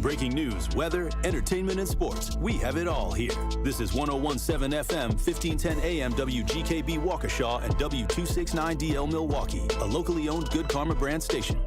Breaking news, weather, entertainment, and sports. We have it all here. This is 101.7 FM, 1510 AM WGKB Waukesha and W269DL Milwaukee, a locally owned Good Karma brand station.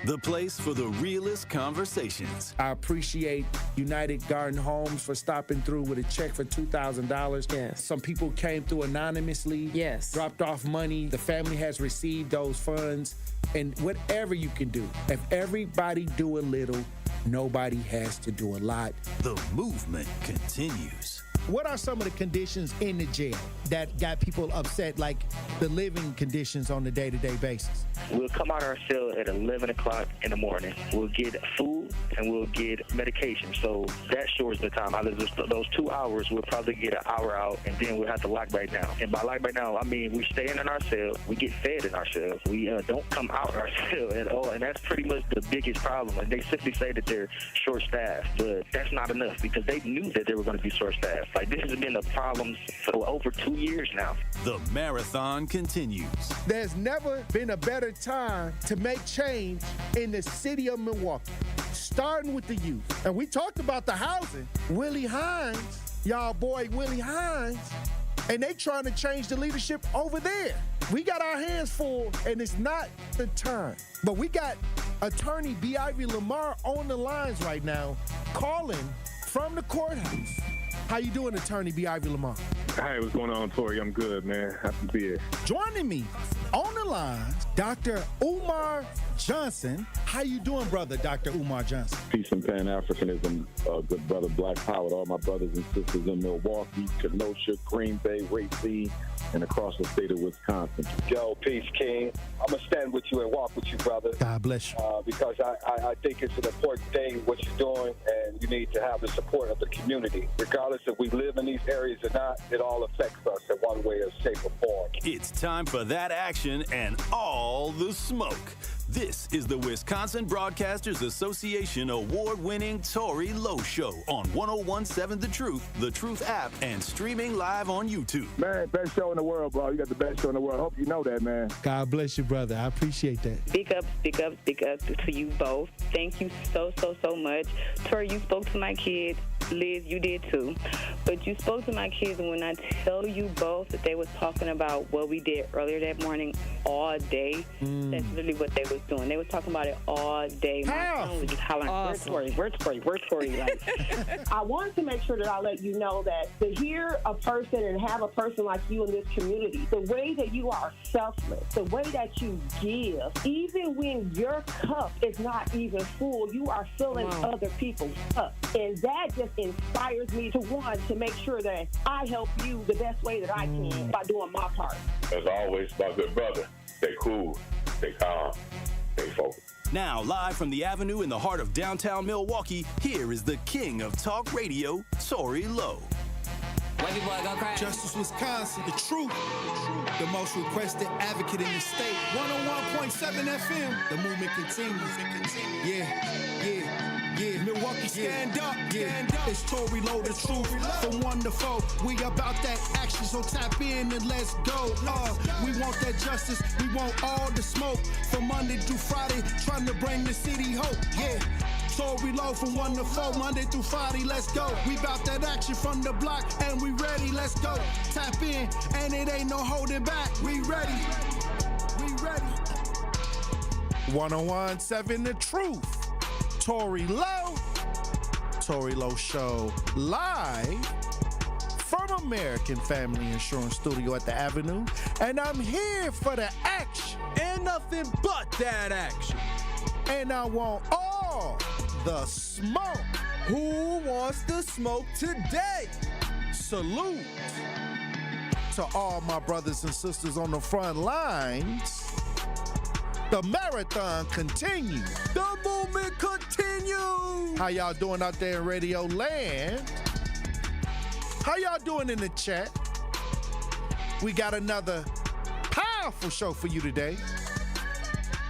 The place for the realest conversations. I appreciate United Garden Homes for stopping through with a check for $2,000. Yes. Some people came through anonymously. Yes. Dropped off money. The family has received those funds. And whatever you can do, if everybody do a little, nobody has to do a lot. The movement continues. What are some of the conditions in the jail that got people upset, like the living conditions on a day-to-day basis? We'll come out of our cell at 11 o'clock in the morning. We'll get food and we'll get medication. So that shortens the time. Out of those 2 hours, we'll probably get an hour out, and then we'll have to lock back down. And by lock back down, I mean we stay in our cell. We get fed in our cell. We don't come out of our cell at all. And that's pretty much the biggest problem. And they simply say that they're short-staffed. But that's not enough because they knew that they were going to be short-staffed. Like, this has been a problem for over 2 years now. The marathon continues. There's never been a better time to make change in the city of Milwaukee, starting with the youth. And we talked about the housing. Willie Hines, y'all boy Willie Hines, and they trying to change the leadership over there. We got our hands full, and it's not the time. But we got attorney B. Ivy Lamar on the lines right now, calling from the courthouse. How you doing, attorney B. Ivy Lamar? Hey, what's going on, Tory? I'm good, man. Happy to be here. Joining me on the line, Dr. Umar Johnson. How you doing, brother, Dr. Umar Johnson? Peace and Pan-Africanism, good brother Black Power to all my brothers and sisters in Milwaukee, Kenosha, Green Bay, Racine, and across the state of Wisconsin. Yo, peace, King. I'm going to stand with you and walk with you, brother. God bless you. Because I think it's an important thing, what you're doing, and you need to have the support of the community. Regardless if we live in these areas or not, it all affects us in one way or shape or form. It's time for that action and all the smoke. This is the Wisconsin Broadcasters Association award-winning Tory Lowe Show on 101.7 The Truth app, and streaming live on YouTube. Man, best show in the world, bro. You got the best show in the world. I hope you know that, man. God bless you, brother. I appreciate that. Big up to you both. Thank you so much. Tory, you spoke to my kids. Liz, you did too. But you spoke to my kids, and when I tell you both that they was talking about what we did earlier that morning all day, that's literally what they was doing. They was talking about it all day. My son was just hollering, Awesome. Where's Tory? Like, I wanted to make sure that I let you know that to hear a person and have a person like you in this community, the way that you are selfless, the way that you give, even when your cup is not even full, you are filling other people's cup. And that just inspires me to make sure that I help you the best way that I can by doing my part. As always, my good brother, stay cool, stay calm, stay focused. Now, live from the Avenue in the heart of downtown Milwaukee, here is the king of talk radio, Tory Lowe. Justice Wisconsin, the truth, the most requested advocate in the state. 101.7 FM, the movement continues. Yeah. Milwaukee, stand up. It's Tory Lowe, the truth. From 1 to 4, we about that action, so tap in and let's go. We want that justice, we want all the smoke. From Monday through Friday, trying to bring the city hope. Yeah. Tory Lowe from 1 to 4, Monday through Friday, let's go. We bout that action from the block, and we ready, let's go. Tap in, and it ain't no holding back. We ready. 101.7 The Truth. Tory Lowe Show, live from American Family Insurance Studio at the Avenue. And I'm here for the action. And nothing but that action. And I want all the smoke. Who wants the smoke today? Salute to all my brothers and sisters on the front lines. The marathon continues. The movement continues. How y'all doing out there in Radio Land? How y'all doing in the chat? We got another powerful show for you today.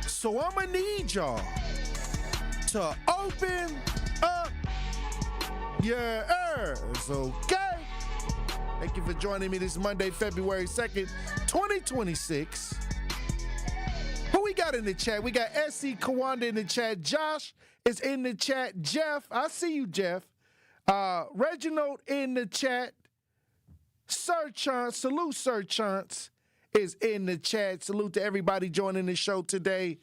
So I'm gonna need y'all to open up your ears, okay? Thank you for joining me this Monday, February 2nd, 2026. Who we got in the chat? We got SC Kawanda in the chat. Josh is in the chat. Jeff, I see you, Jeff. Reginald in the chat. Sir Chance, salute Sir Chance is in the chat. Salute to everybody joining the show today.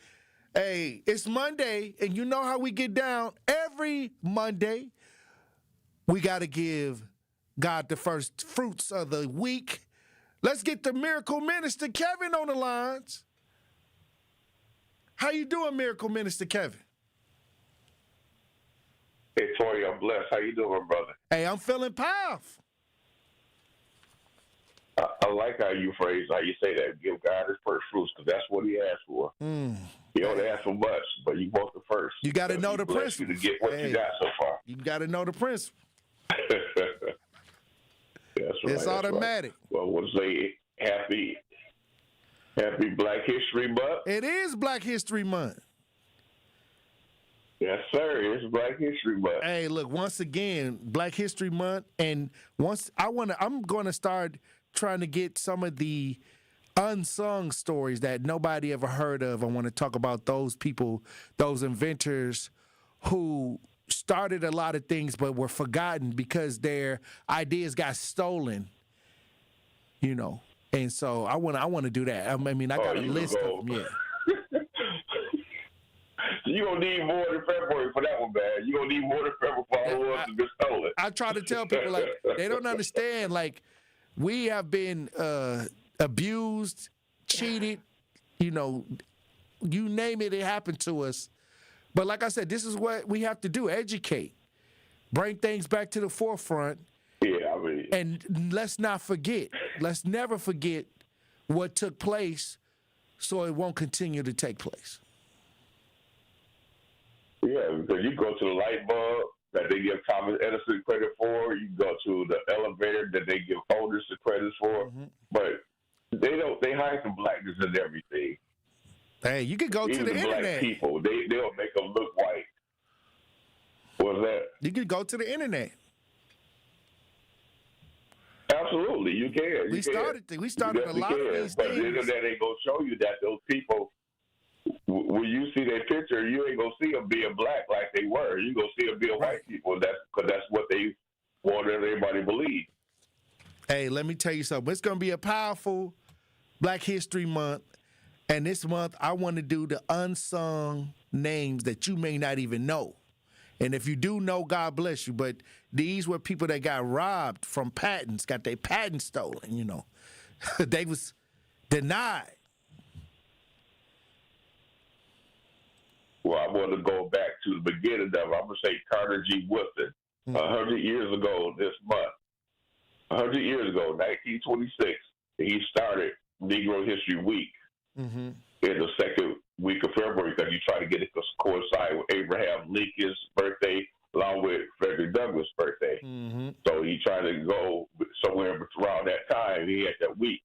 Hey, it's Monday, and you know how we get down. Every Monday, we got to give God the first fruits of the week. Let's get the Miracle Minister Kevin on the lines. How you doing, Miracle Minister Kevin? Hey, Tory, I'm blessed. How you doing, brother? Hey, I'm feeling powerful. I like how you say that. Give God his first fruits, because that's what he asked for. He don't ask for much, but you want the first. You got to know the principle. You to get what you got so far. You got to know the principle. That's right. It's automatic. Right. Well, we'll say happy Black History Month. It is Black History Month. Yes, sir. It's Black History Month. Hey, look, once again, Black History Month, and I'm going to start trying to get some of the unsung stories that nobody ever heard of. I want to talk about those people, those inventors who started a lot of things but were forgotten because their ideas got stolen, you know. And so I want to do that. I mean, I got a list of them, yeah. You're going to need more than February for that one, man. You're going to need more than February for all the ones to be stolen. I try to tell people, like, they don't understand, like, we have been abused, cheated, you know, you name it, it happened to us. But like I said, this is what we have to do, educate, bring things back to the forefront. Yeah, I mean. And let's not forget, let's never forget what took place so it won't continue to take place. Yeah, because you go to the light bulb that they give Thomas Edison credit for. You go to the elevator that they give owners the credit for. Mm-hmm. But they hide some blackness in everything. Hey, you could go even to the internet. Black people, they'll make them look white. What's that? You could go to the internet. Absolutely, you can. We started a lot of these but things. the internet ain't gonna show you that those people. When you see their picture, you ain't gonna see them being black like they were. You gonna see them being white people. That's what they wanted everybody to believe. Hey, let me tell you something. It's gonna be a powerful Black History Month, and this month I want to do the unsung names that you may not even know. And if you do know, God bless you. But these were people that got robbed from patents, got their patents stolen. You know, they was denied. Well, I want to go back to the beginning of it. I'm going to say Carter G. Woodson. 100 years ago this month, 100 years ago, 1926, he started Negro History Week in the second week of February because you try to get it to coincide with Abraham Lincoln's birthday along with Frederick Douglass' birthday. So he tried to go somewhere around that time. He had that week.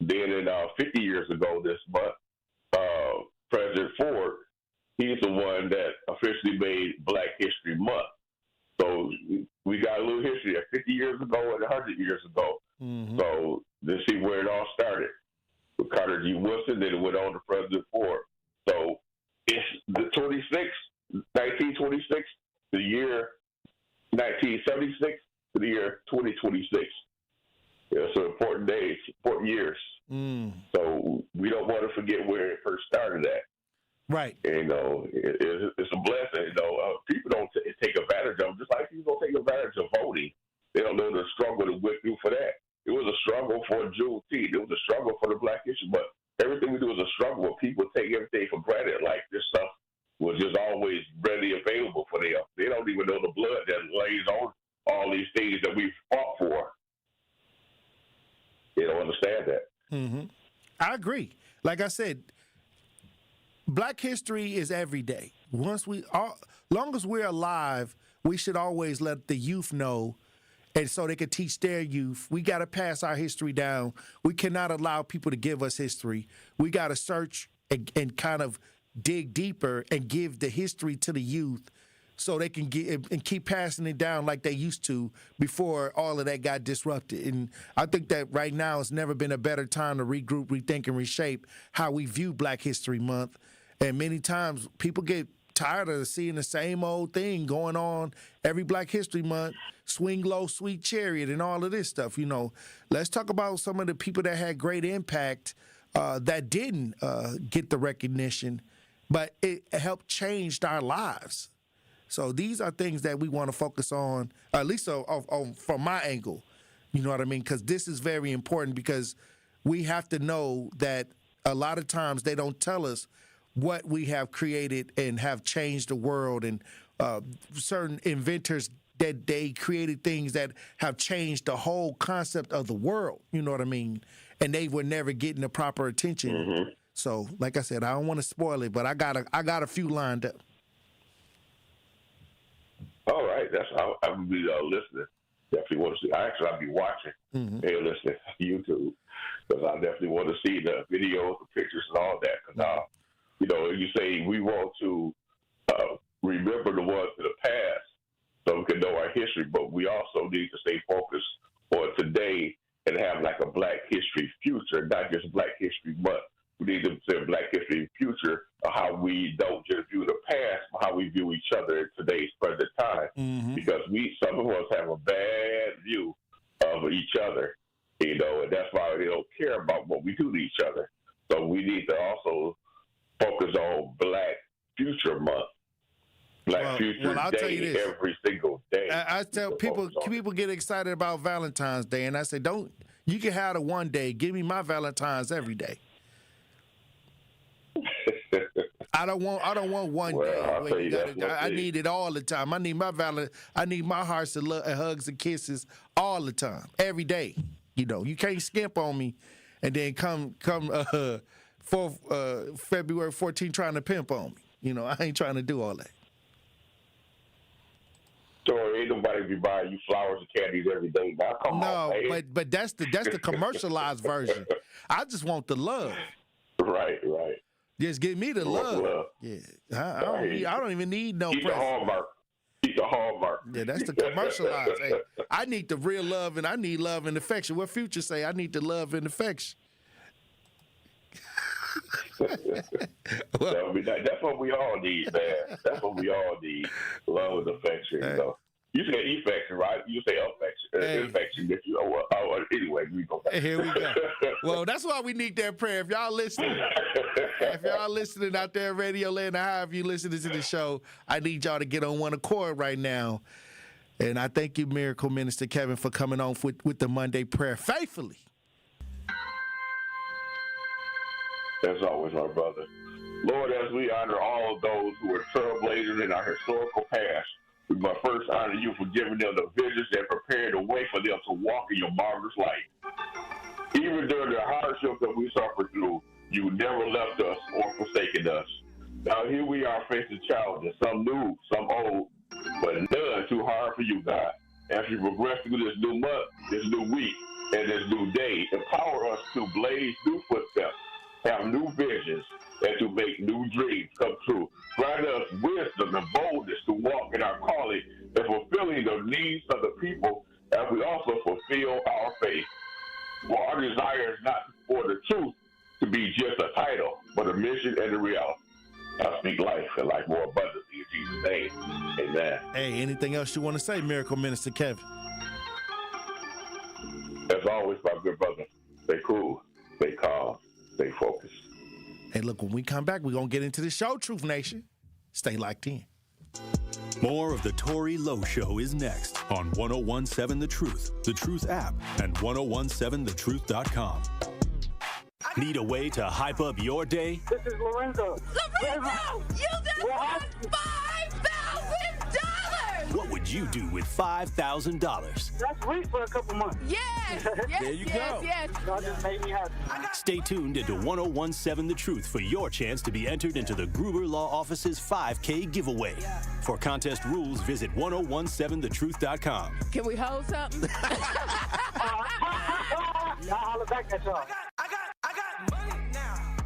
Then in 50 years ago this month, President Ford, he's the one that officially made Black History Month. So we got a little history there, 50 years ago and 100 years ago. So let's see where it all started. With Carter G. Woodson, then it went on to President Ford. So it's the 1926, the year 1976 to the year 2026. Yeah, so important days, important years. So we don't want to forget where it first started at. Right. You know, it's a blessing. You know, people don't take advantage of them, just like people don't take advantage of voting. They don't know the struggle that went through for that. It was a struggle for Juneteenth. It was a struggle for the Black issue. But everything we do is a struggle where people take everything for granted. Like this stuff was just always readily available for them. They don't even know the blood that lays on all these things that we fought for. They don't understand that. I agree. Like I said, Black history is every day. Long as we're alive, we should always let the youth know, and so they can teach their youth. We got to pass our history down. We cannot allow people to give us history. We got to search and kind of dig deeper and give the history to the youth so they can get and keep passing it down like they used to before all of that got disrupted. And I think that right now it's never been a better time to regroup, rethink, and reshape how we view Black History Month. And many times people get tired of seeing the same old thing going on every Black History Month, swing low, sweet chariot, and all of this stuff. You know, let's talk about some of the people that had great impact that didn't get the recognition, but it helped change our lives. So these are things that we want to focus on, at least from my angle. You know what I mean? Because this is very important, because we have to know that a lot of times they don't tell us what we have created and have changed the world, and certain inventors that they created things that have changed the whole concept of the world. You know what I mean? And they were never getting the proper attention. Mm-hmm. So, like I said, I don't want to spoil it, but I got a few lined up. All right, that's how I would be listening. Definitely want to see. I'll be watching and listening to YouTube, because I definitely want to see the videos, the pictures, and all that. Because you know, you say we want to remember the ones in the past so we can know our history, but we also need to stay focused on today and have like a Black History future, not just Black History Month. We need to say Black History future of how we don't just view the past, but how we view each other in today's present time. Mm-hmm. Because some of us have a bad view of each other, you know, and that's why they don't care about what we do to each other. So we need to also focus on Black Future Month. Black Future I'll Day tell you this. every single day. I tell people get excited about Valentine's Day, and I say, you can have it one day. Give me my Valentine's every day. I don't want one day. I need it all the time. I need my hearts and hugs and kisses all the time, every day. You know, you can't skimp on me, and then come February 14th trying to pimp on me. You know, I ain't trying to do all that. So ain't nobody be buying you flowers and candies every day now. Come on, man. but that's the commercialized version. I just want the love. Right. Just give me the love. Yeah, I don't even need no present. Keep the hallmark. Yeah, that's the commercialized. Hey, I need the real love, and I need love and affection. What Future say? I need the love and affection. That's what we all need, man. That's what we all need. Love and affection. You know. You say affection, right? You say affection. Affection. If you anyway, we go back. Here we go. Well, that's why we need that prayer. If y'all listening out there, Radio Land, or however you listening to the show, I need y'all to get on one accord right now. And I thank you, Miracle Minister Kevin, for coming on with the Monday prayer faithfully. As always, my brother. Lord, as we honor all of those who are trailblazers in our historical past, we must first honor you for giving them the visions and preparing the way for them to walk in your marvelous light. Even during the hardships that we suffered through, you never left us or forsaken us. Now here we are facing challenges, some new, some old, but none too hard for you, God. As we progress through this new month, this new week, and this new day, empower us to blaze new footsteps, have new visions, and to make new dreams come true. Grant us wisdom and boldness to walk in our calling and fulfilling the needs of the people, as we also fulfill our faith. For our desire is not for the truth to be just a title, but a mission and a reality. I speak life and life more abundantly in Jesus' name. Amen. Hey, anything else you want to say, Miracle Minister Kevin? As always, my good brother, stay cool, stay calm, stay focused. Hey, look, when we come back, we're going to get into the show, Truth Nation. Stay locked in. More of the Tory Lowe Show is next on 1017 The Truth app, and 1017thetruth.com. Need a way to hype up your day? This is Lorenzo. Lorenzo, you just won $5,000! What would you do with $5,000? That's sweet for a couple months. Yes! There you go. Yes. That just made me happy. Stay tuned into 1017 The Truth for your chance to be entered into the Gruber Law Office's 5K giveaway. For contest rules, visit 1017thetruth.com. Can we hold something? Y'all holler back at y'all. I got money now.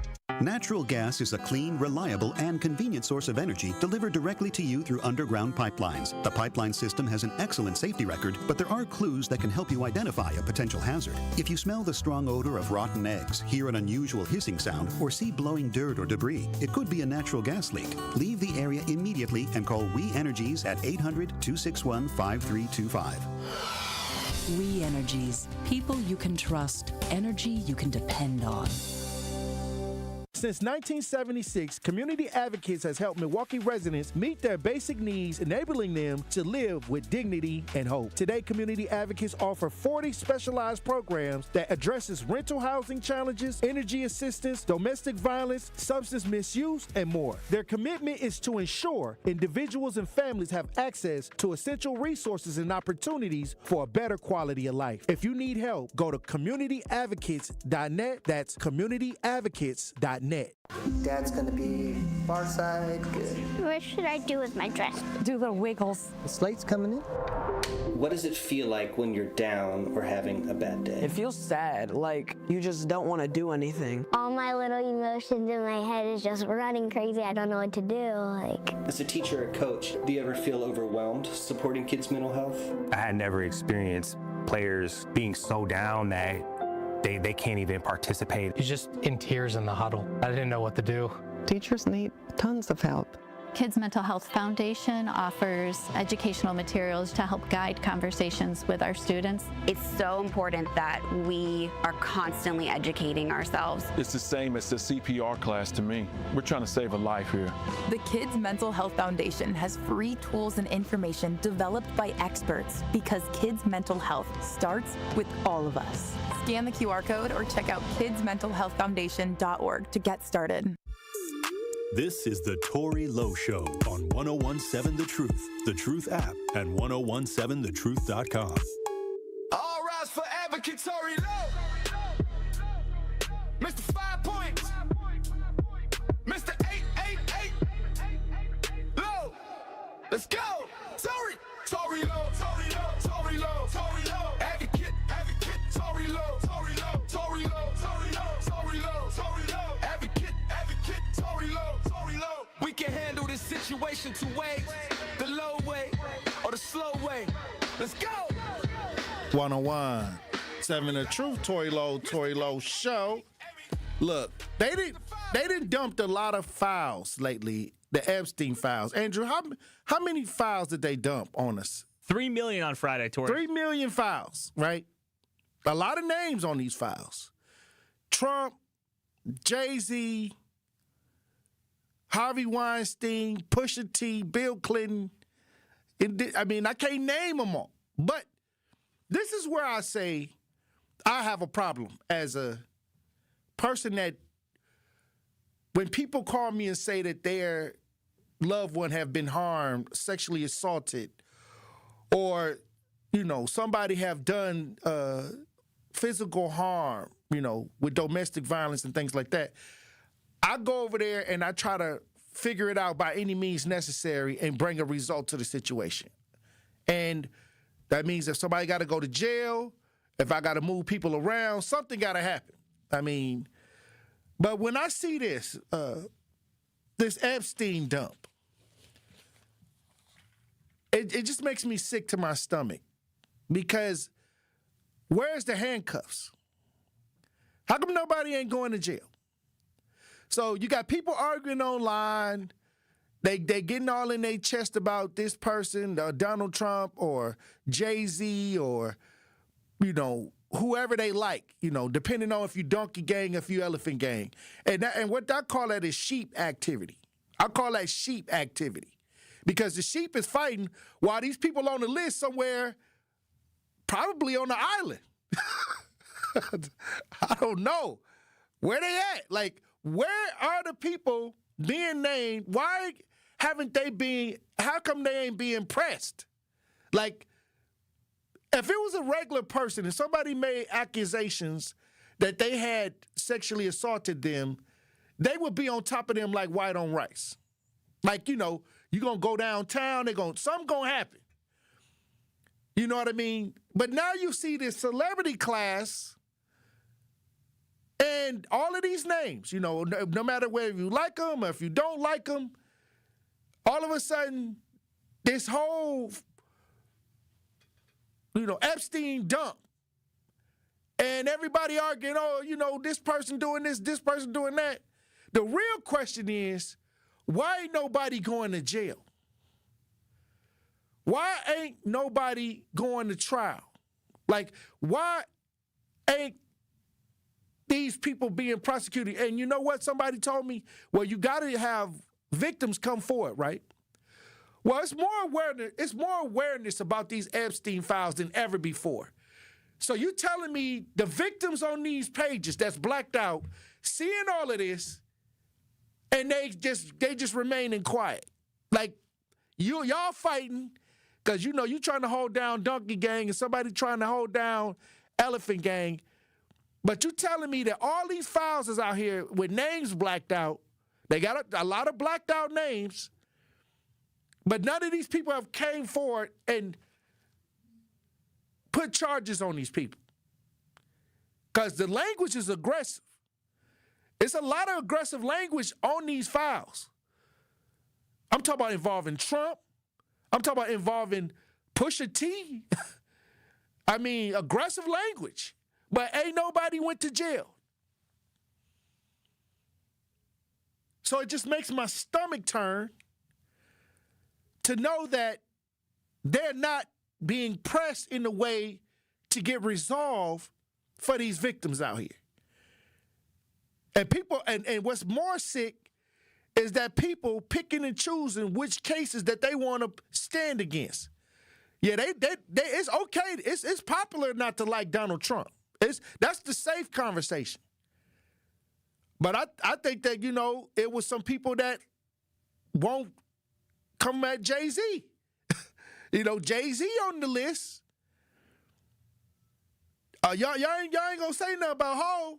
Natural gas is a clean, reliable, and convenient source of energy delivered directly to you through underground pipelines. The pipeline system has an excellent safety record, but there are clues that can help you identify a potential hazard. If you smell the strong odor of rotten eggs, hear an unusual hissing sound, or see blowing dirt or debris, it could be a natural gas leak. Leave the area immediately and call We Energies at 800-261-5325. We Energies. People you can trust. Energy you can depend on. Since 1976, Community Advocates has helped Milwaukee residents meet their basic needs, enabling them to live with dignity and hope. Today, Community Advocates offer 40 specialized programs that addresses rental housing challenges, energy assistance, domestic violence, substance misuse, and more. Their commitment is to ensure individuals and families have access to essential resources and opportunities for a better quality of life. If you need help, go to communityadvocates.net. That's communityadvocates.net. Dad's gonna be far side, good. What should I do with my dress? Do little wiggles. The slate's coming in. What does it feel like when you're down or having a bad day? It feels sad, like you just don't want to do anything. All my little emotions in my head is just running crazy. I don't know what to do. As a teacher or coach, do you ever feel overwhelmed supporting kids' mental health? I had never experienced players being so down that they can't even participate. He's just in tears in the huddle. I didn't know what to do. Teachers need tons of help. Kids Mental Health Foundation offers educational materials to help guide conversations with our students. It's so important that we are constantly educating ourselves. It's the same as the CPR class to me. We're trying to save a life here. The Kids Mental Health Foundation has free tools and information developed by experts because kids' mental health starts with all of us. Scan the QR code or check out kidsmentalhealthfoundation.org to get started. This is the Tory Lowe Show on 1017 The Truth app, and 1017thetruth.com. All rise for advocate Tory Lowe. Mr. 5 points. Mr. 888. Lowe. Let's go. Tory Lowe. Tory Lowe. Advocate. Tory Lowe. Tory Lowe. Advocate. Tory Lowe. We can handle this situation two ways, the low way or the slow way. Let's go. 101.7 The Truth, Tory Lowe Show. Look, they didn't dumped a lot of files lately, the Epstein files. Andrew, how many files did they dump on us? 3 million on Friday, Tory. 3 million files, right? A lot of names on these files. Trump, Jay-Z, Harvey Weinstein, Pusha T, Bill Clinton. I can't name them all. But this is where I say I have a problem as a person that when people call me and say that their loved one have been harmed, sexually assaulted, or, somebody have done physical harm, with domestic violence and things like that, I go over there and I try to figure it out by any means necessary and bring a result to the situation. And that means if somebody got to go to jail, if I got to move people around, something got to happen. But when I see this Epstein dump, it just makes me sick to my stomach, because where's the handcuffs? How come nobody ain't going to jail? So you got people arguing online. They getting all in their chest about this person, Donald Trump or Jay-Z or, whoever they like, depending on if you donkey gang, if you elephant gang. And what I call that is sheep activity. I call that sheep activity, because the sheep is fighting while these people on the list somewhere, probably on the island. I don't know. Where they at? Where are the people being named? Why haven't they been, how come they ain't being pressed? If it was a regular person and somebody made accusations that they had sexually assaulted them, they would be on top of them like white on rice. You're going to go downtown, something going to happen. You know what I mean? But now you see this celebrity class, and And all of these names, no matter whether you like them or if you don't like them, all of a sudden, this whole, Epstein dump. And everybody arguing, this person doing this person doing that. The real question is, why ain't nobody going to jail? Why ain't nobody going to trial? Like, why ain't these people being prosecuted? And you know what? Somebody told me, well, you got to have victims come forward, right? Well, it's more awareness about these Epstein files than ever before. So you telling me the victims on these pages that's blacked out, seeing all of this, and they just remaining quiet. Like, y'all fighting because you trying to hold down Donkey Gang and somebody trying to hold down Elephant Gang. But you telling me that all these files is out here with names blacked out. They got a lot of blacked out names, but none of these people have came forward and put charges on these people. Because the language is aggressive. It's a lot of aggressive language on these files. I'm talking about involving Trump. I'm talking about involving Pusha T. I mean, aggressive language. But ain't nobody went to jail. So it just makes my stomach turn to know that they're not being pressed in a way to get resolved for these victims out here. And people, and what's more sick is that people picking and choosing which cases that they want to stand against. Yeah, it's okay. It's popular not to like Donald Trump. That's the safe conversation. But I think that, it was some people that won't come at Jay-Z. Jay-Z on the list. Y'all ain't gonna say nothing about Hov.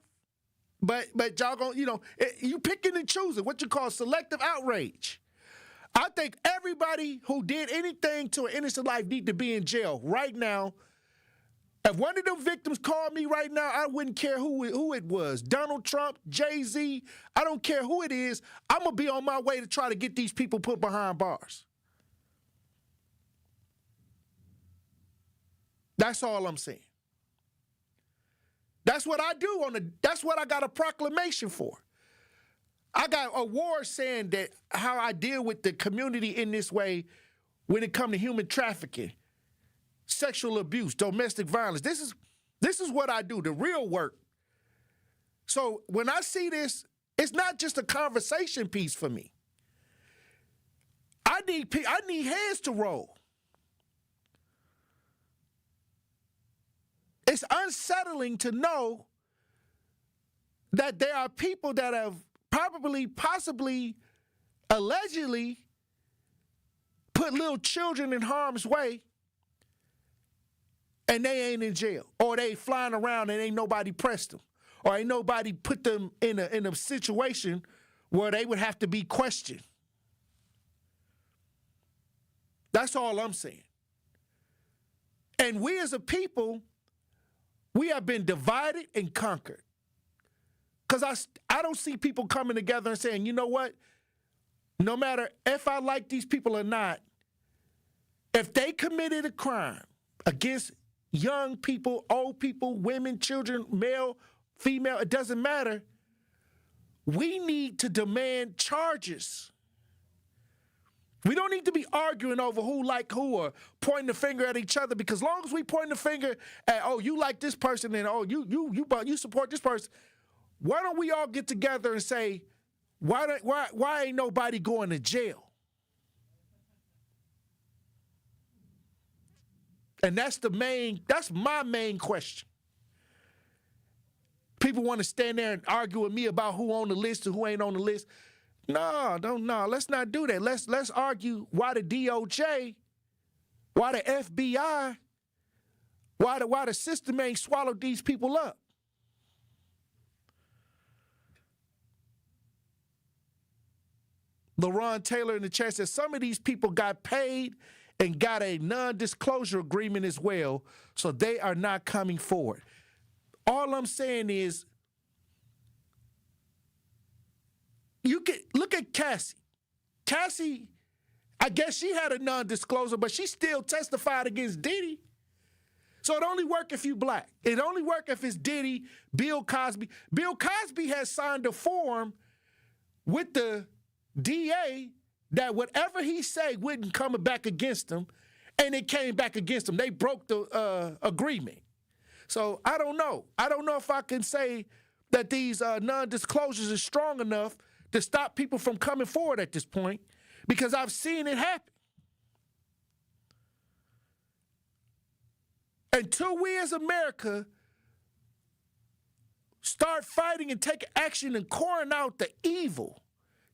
But y'all gonna, you picking and choosing, what you call selective outrage. I think everybody who did anything to an innocent life need to be in jail right now. If one of them victims called me right now, I wouldn't care who it was. Donald Trump, Jay-Z, I don't care who it is. I'm going to be on my way to try to get these people put behind bars. That's all I'm saying. That's what I do that's what I got a proclamation for. I got awards saying that how I deal with the community in this way when it comes to human trafficking, sexual abuse, domestic violence. This is what I do, the real work. So when I see this, it's not just a conversation piece for me. I need heads to roll. It's unsettling to know that there are people that have probably, possibly, allegedly put little children in harm's way and they ain't in jail, or they flying around and ain't nobody pressed them, or ain't nobody put them in a situation where they would have to be questioned. That's all I'm saying. And we as a people, we have been divided and conquered. Because I don't see people coming together and saying, you know what? No matter if I like these people or not, if they committed a crime against young people, old people, women, children, male, female, it doesn't matter. We need to demand charges. We don't need to be arguing over who like who or pointing the finger at each other, because as long as we point the finger at, oh, you like this person and oh, you support this person, why don't we all get together and say, why ain't nobody going to jail? And that's my main question. People want to stand there and argue with me about who on the list and who ain't on the list. No, let's not do that. Let's argue why the DOJ, why the FBI, why the system ain't swallowed these people up. LaRon Taylor in the chat says some of these people got paid and got a non-disclosure agreement as well, so they are not coming forward. All I'm saying is you can look at Cassie. Cassie, I guess she had a non-disclosure, but she still testified against Diddy. So it only work if you black. It only work if it's Diddy, Bill Cosby. Bill Cosby has signed a form with the DA that whatever he say wouldn't come back against him, and it came back against him. They broke the agreement. So I don't know. I don't know if I can say that these non-disclosures is strong enough to stop people from coming forward at this point, because I've seen it happen. Until we as America start fighting and taking action and calling out the evil,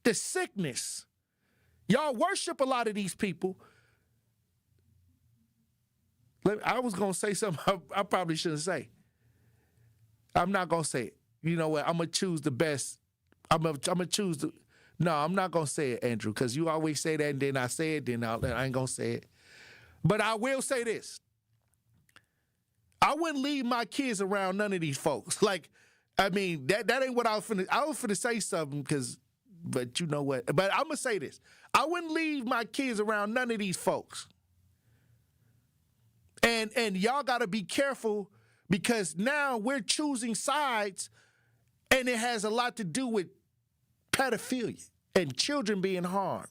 the sickness. Y'all worship a lot of these people. I was going to say something I probably shouldn't say. I'm not going to say it. You know what? I'm going to choose the best. I'm going to choose the... No, I'm not going to say it, Andrew, because you always say that, and then I say it, then I ain't going to say it. But I will say this. I wouldn't leave my kids around none of these folks. Like, I mean, that ain't what I was finna say something, but you know what? But I'm going to say this. I wouldn't leave my kids around none of these folks. And y'all got to be careful, because now we're choosing sides, and it has a lot to do with pedophilia and children being harmed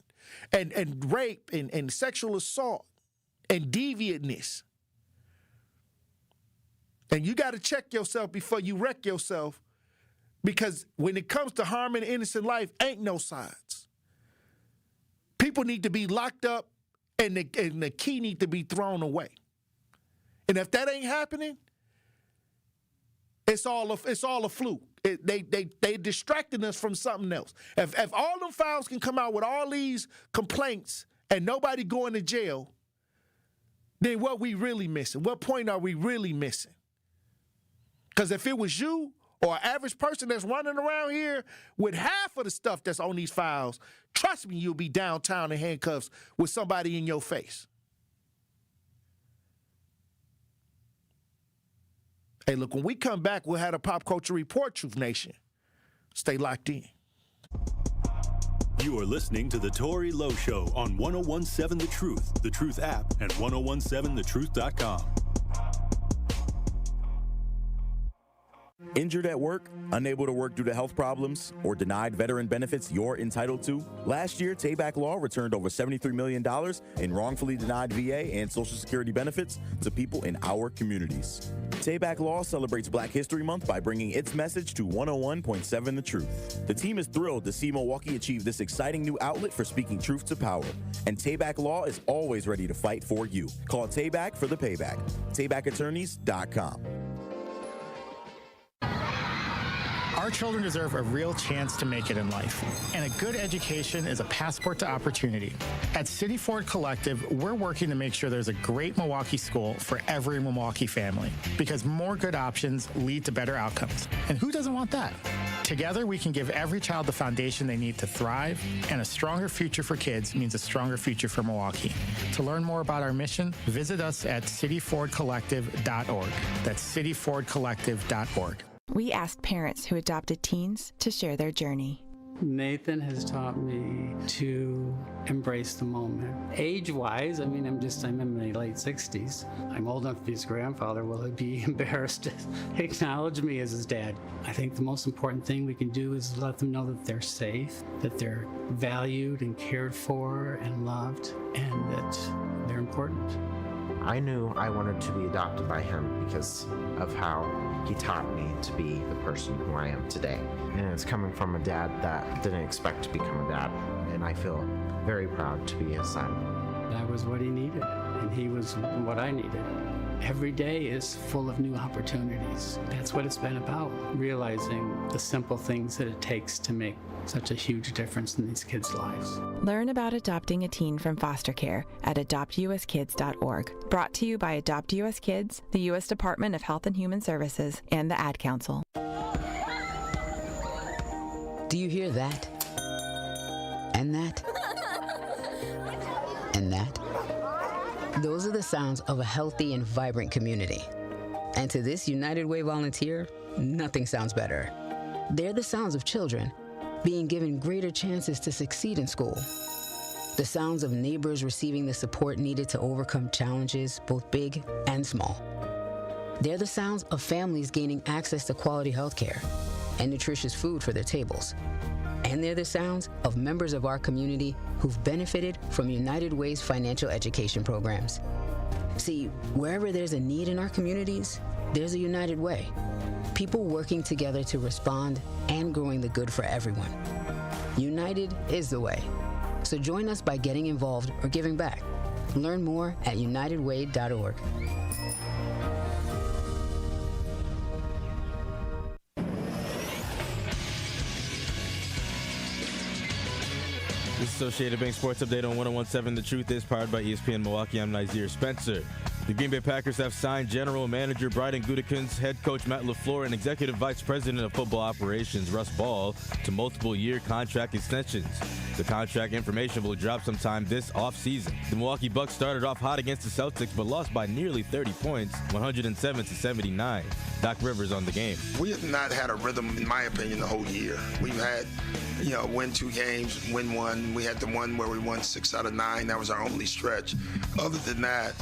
and rape and sexual assault and deviantness. And you got to check yourself before you wreck yourself, because when it comes to harming innocent life, ain't no sides. People need to be locked up, and the key need to be thrown away. And if that ain't happening, it's all a fluke. They distracting us from something else. If all them files can come out with all these complaints and nobody going to jail, then what we really missing? What point are we really missing? Because if it was you or an average person that's running around here with half of the stuff that's on these files, trust me, you'll be downtown in handcuffs with somebody in your face. Hey, look, when we come back, we'll have a Pop Culture Report, Truth Nation. Stay locked in. You are listening to The Tory Lowe Show on 1017 The Truth app, and 1017thetruth.com. Injured at work, unable to work due to health problems, or denied veteran benefits you're entitled to? Last year, Tayback Law returned over $73 million in wrongfully denied VA and Social Security benefits to people in our communities. Tayback Law celebrates Black History Month by bringing its message to 101.7 The Truth. The team is thrilled to see Milwaukee achieve this exciting new outlet for speaking truth to power. And Tayback Law is always ready to fight for you. Call Tayback for the payback. TaybackAttorneys.com. Our children deserve a real chance to make it in life, and a good education is a passport to opportunity. At City Ford Collective, we're working to make sure there's a great Milwaukee school for every Milwaukee family, because more good options lead to better outcomes. And who doesn't want that? Together, we can give every child the foundation they need to thrive, and a stronger future for kids means a stronger future for Milwaukee. To learn more about our mission, visit us at cityfordcollective.org. That's cityfordcollective.org. We asked parents who adopted teens to share their journey. Nathan has taught me to embrace the moment. Age-wise, I'm in my late 60s. I'm old enough to be his grandfather. Will he be embarrassed to acknowledge me as his dad? I think the most important thing we can do is let them know that they're safe, that they're valued and cared for and loved, and that they're important. I knew I wanted to be adopted by him because of how he taught me to be the person who I am today. And it's coming from a dad that didn't expect to become a dad, and I feel very proud to be his son. I was what he needed, and he was what I needed. Every day is full of new opportunities. That's what it's been about, realizing the simple things that it takes to make such a huge difference in these kids' lives. Learn about adopting a teen from foster care at adoptuskids.org. Brought to you by Adopt US Kids, the U.S. Department of Health and Human Services, and the Ad Council. Do you hear that? And that? And that? Those are the sounds of a healthy and vibrant community. And to this United Way volunteer, nothing sounds better. They're the sounds of children being given greater chances to succeed in school. The sounds of neighbors receiving the support needed to overcome challenges, both big and small. They're the sounds of families gaining access to quality health care and nutritious food for their tables. And they're the sounds of members of our community who've benefited from United Way's financial education programs. See, wherever there's a need in our communities, there's a United Way. People working together to respond and growing the good for everyone. United is the way. So join us by getting involved or giving back. Learn more at unitedway.org. This is Associated Bank Sports Update on 101.7 The Truth is powered by ESPN Milwaukee. I'm Nazir Spencer. The Green Bay Packers have signed General Manager Bryden Gutekunst, Head Coach Matt LaFleur, and Executive Vice President of Football Operations Russ Ball to multiple-year contract extensions. The contract information will drop sometime this offseason. The Milwaukee Bucks started off hot against the Celtics, but lost by nearly 30 points, 107-79. Doc Rivers on the game. We have not had a rhythm, in my opinion, the whole year. We've had, win 2 games, win 1. We had the one where we won 6 out of 9. That was our only stretch. Other than that,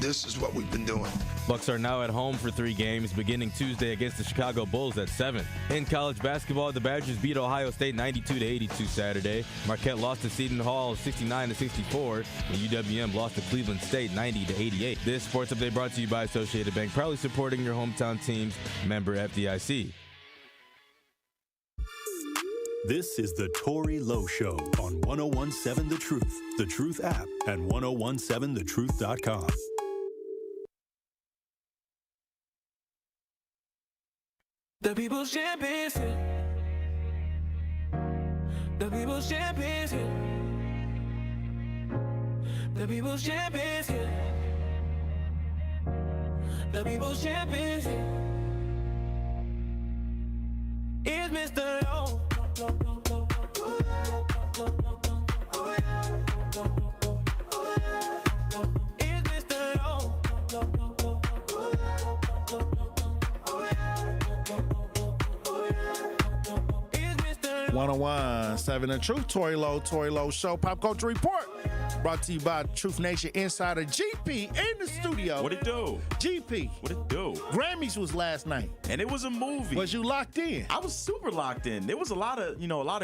this is what we've been doing. Bucks are now at home for 3 games, beginning Tuesday against the Chicago Bulls at 7. In college basketball, the Badgers beat Ohio State 92-82 Saturday. Marquette lost to Seton Hall 69-64, and UWM lost to Cleveland State 90-88. This sports update brought to you by Associated Bank, proudly supporting your hometown teams. Member FDIC. This is the Tory Lowe Show on 101.7 The Truth app, and 1017thetruth.com. The people's champions here. The people's champions here. The people's champions here. The people's champions here. Is Mr. Lowe. Is Mr. Lowe. 101.7 The Truth, Tory Lowe Show, Pop Culture Report. Brought to you by Truth Nation Insider GP in the studio. What it do? GP. What it do? Grammys was last night. And it was a movie. Was you locked in? I was super locked in. There was a lot of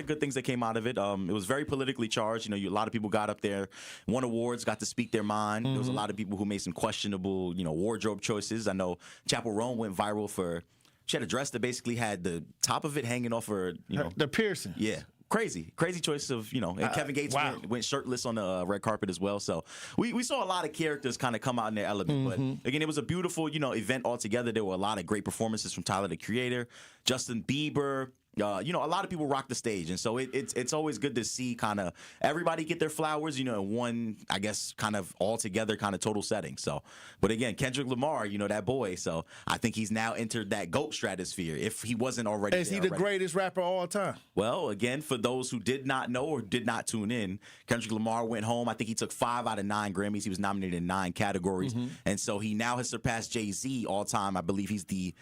good things that came out of it. It was very politically charged. A lot of people got up there, won awards, got to speak their mind. There was a lot of people who made some questionable, wardrobe choices. I know Chapel Roan went viral for. She had a dress that basically had the top of it hanging off her, the piercing. Yeah. Crazy choice of, and Kevin Gates went shirtless on the red carpet as well. So we saw a lot of characters kind of come out in their element. But again, it was a beautiful, event altogether. There were a lot of great performances from Tyler, the Creator, Justin Bieber. A lot of people rock the stage, and so it's always good to see kind of everybody get their flowers, in one, I guess, kind of all together kind of total setting. So, but again, Kendrick Lamar, that boy. So I think he's now entered that GOAT stratosphere. If he wasn't already, is he the greatest rapper of all time? Well, again, for those who did not know or did not tune in, Kendrick Lamar went home. I think he took 5 out of 9 Grammys. He was nominated in 9 categories, and so he now has surpassed Jay-Z all time. I believe he's the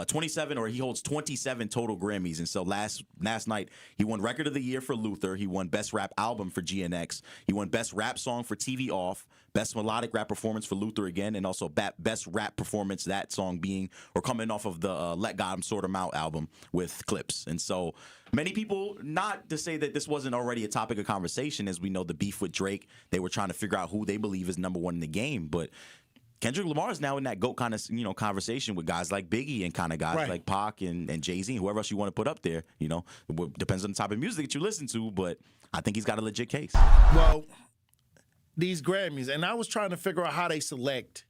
27, or he holds 27 total Grammys. And so last night, he won Record of the Year for Luther. He won Best Rap Album for GNX. He won Best Rap Song for TV Off, Best Melodic Rap Performance for Luther again, and also Best Rap Performance, that song being, or coming off of the Let God Sort 'Em Out album with Clips. And so many people, not to say that this wasn't already a topic of conversation, as we know the beef with Drake, they were trying to figure out who they believe is number 1 in the game, but Kendrick Lamar is now in that GOAT kind of, conversation with guys like Biggie and kind of guys like Pac and Jay-Z and whoever else you want to put up there. It depends on the type of music that you listen to, but I think he's got a legit case. Well, these Grammys, and I was trying to figure out how they select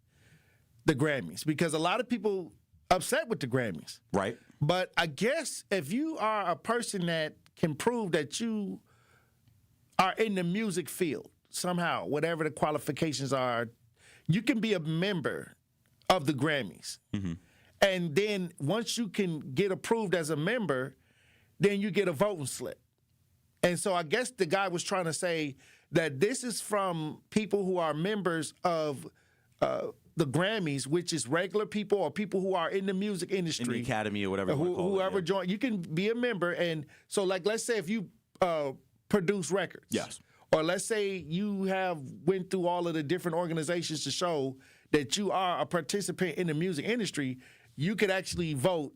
the Grammys, because a lot of people upset with the Grammys. Right. But I guess if you are a person that can prove that you are in the music field somehow, whatever the qualifications are, you can be a member of the Grammys. And then once you can get approved as a member, then you get a voting slip. And so I guess the guy was trying to say that this is from people who are members of the the Grammys, which is regular people or people who are in the music industry, in the academy or whatever, whoever join, you can be a member. And so, like, let's say if you produce records, yes, or let's say you have went through all of the different organizations to show that you are a participant in the music industry, you could actually vote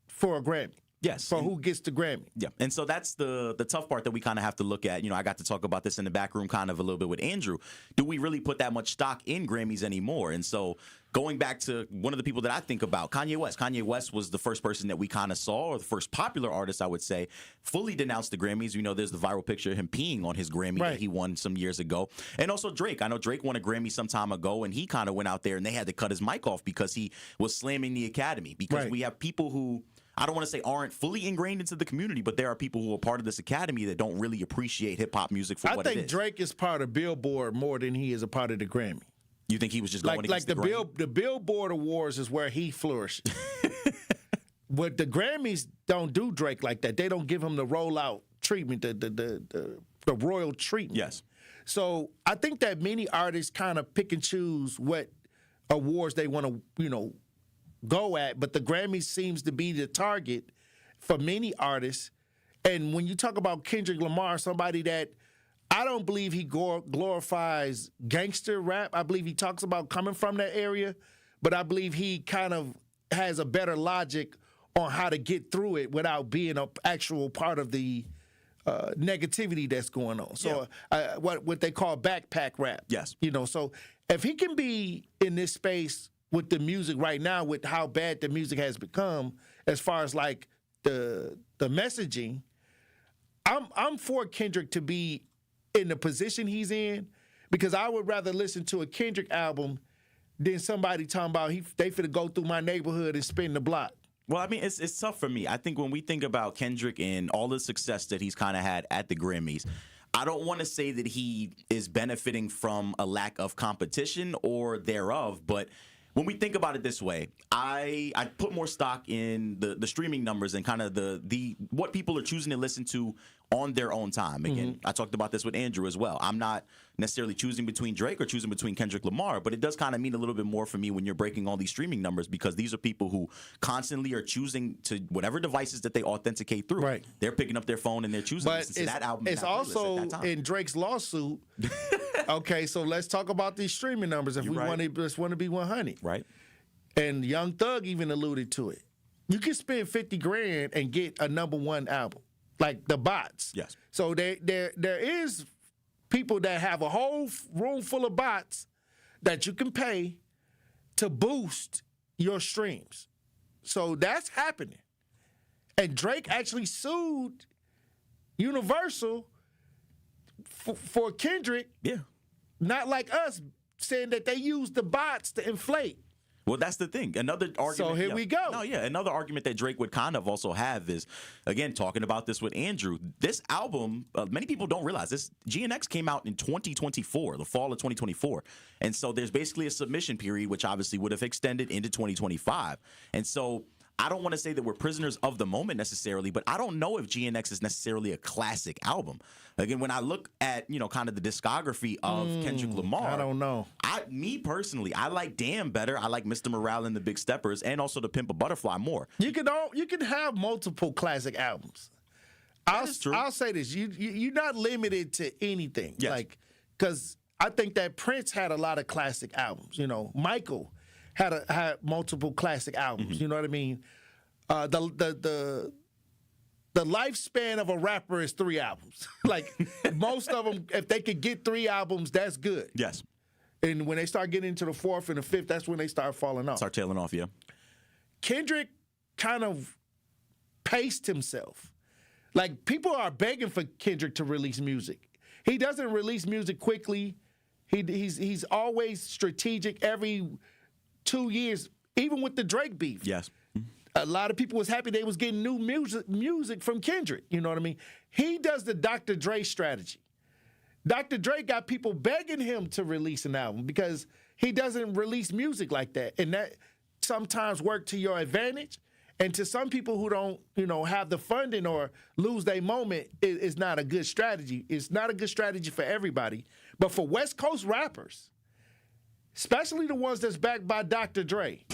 for a Grammy. Yes. For who gets the Grammy. Yeah. And so that's the tough part that we kind of have to look at. You know, I got to talk about this in the back room kind of a little bit with Andrew. Do we really put that much stock in Grammys anymore? And so going back to one of the people that I think about, Kanye West. Kanye West was the first person that we kind of saw, or the first popular artist, I would say, fully denounce the Grammys. You know, there's the viral picture of him peeing on his Grammy that he won some years ago. And also Drake. I know Drake won a Grammy some time ago, and he kind of went out there and they had to cut his mic off because he was slamming the Academy. Because we have people who, I don't want to say aren't fully ingrained into the community, but there are people who are part of this academy that don't really appreciate hip-hop music for what it is. I think Drake is part of Billboard more than he is a part of the Grammy. You think he was just going against the Grammy? The Billboard Awards is where he flourished. But the Grammys don't do Drake like that. They don't give him the rollout treatment, the royal treatment. Yes. So I think that many artists kind of pick and choose what awards they want to, go at, but the Grammys seems to be the target for many artists. And when you talk about Kendrick Lamar, somebody that I don't believe he glorifies gangster rap. I believe he talks about coming from that area, but I believe he kind of has a better logic on how to get through it without being an actual part of the negativity that's going on. So what they call backpack rap. Yes. So if he can be in this space with the music right now, with how bad the music has become, as far as like the messaging, I'm for Kendrick to be in the position he's in, because I would rather listen to a Kendrick album than somebody talking about they finna go through my neighborhood and spin the block. Well, I mean, it's tough for me. I think when we think about Kendrick and all the success that he's kind of had at the Grammys, I don't want to say that he is benefiting from a lack of competition or thereof, but when we think about it this way, I put more stock in the streaming numbers and kind of the what people are choosing to listen to on their own time. Again, I talked about this with Andrew as well. I'm not necessarily choosing between Drake or choosing between Kendrick Lamar, but it does kind of mean a little bit more for me when you're breaking all these streaming numbers, because these are people who constantly are choosing to whatever devices that they authenticate through. Right. They're picking up their phone and they're choosing to listen to that album. It's also in Drake's lawsuit. Okay, so let's talk about these streaming numbers if we want to be 100. Right. And Young Thug even alluded to it. You can spend $50,000 and get a #1 album, like the bots. Yes. So there is people that have a whole room full of bots that you can pay to boost your streams. So that's happening. And Drake actually sued Universal for Kendrick. Yeah. Not like us, saying that they used the bots to inflate. Well, that's the thing. Another argument. So here we go. No, yeah. Another argument that Drake would kind of also have is, again, talking about this with Andrew. This album, many people don't realize this. GNX came out in 2024, the fall of 2024, and so there's basically a submission period, which obviously would have extended into 2025, and so. I don't want to say that we're prisoners of the moment necessarily, but I don't know if GNX is necessarily a classic album. Again, when I look at, kind of the discography of Kendrick Lamar, I don't know. Me personally, I like Damn better. I like Mr. Morale and the Big Steppers, and also The Pimp a Butterfly more. You can have multiple classic albums. I'll say this: you're not limited to anything. Yes. Because I think that Prince had a lot of classic albums. Michael had multiple classic albums. You know what I mean? The lifespan of a rapper is 3 albums. Like most of them, if they could get 3 albums, that's good. Yes. And when they start getting into the 4th and the 5th, that's when they start falling off. Start tailing off, yeah. Kendrick kind of paced himself. Like people are begging for Kendrick to release music. He doesn't release music quickly. He's always strategic. Every 2 years, even with the Drake beef. Yes. A lot of people was happy they was getting new music from Kendrick. You know what I mean? He does the Dr. Dre strategy. Dr. Dre got people begging him to release an album because he doesn't release music like that. And that sometimes work to your advantage. And to some people who don't, have the funding or lose their moment, it's not a good strategy. It's not a good strategy for everybody. But for West Coast rappers, especially the ones that's backed by Dr. Dre,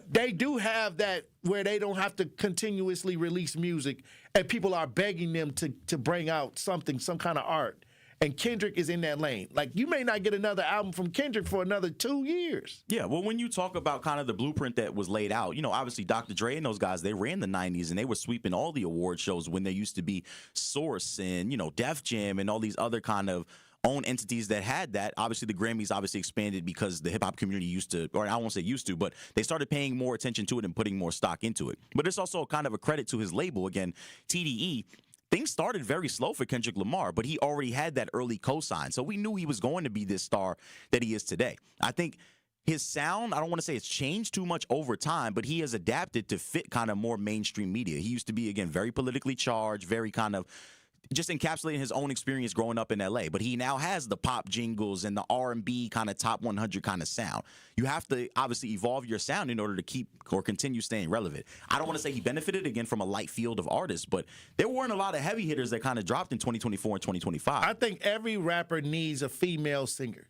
they do have that where they don't have to continuously release music and people are begging them to bring out some kind of art. And Kendrick is in that lane. Like, you may not get another album from Kendrick for another 2 years. Yeah, well, when you talk about kind of the blueprint that was laid out, obviously Dr. Dre and those guys, they ran the 90s and they were sweeping all the award shows when there used to be Source and, Def Jam and all these other kind of own entities that had that. Obviously, the Grammys obviously expanded because the hip-hop community used to, or I won't say used to, but they started paying more attention to it and putting more stock into it. But it's also kind of a credit to his label. Again, TDE, things started very slow for Kendrick Lamar, but he already had that early cosign. So we knew he was going to be this star that he is today. I think his sound, I don't want to say it's changed too much over time, but he has adapted to fit kind of more mainstream media. He used to be, again, very politically charged, very kind of just encapsulating his own experience growing up in LA. But he now has the pop jingles and the R&B kind of top 100 kind of sound. You have to obviously evolve your sound in order to keep or continue staying relevant. I don't want to say he benefited, again, from a light field of artists, but there weren't a lot of heavy hitters that kind of dropped in 2024 and 2025. I think every rapper needs a female singer.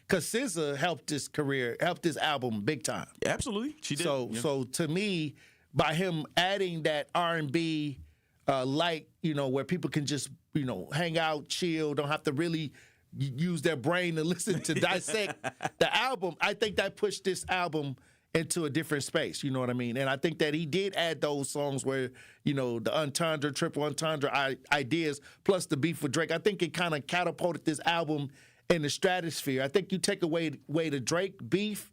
Because SZA helped his career, helped his album big time. Absolutely, she did. So to me, by him adding that R&B light, where people can just, hang out, chill, don't have to really use their brain to listen to dissect the album, I think that pushed this album into a different space, you know what I mean? And I think that he did add those songs where, the entendre, triple entendre ideas, plus the beef with Drake. I think it kind of catapulted this album in the stratosphere. I think you take away the Drake beef,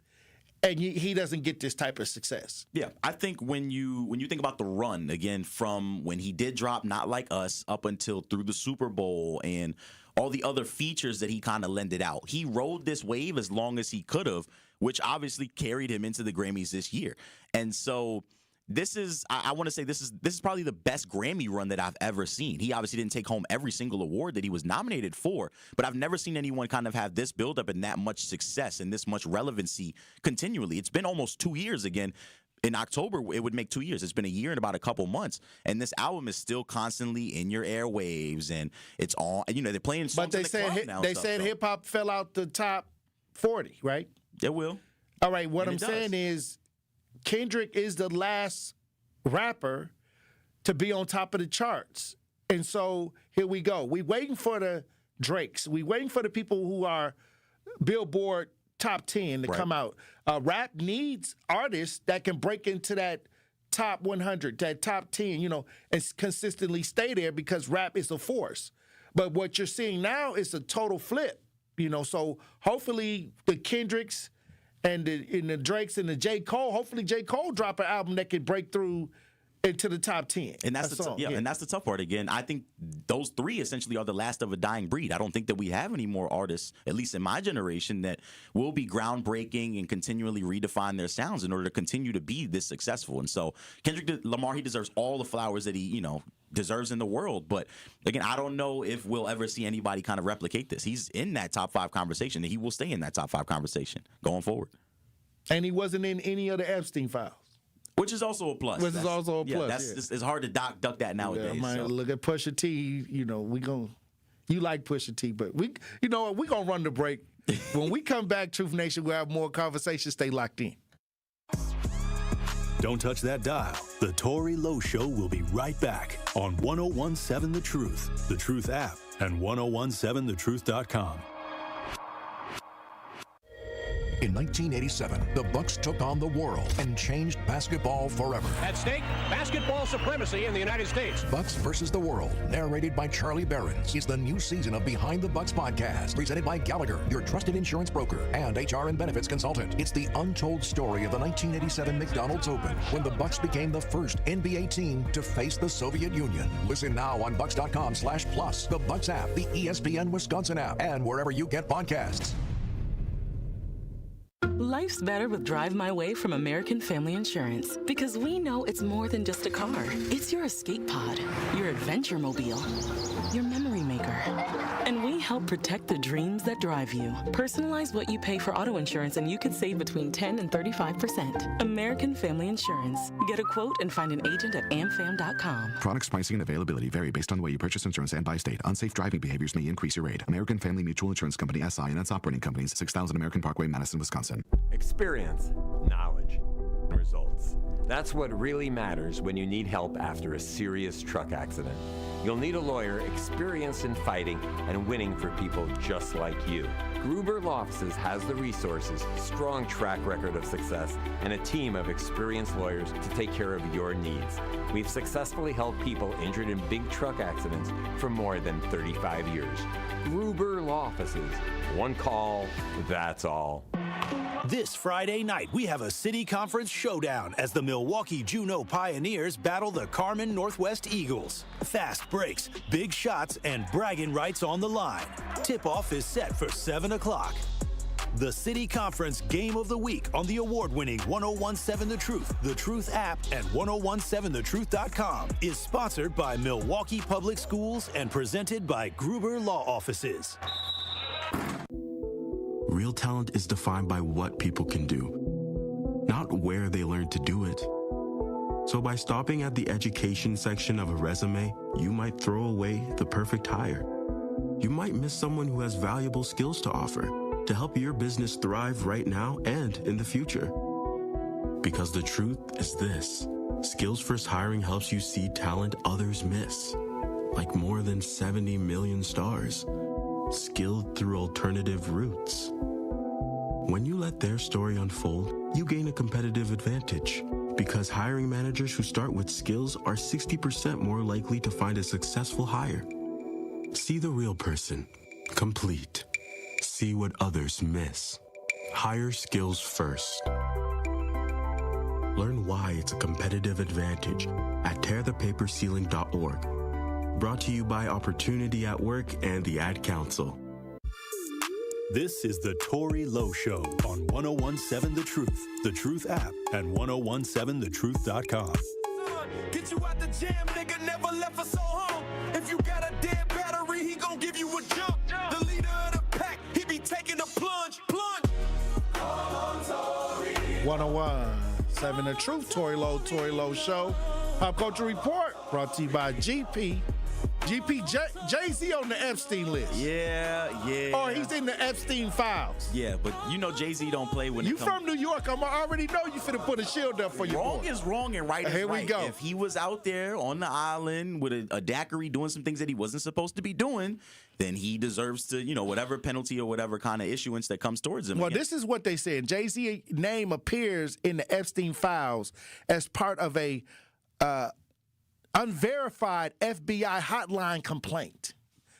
and he doesn't get this type of success. Yeah, I think when you think about the run, again, from when he did drop Not Like Us up until through the Super Bowl and all the other features that he kind of lended out, he rode this wave as long as he could have, which obviously carried him into the Grammys this year. And so this is, I want to say this is probably the best Grammy run that I've ever seen. He obviously didn't take home every single award that he was nominated for, but I've never seen anyone kind of have this buildup and that much success and this much relevancy continually. It's been almost 2 years again. In October, it would make 2 years. It's been a year and about a couple months, and this album is still constantly in your airwaves, and it's on. They're playing songs. But they said hip hop fell out the top 40, right? It will. All right. What I'm saying is, Kendrick is the last rapper to be on top of the charts. And so here we go. We waiting for the Drakes. We waiting for the people who are Billboard top 10 to come out. Rap needs artists that can break into that top 100, that top 10, and consistently stay there because rap is a force. But what you're seeing now is a total flip, so hopefully the Kendricks and the Drakes and the J. Cole, hopefully J. Cole drop an album that can break through into the top 10. And that's and that's the tough part. Again, I think those three essentially are the last of a dying breed. I don't think that we have any more artists, at least in my generation, that will be groundbreaking and continually redefine their sounds in order to continue to be this successful. And so Kendrick Lamar, he deserves all the flowers that he, deserves in the world. But again, I don't know if we'll ever see anybody kind of replicate this. He's in that top 5 conversation, and he will stay in that top 5 conversation going forward. And he wasn't in any of the Epstein files. Which is also a plus. It's hard to duck that nowadays. Yeah, I look at Pusha T. You like Pusha T, but we gonna run the break. When we come back, Truth Nation, we'll have more conversation. Stay locked in. Don't touch that dial. The Tory Lowe Show will be right back on 1017 The Truth, The Truth app, and 1017thetruth.com. In 1987, the Bucks took on the world and changed basketball forever. At stake, basketball supremacy in the United States. Bucks versus the World, narrated by Charlie Behrens, is the new season of Behind the Bucks podcast, presented by Gallagher, your trusted insurance broker and HR and benefits consultant. It's the untold story of the 1987 McDonald's Open, when the Bucks became the first NBA team to face the Soviet Union. Listen now on Bucks.com/plus, the Bucks app, the ESPN Wisconsin app, and wherever you get podcasts. Life's better with Drive My Way from American Family Insurance because we know it's more than just a car. It's your escape pod, your adventure mobile, your memory maker. And we help protect the dreams that drive you. Personalize what you pay for auto insurance and you could save between 10 and 35%. American Family Insurance. Get a quote and find an agent at amfam.com. Products, pricing, and availability vary based on the way you purchase insurance and by state. Unsafe driving behaviors may increase your rate. American Family Mutual Insurance Company, SI, and its operating companies, 6000 American Parkway, Madison, Wisconsin. Experience, knowledge, results. That's what really matters when you need help after a serious truck accident. You'll need a lawyer experienced in fighting and winning for people just like you. Gruber Law Offices has the resources, strong track record of success, and a team of experienced lawyers to take care of your needs. We've successfully helped people injured in big truck accidents for more than 35 years. Gruber Law Offices. One call, that's all. This Friday night, we have a city conference showdown as the Milwaukee Juneau Pioneers battle the Carmen Northwest Eagles. Fast breaks, big shots, and bragging rights on the line. Tip-off is set for 7 o'clock. The City Conference Game of the Week on the award-winning 1017 The Truth app and 1017thetruth.com is sponsored by Milwaukee Public Schools and presented by Gruber Law Offices. Real talent is defined by what people can do, not where they learn to do it. So by stopping at the education section of a resume, you might throw away the perfect hire. You might miss someone who has valuable skills to offer to help your business thrive right now and in the future. Because the truth is this: Skills First Hiring helps you see talent others miss, like more than 70 million stars, skilled through alternative routes. When you let their story unfold, you gain a competitive advantage because hiring managers who start with skills are 60% more likely to find a successful hire. See the real person, complete. See what others miss. Hire skills first. Learn why it's a competitive advantage at tearthepaperceiling.org. Brought to you by Opportunity at Work and the Ad Council. This is the Tory Lowe Show on 1017 The Truth app, and 1017thetruth.com. Get you out the jam, nigga never left us so home. If you got a dead battery, he gon' give you a jump. The leader of the pack, he be taking a plunge. On Tory. 1017 The Truth, Tory Lowe Show. Pop Culture Report brought to you by GP. Jay-Z on the Epstein list. Yeah. Or he's in the Epstein files. Yeah, but you know Jay-Z don't play when you from New York. I already know you finna put a shield up for your Wrong boy. is wrong and right is right. Here we go. If he was out there on the island with a daiquiri doing some things that he wasn't supposed to be doing, then he deserves to, whatever penalty or whatever kind of issuance that comes towards him. Well, this is what they said. Jay-Z's name appears in the Epstein files as part of a unverified FBI hotline complaint.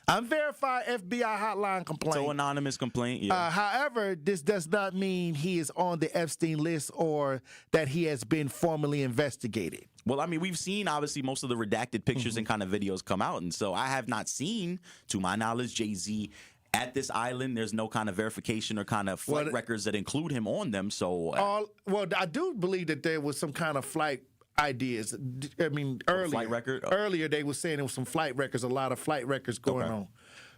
Unverified FBI hotline complaint. So anonymous complaint, yeah. However, this does not mean he is on the Epstein list or that he has been formally investigated. Well, I mean, we've seen, obviously, most of the redacted pictures and kind of videos come out. And so I have not seen, to my knowledge, Jay-Z at this island. There's no kind of verification or kind of flight records that include him on them. So, I do believe that there was some kind of flight ideas. I mean, earlier they were saying there was some flight records, a lot of flight records going on.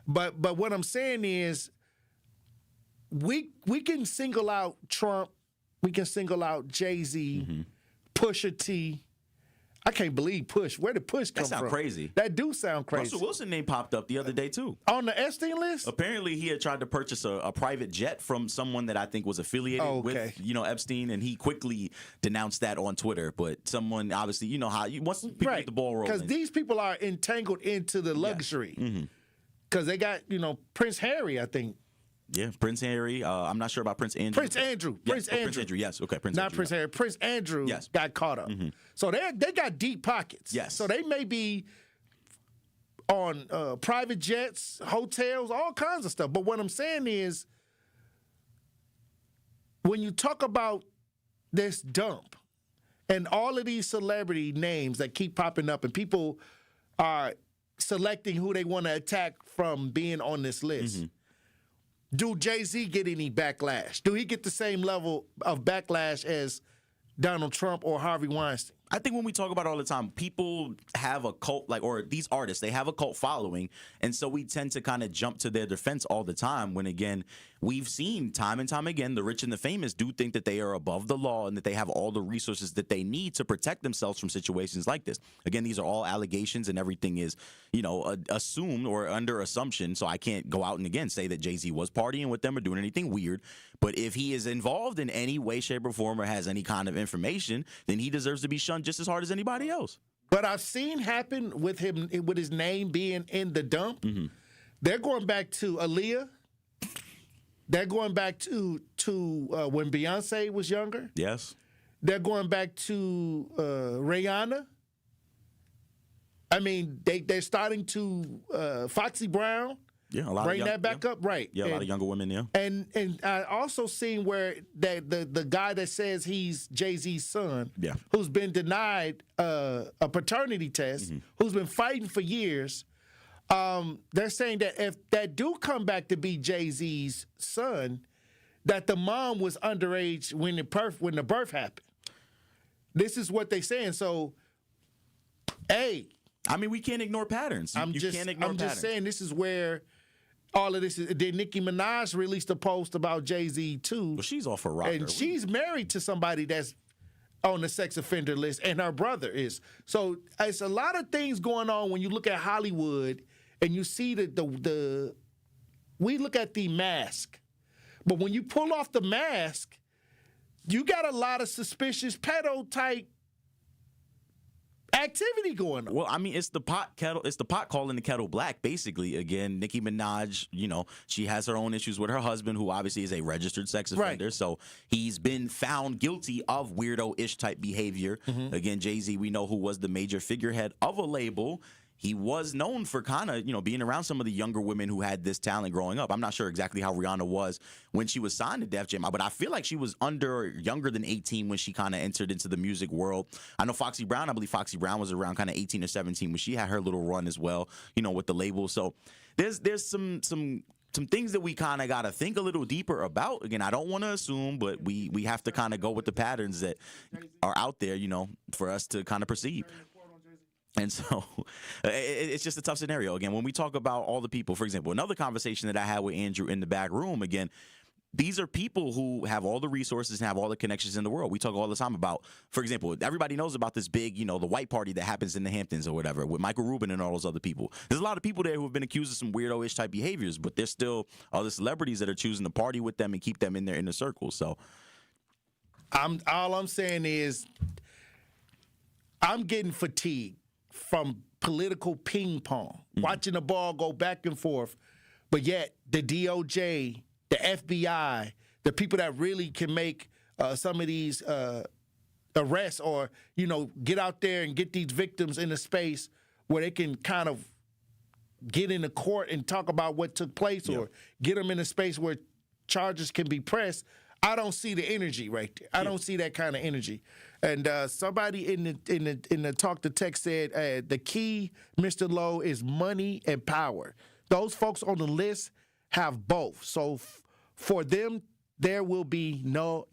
But what I'm saying is, we can single out Trump, we can single out Jay-Z, Pusha T. I can't believe Push. Where did Push come from? That sound crazy. That do sound crazy. Russell Wilson name popped up the other day, too. On the Epstein list? Apparently, he had tried to purchase a private jet from someone that I think was affiliated with, Epstein, and he quickly denounced that on Twitter. But someone, obviously, once people get the ball rolling. Because these people are entangled into the luxury. Because they got, Prince Harry, I think. Yeah, Prince Harry. I'm not sure about Prince Andrew. Prince Andrew. Prince Andrew, yes. Okay, Prince Not Andrew. Prince Harry. Prince Andrew got caught up. So they got deep pockets. Yes. So they may be on private jets, hotels, all kinds of stuff. But what I'm saying is, when you talk about this dump and all of these celebrity names that keep popping up and people are selecting who they want to attack from being on this list, do Jay-Z get any backlash? Do he get the same level of backlash as Donald Trump or Harvey Weinstein? I think when we talk about it all the time, people have a cult, or these artists, they have a cult following. And so we tend to kind of jump to their defense all the time when, again, we've seen time and time again, the rich and the famous do think that they are above the law and that they have all the resources that they need to protect themselves from situations like this. Again, these are all allegations and everything is, assumed or under assumption. So I can't go out and, again, say that Jay-Z was partying with them or doing anything weird. But if he is involved in any way, shape, or form or has any kind of information, then he deserves to be shunned just as hard as anybody else. But I've seen happen with him, with his name being in the dump. Mm-hmm. They're going back to Aaliyah. They're going back to when Beyonce was younger. Yes. They're going back to Rihanna. I mean, they're starting to Foxy Brown. Yeah, a lot bring that back up, right? Yeah, a lot of younger women. Yeah, and I also seen where that the guy that says he's Jay-Z's son, who's been denied a paternity test, who's been fighting for years. They're saying that if that do come back to be Jay-Z's son, that the mom was underage when the birth happened. This is what they're saying. So, hey, I mean, we can't ignore patterns. I'm just saying this is where all of this is. Then Nicki Minaj released a post about Jay-Z too. Well, she's off her rocker. And she's married to somebody that's on the sex offender list, and her brother is. So it's a lot of things going on when you look at Hollywood and you see we look at the mask. But when you pull off the mask, you got a lot of suspicious pedo type activity going on. Well, I mean, it's the pot calling the kettle black, basically. Again, Nicki Minaj, she has her own issues with her husband, who obviously is a registered sex offender. Right. So he's been found guilty of weirdo-ish type behavior. Mm-hmm. Again, Jay-Z, we know, who was the major figurehead of a label. He was known for kind of, being around some of the younger women who had this talent growing up. I'm not sure exactly how Rihanna was when she was signed to Def Jam, but I feel like she was younger than 18 when she kind of entered into the music world. I know I believe Foxy Brown was around kind of 18 or 17 when she had her little run as well, with the label. So there's some things that we kind of got to think a little deeper about. Again, I don't want to assume, but we have to kind of go with the patterns that are out there, for us to kind of perceive. And so it's just a tough scenario. Again, when we talk about all the people, for example, another conversation that I had with Andrew in the back room, again, these are people who have all the resources and have all the connections in the world. We talk all the time about, for example, everybody knows about this big, the white party that happens in the Hamptons or whatever with Michael Rubin and all those other people. There's a lot of people there who have been accused of some weirdo-ish type behaviors, but there's still other celebrities that are choosing to party with them and keep them in their inner circle. So all I'm saying is I'm getting fatigued from political ping pong, watching the ball go back and forth, but yet the DOJ, the FBI, the people that really can make some of these arrests or, get out there and get these victims in a space where they can kind of get into court and talk about what took place or get them in a space where charges can be pressed. I don't see the energy right there. I don't see that kind of energy. And somebody in the talk to text said the key, Mr. Lowe, is money and power. Those folks on the list have both. So for them, there will be no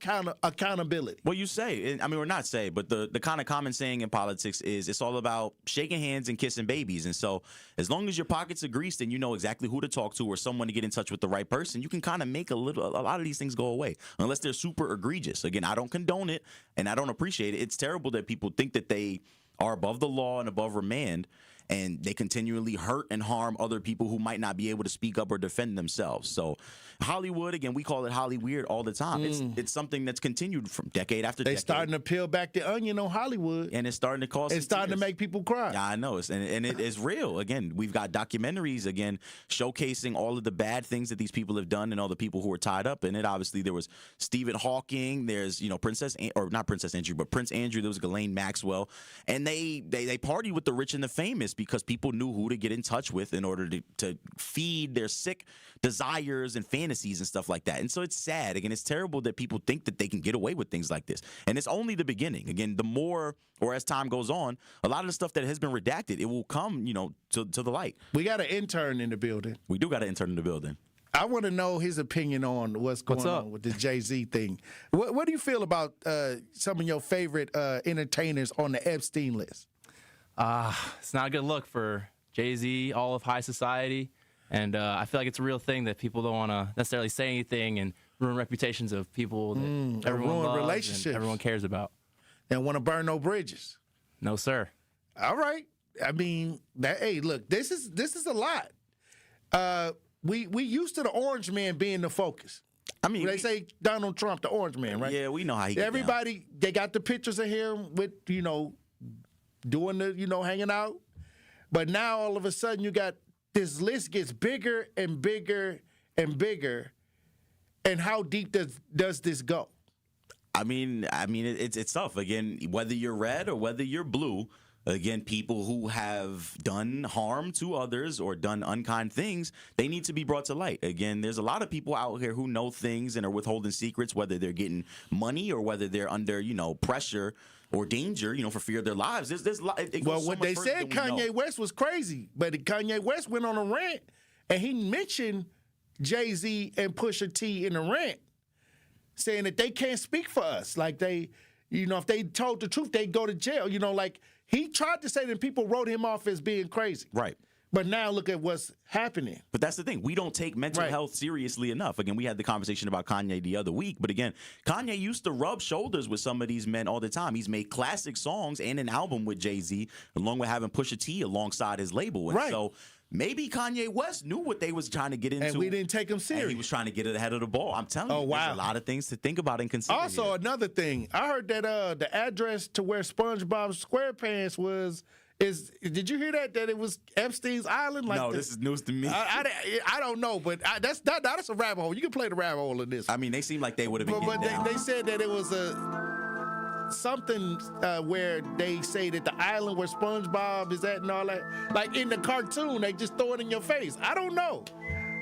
kind of accountability. Well, you say, or not say, but the kind of common saying in politics is it's all about shaking hands and kissing babies. And so as long as your pockets are greased and you know exactly who to talk to or someone to get in touch with the right person, you can kind of make a lot of these things go away unless they're super egregious. Again, I don't condone it and I don't appreciate it. It's terrible that people think that they are above the law and above remand, and they continually hurt and harm other people who might not be able to speak up or defend themselves. So Hollywood, again, we call it Hollyweird all the time. It's something that's continued from decade after decade. They're starting to peel back the onion on Hollywood. And it's starting to cause It's starting to make people cry. Yeah, I know. And it is real. Again, we've got documentaries, again, showcasing all of the bad things that these people have done and all the people who are tied up in it. Obviously, there was Stephen Hawking. There's, Prince Andrew. There was Ghislaine Maxwell. And they party with the rich and the famous because people knew who to get in touch with in order to feed their sick desires and fantasies and stuff like that. And so it's sad. Again, it's terrible that people think that they can get away with things like this. And it's only the beginning. Again, the more, or as time goes on, a lot of the stuff that has been redacted, it will come, to the light. We got an intern in the building. We do got an intern in the building. I want to know his opinion on what's going on with the Jay-Z thing. What do you feel about some of your favorite entertainers on the Epstein list? It's not a good look for Jay-Z, all of high society. And I feel like it's a real thing that people don't want to necessarily say anything and ruin reputations of people that everyone loves relationships. And everyone cares about. They don't want to burn no bridges. No, sir. All right. I mean, hey, look, this is a lot. We used to the orange man being the focus. I mean, they say Donald Trump, the orange man, right? Yeah, we know how he. Everybody, they got the pictures of him with doing the hanging out, but now all of a sudden you got this list gets bigger and bigger and bigger, and how deep does this go? I mean, it's tough. Again, whether you're red or whether you're blue. Again, people who have done harm to others or done unkind things, they need to be brought to light. Again, there's a lot of people out here who know things and are withholding secrets, whether they're getting money or whether they're under, pressure or danger, for fear of their lives. There's a lot. Well, what they said Kanye West was crazy, but Kanye West went on a rant and he mentioned Jay-Z and Pusha T in a rant, saying that they can't speak for us. Like they, if they told the truth, they'd go to jail. He tried to say that people wrote him off as being crazy. Right. But now look at what's happening. But that's the thing. We don't take mental health seriously enough. Again, we had the conversation about Kanye the other week. But again, Kanye used to rub shoulders with some of these men all the time. He's made classic songs and an album with Jay-Z, along with having Pusha T alongside his label. And so maybe Kanye West knew what they was trying to get into. And we didn't take him serious. And he was trying to get it ahead of the ball. I'm telling you, there's a lot of things to think about and consider. Also, another thing, I heard that the address to where SpongeBob SquarePants was did you hear that it was Epstein's Island? No, this is news to me. I don't know, but that's a rabbit hole. You can play the rabbit hole in this. I mean, they seem like they would have been. But they said that it was something where they say that the island where SpongeBob is at and all that, like in the cartoon, they just throw it in your face. I don't know.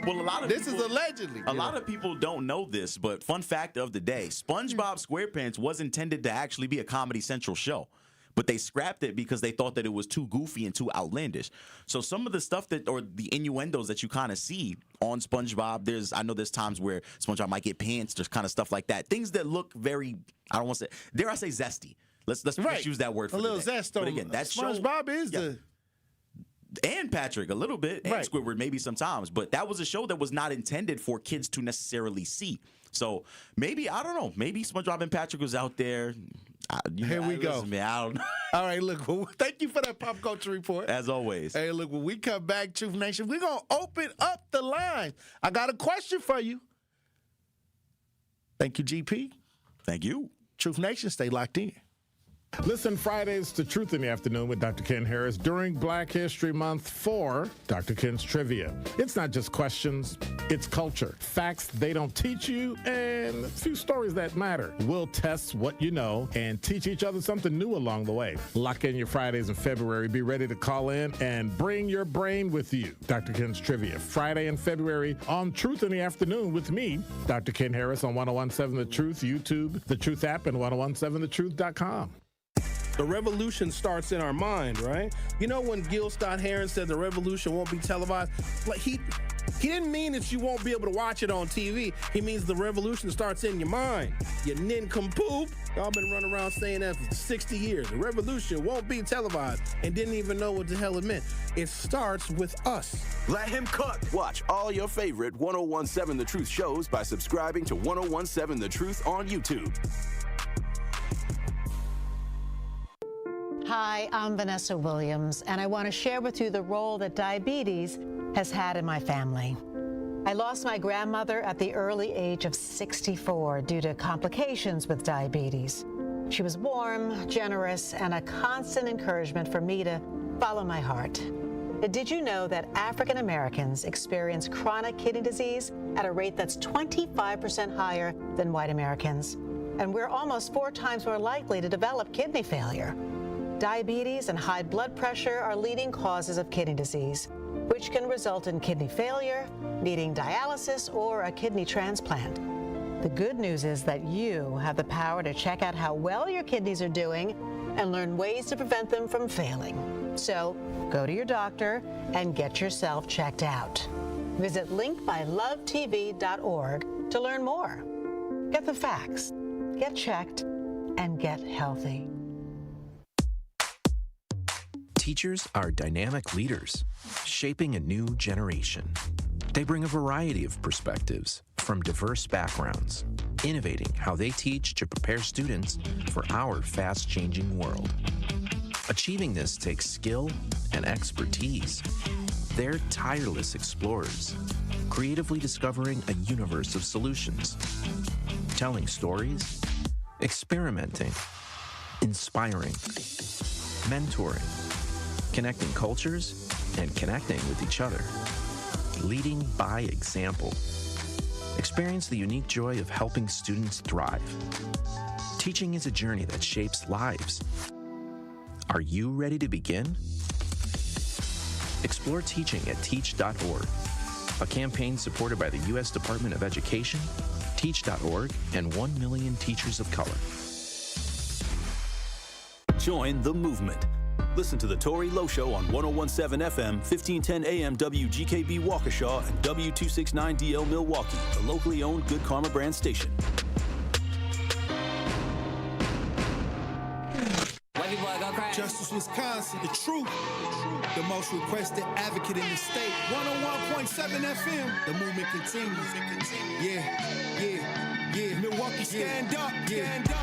Well, a lot of this is allegedly. A lot of people don't know this, but fun fact of the day: SpongeBob SquarePants was intended to actually be a Comedy Central show. But they scrapped it because they thought that it was too goofy and too outlandish. So some of the stuff or the innuendos that you kind of see on SpongeBob, I know there's times where SpongeBob might get pants, there's kind of stuff like that. Things that look very, I don't want to say, dare I say zesty. Let's use that word for a little zest on. But again, that SpongeBob is the. And Patrick, a little bit, and Squidward maybe sometimes, but that was a show that was not intended for kids to necessarily see. So maybe, I don't know, maybe SpongeBob and Patrick was out there. Here we go. Man, I don't know. All right, look, thank you for that pop culture report. As always. Hey, look, when we come back, Truth Nation, we're going to open up the line. I got a question for you. Thank you, GP. Thank you. Truth Nation, stay locked in. Listen Fridays to Truth in the Afternoon with Dr. Ken Harris during Black History Month for Dr. Ken's Trivia. It's not just questions, it's culture. Facts they don't teach you and a few stories that matter. We'll test what you know and teach each other something new along the way. Lock in your Fridays in February. Be ready to call in and bring your brain with you. Dr. Ken's Trivia, Friday in February on Truth in the Afternoon with me, Dr. Ken Harris on 1017 The Truth, YouTube, The Truth app, and 1017thetruth.com. The revolution starts in our mind, right? You know when Gil Scott-Heron said the revolution won't be televised? Like he didn't mean that you won't be able to watch it on TV. He means the revolution starts in your mind. You nincompoop. Y'all been running around saying that for 60 years. The revolution won't be televised and didn't even know what the hell it meant. It starts with us. Let him cook. Watch all your favorite 1017 The Truth shows by subscribing to 1017 The Truth on YouTube. Hi, I'm Vanessa Williams, and I want to share with you the role that diabetes has had in my family. I lost my grandmother at the early age of 64 due to complications with diabetes. She was warm, generous, and a constant encouragement for me to follow my heart. Did you know that African Americans experience chronic kidney disease at a rate that's 25% higher than white Americans? And we're almost 4 times more likely to develop kidney failure. Diabetes and high blood pressure are leading causes of kidney disease, which can result in kidney failure, needing dialysis, or a kidney transplant. The good news is that you have the power to check out how well your kidneys are doing and learn ways to prevent them from failing. So go to your doctor and get yourself checked out. Visit linkbylovetv.org to learn more. Get the facts, get checked, and get healthy. Teachers are dynamic leaders, shaping a new generation. They bring a variety of perspectives from diverse backgrounds, innovating how they teach to prepare students for our fast-changing world. Achieving this takes skill and expertise. They're tireless explorers, creatively discovering a universe of solutions, telling stories, experimenting, inspiring, mentoring, connecting cultures, and connecting with each other. Leading by example. Experience the unique joy of helping students thrive. Teaching is a journey that shapes lives. Are you ready to begin? Explore teaching at teach.org, a campaign supported by the U.S. Department of Education, Teach.org, and 1 million teachers of color. Join the movement. Listen to the Tory Lowe Show on 101.7 FM, 1510 AM WGKB Waukesha, and W269DL Milwaukee, the locally owned Good Karma brand station. Justice Wisconsin, the truth, the most requested advocate in the state. 101.7 FM, the movement continues. Yeah. Milwaukee, stand up.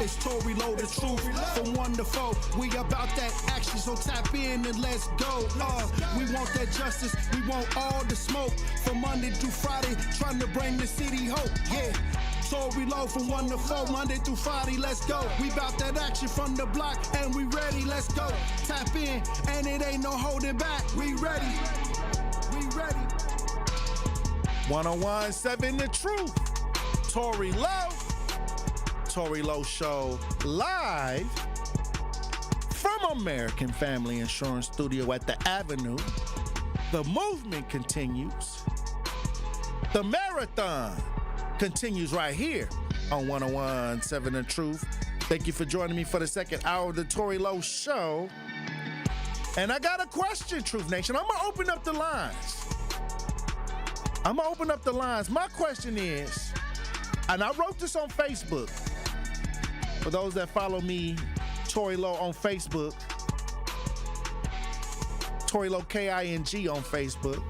It's Tory Lowe, the truth, from 1 to 4. We about that action, so tap in and let's go. We want that justice, we want all the smoke. From Monday through Friday, trying to bring the city hope. Yeah. Tory Lowe from 1 to 4, Monday through Friday, let's go. We bout that action from the block, and we ready, let's go. Tap in, and it ain't no holding back. We ready. 101.7 The Truth. Tory Lowe. Tory Lowe Show live from American Family Insurance Studio at the Avenue. The movement continues. The marathon continues right here on 101.7 The Truth. Thank you for joining me for the second hour of the Tory Lowe Show. And I got a question, Truth Nation. I'm going to open up the lines. My question is, and I wrote this on Facebook. For those that follow me, Tory Lowe on Facebook. Tory Lowe KING on Facebook.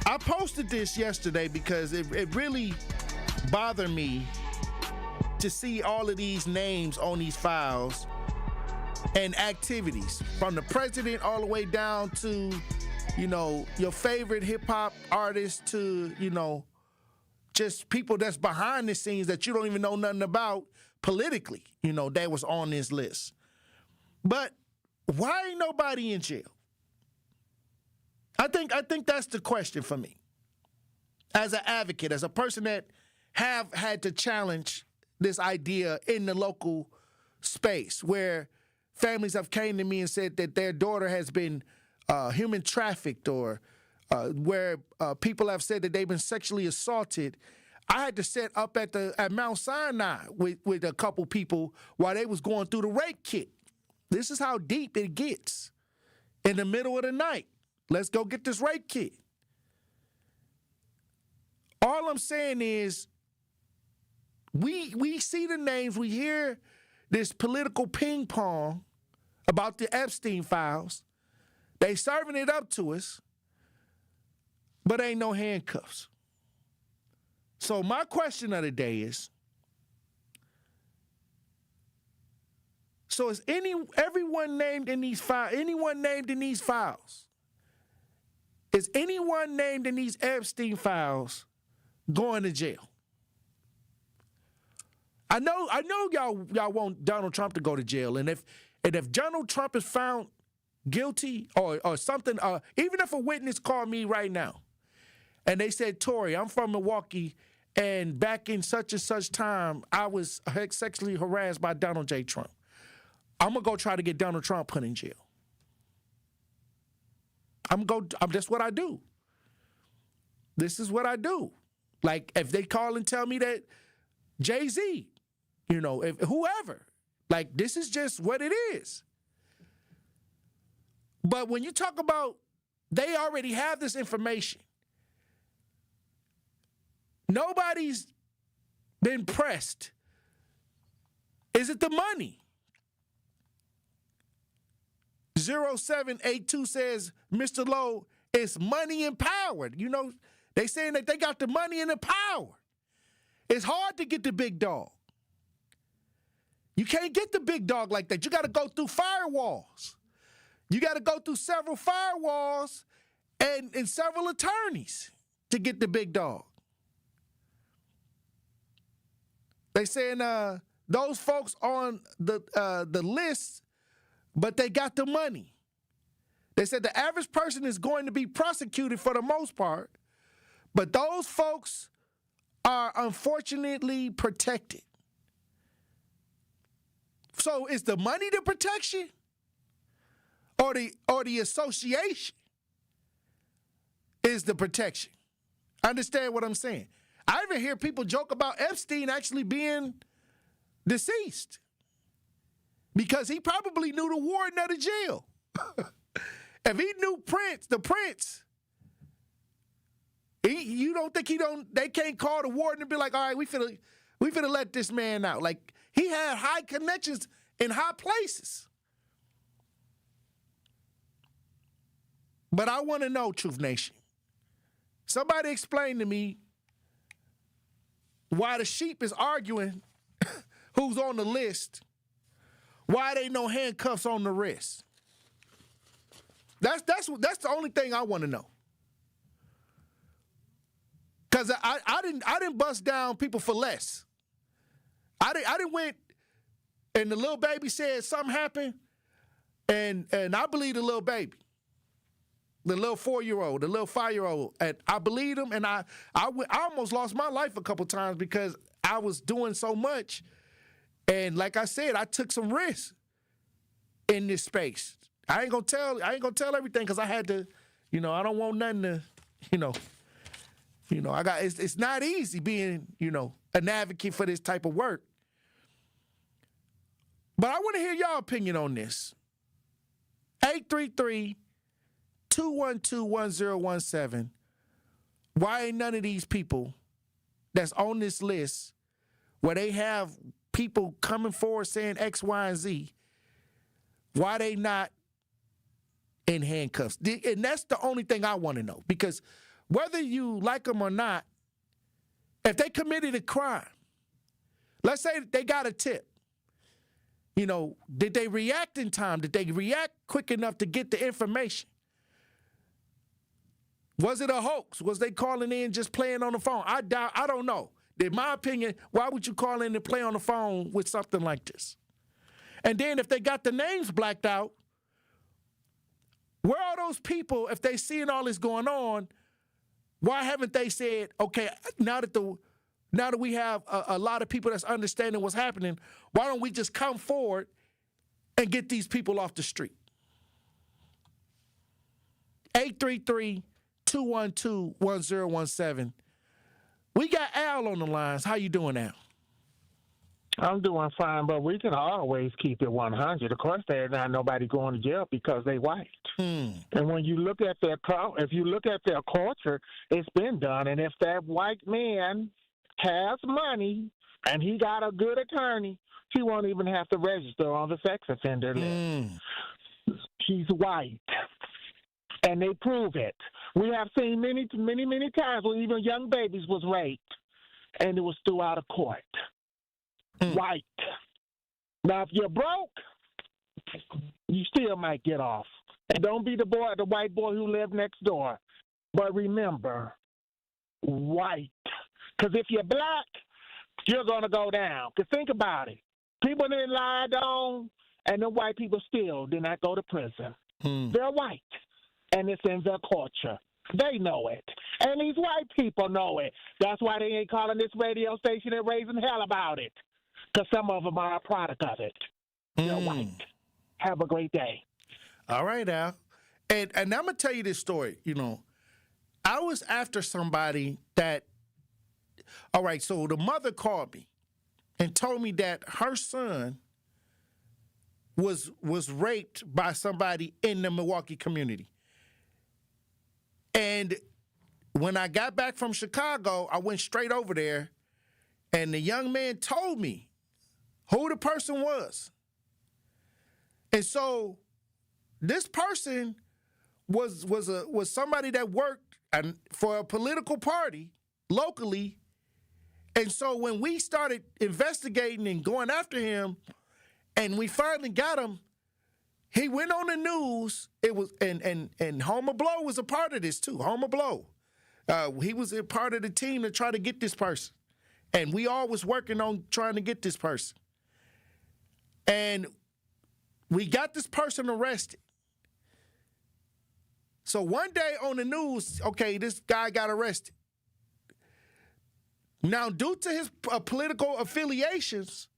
I posted this yesterday because it really bothered me to see all of these names on these files and activities, from the president all the way down to, your favorite hip-hop artist to, just people that's behind the scenes that you don't even know nothing about politically, that was on this list. But why ain't nobody in jail? I think that's the question for me. As an advocate, as a person that have had to challenge this idea in the local space, where families have came to me and said that their daughter has been human trafficked, or where people have said that they've been sexually assaulted. I had to sit up at Mount Sinai with a couple people while they was going through the rape kit. This is how deep it gets. In the middle of the night, let's go get this rape kit. All I'm saying is, we see the names, we hear this political ping pong about the Epstein files. They serving it up to us, but ain't no handcuffs. So my question of the day is, so is everyone named in these files, anyone named in these files? Is anyone named in these Epstein files going to jail? I know y'all want Donald Trump to go to jail, and if Donald Trump is found guilty or something, even if a witness called me right now and they said, Tory, I'm from Milwaukee, and back in such and such time, I was sexually harassed by Donald J. Trump. I'm going to go try to get Donald Trump put in jail. That's what I do. This is what I do. Like, if they call and tell me that Jay-Z, if whoever, like, this is just what it is. But when you talk about They already have this information. Nobody's been pressed. Is it the money? 0782 says, Mr. Lowe, it's money empowered. You know, they saying that they got the money and the power. It's hard to get the big dog. You can't get the big dog like that. You got to go through firewalls. You got to go through several firewalls and several attorneys to get the big dog. They saying those folks on the list, but they got the money. They said the average person is going to be prosecuted for the most part, but those folks are unfortunately protected. So is the money the protection or the association is the protection? Understand what I'm saying? I even hear people joke about Epstein actually being deceased because he probably knew the warden of the jail. If he knew the prince, you don't think they can't call the warden and be like, all right, we finna let this man out. Like, he had high connections in high places. But I want to know, Truth Nation. Somebody explain to me why the sheep is arguing who's on the list, why they no handcuffs on the wrist. That's the only thing I want to know. Because I didn't bust down people for less. I didn't went and the little baby said something happened, and I believe the little baby, the little 4-year-old, the little 5-year-old, and I believed him, and I almost lost my life a couple times because I was doing so much, and like I said, I took some risks in this space. I ain't gonna tell everything because I had to, I don't want nothing to, I got it's not easy being, an advocate for this type of work. But I want to hear y'all opinion on this. 833-212-1017. Why ain't none of these people that's on this list where they have people coming forward saying X, Y, and Z, why they not in handcuffs? And that's the only thing I want to know. Because whether you like them or not, if they committed a crime, let's say they got a tip, did they react in time? Did they react quick enough to get the information? Was it a hoax? Was they calling in just playing on the phone? I don't know. In my opinion, why would you call in and play on the phone with something like this? And then if they got the names blacked out, where are those people, if they seeing all this going on, why haven't they said, okay, now that we have a lot of people that's understanding what's happening, why don't we just come forward and get these people off the street? 833-212-1017. We got Al on the lines. How you doing, Al? I'm doing fine, but we can always keep it 100. Of course, there's not nobody going to jail because they white. And when you look at their culture, it's been done. And if that white man has money and he got a good attorney, he won't even have to register on the sex offender list. He's white. And they prove it. We have seen many, many, many times where even young babies was raped, and it was throughout a court. White. Now, if you're broke, you still might get off. And don't be the white boy who lived next door. But remember, white. Because if you're black, you're going to go down. Because think about it. People didn't lie down, and the white people still did not go to prison. They're white. And it's in their culture. They know it. And these white people know it. That's why they ain't calling this radio station and raising hell about it. Because some of them are a product of it. They're white. Have a great day. All right, Al. And I'm going to tell you this story. I was after somebody that, all right, so the mother called me and told me that her son was raped by somebody in the Milwaukee community. And when I got back from Chicago, I went straight over there, and the young man told me who the person was. And so this person was somebody that worked for a political party locally. And so when we started investigating and going after him, and we finally got him, he went on the news. It was and Homer Blow was a part of this too. Homer Blow, he was a part of the team to try to get this person, and we all was working on trying to get this person. And we got this person arrested. So one day on the news, okay, this guy got arrested. Now, due to his political affiliations,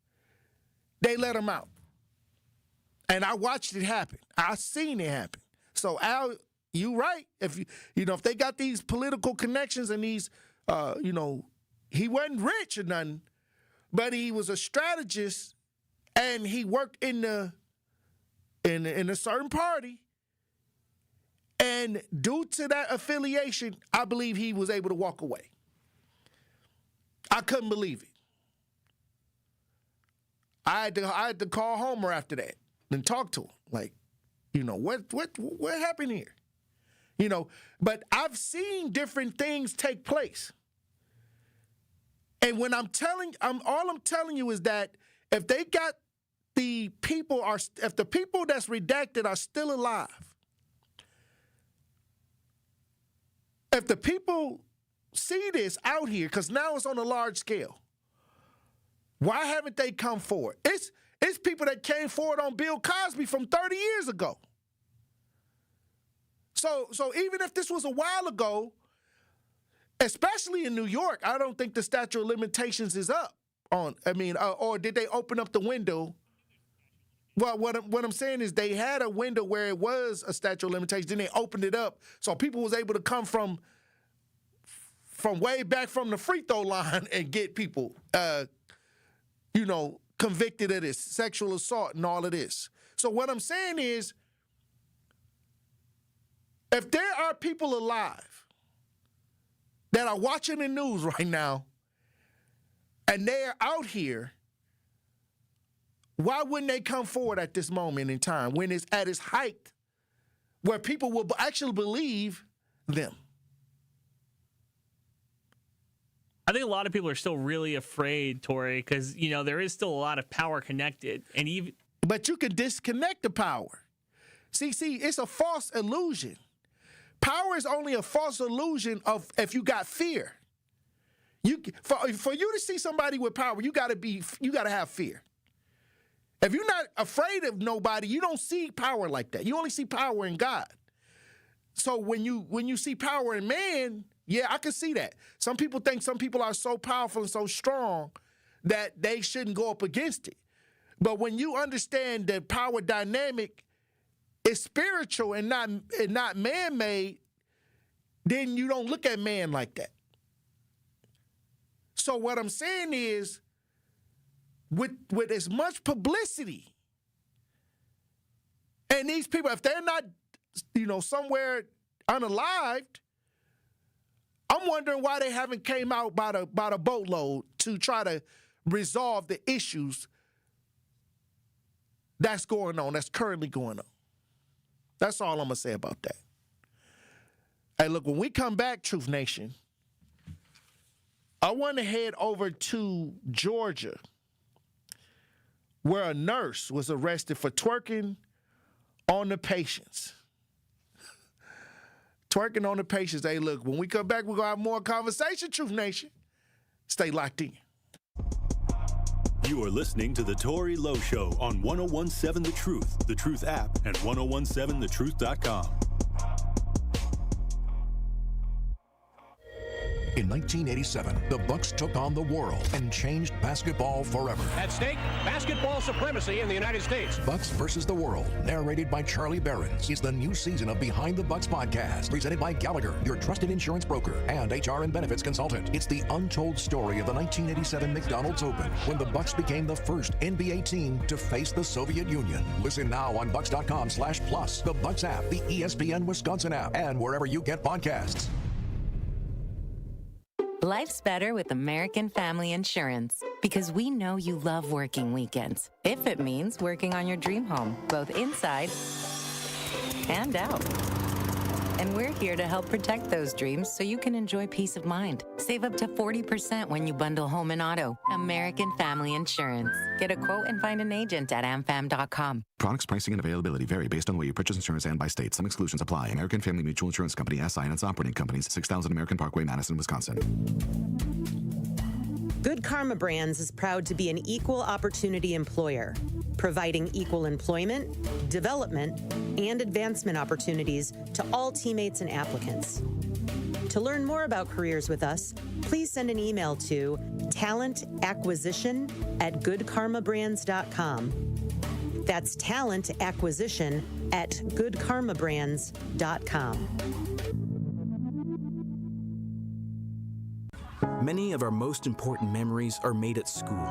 they let him out. And I watched it happen. I seen it happen. So, Al, you right. If if they got these political connections and these, he wasn't rich or nothing, but he was a strategist, and he worked in a certain party. And due to that affiliation, I believe he was able to walk away. I couldn't believe it. I had to call Homer after that and talk to him. Like, what happened here? But I've seen different things take place. And when all I'm telling you is that if they got if the people that's redacted are still alive, if the people see this out here, because now it's on a large scale, why haven't they come forward? It's people that came forward on Bill Cosby from 30 years ago. So even if this was a while ago, especially in New York, I don't think the statute of limitations is up on. Or did they open up the window? Well, what I'm saying is they had a window where it was a statute of limitations, then they opened it up so people was able to come from way back from the free throw line and get people, convicted of this sexual assault and all of this. So what I'm saying is, if there are people alive that are watching the news right now and they are out here, why wouldn't they come forward at this moment in time when it's at its height where people will actually believe them? I think a lot of people are still really afraid, Tory, because, there is still a lot of power connected. But you can disconnect the power. See, it's a false illusion. Power is only a false illusion of if you got fear. For you to see somebody with power, you got to have fear. If you're not afraid of nobody, you don't see power like that. You only see power in God. So when you see power in man, yeah, I can see that. Some people think some people are so powerful and so strong that they shouldn't go up against it. But when you understand that power dynamic is spiritual and not man-made, then you don't look at man like that. So what I'm saying is, with as much publicity, and these people, if they're not, somewhere unalived, I'm wondering why they haven't came out by the boatload to try to resolve the issues that's currently going on. That's all I'm going to say about that. Hey, look, when we come back, Truth Nation, I want to head over to Georgia, where a nurse was arrested for twerking on the patients. Twerking on the patients. Hey, look, when we come back, we're going to have more conversation, Truth Nation. Stay locked in. You are listening to The Tory Lowe Show on 1017 The Truth app, and 1017thetruth.com. In 1987, the Bucks took on the world and changed basketball forever. At stake, basketball supremacy in the United States. Bucks versus the World, narrated by Charlie Behrens, is the new season of Behind the Bucks podcast, presented by Gallagher, your trusted insurance broker and HR and benefits consultant. It's the untold story of the 1987 McDonald's Open, when the Bucks became the first NBA team to face the Soviet Union. Listen now on Bucks.com/plus, the Bucks app, the ESPN Wisconsin app, and wherever you get podcasts. Life's better with American Family Insurance because we know you love working weekends. If it means working on your dream home, both inside and out. And we're here to help protect those dreams so you can enjoy peace of mind. Save up to 40% when you bundle home and auto. American Family Insurance. Get a quote and find an agent at amfam.com. Products, pricing, and availability vary based on the way you purchase insurance and by state. Some exclusions apply. American Family Mutual Insurance Company, SI, and its operating companies, 6000 American Parkway, Madison, Wisconsin. Good Karma Brands is proud to be an equal opportunity employer, providing equal employment, development, and advancement opportunities to all teammates and applicants. To learn more about careers with us, please send an email to talentacquisition@goodkarmabrands.com. That's talentacquisition@goodkarmabrands.com. Many of our most important memories are made at school.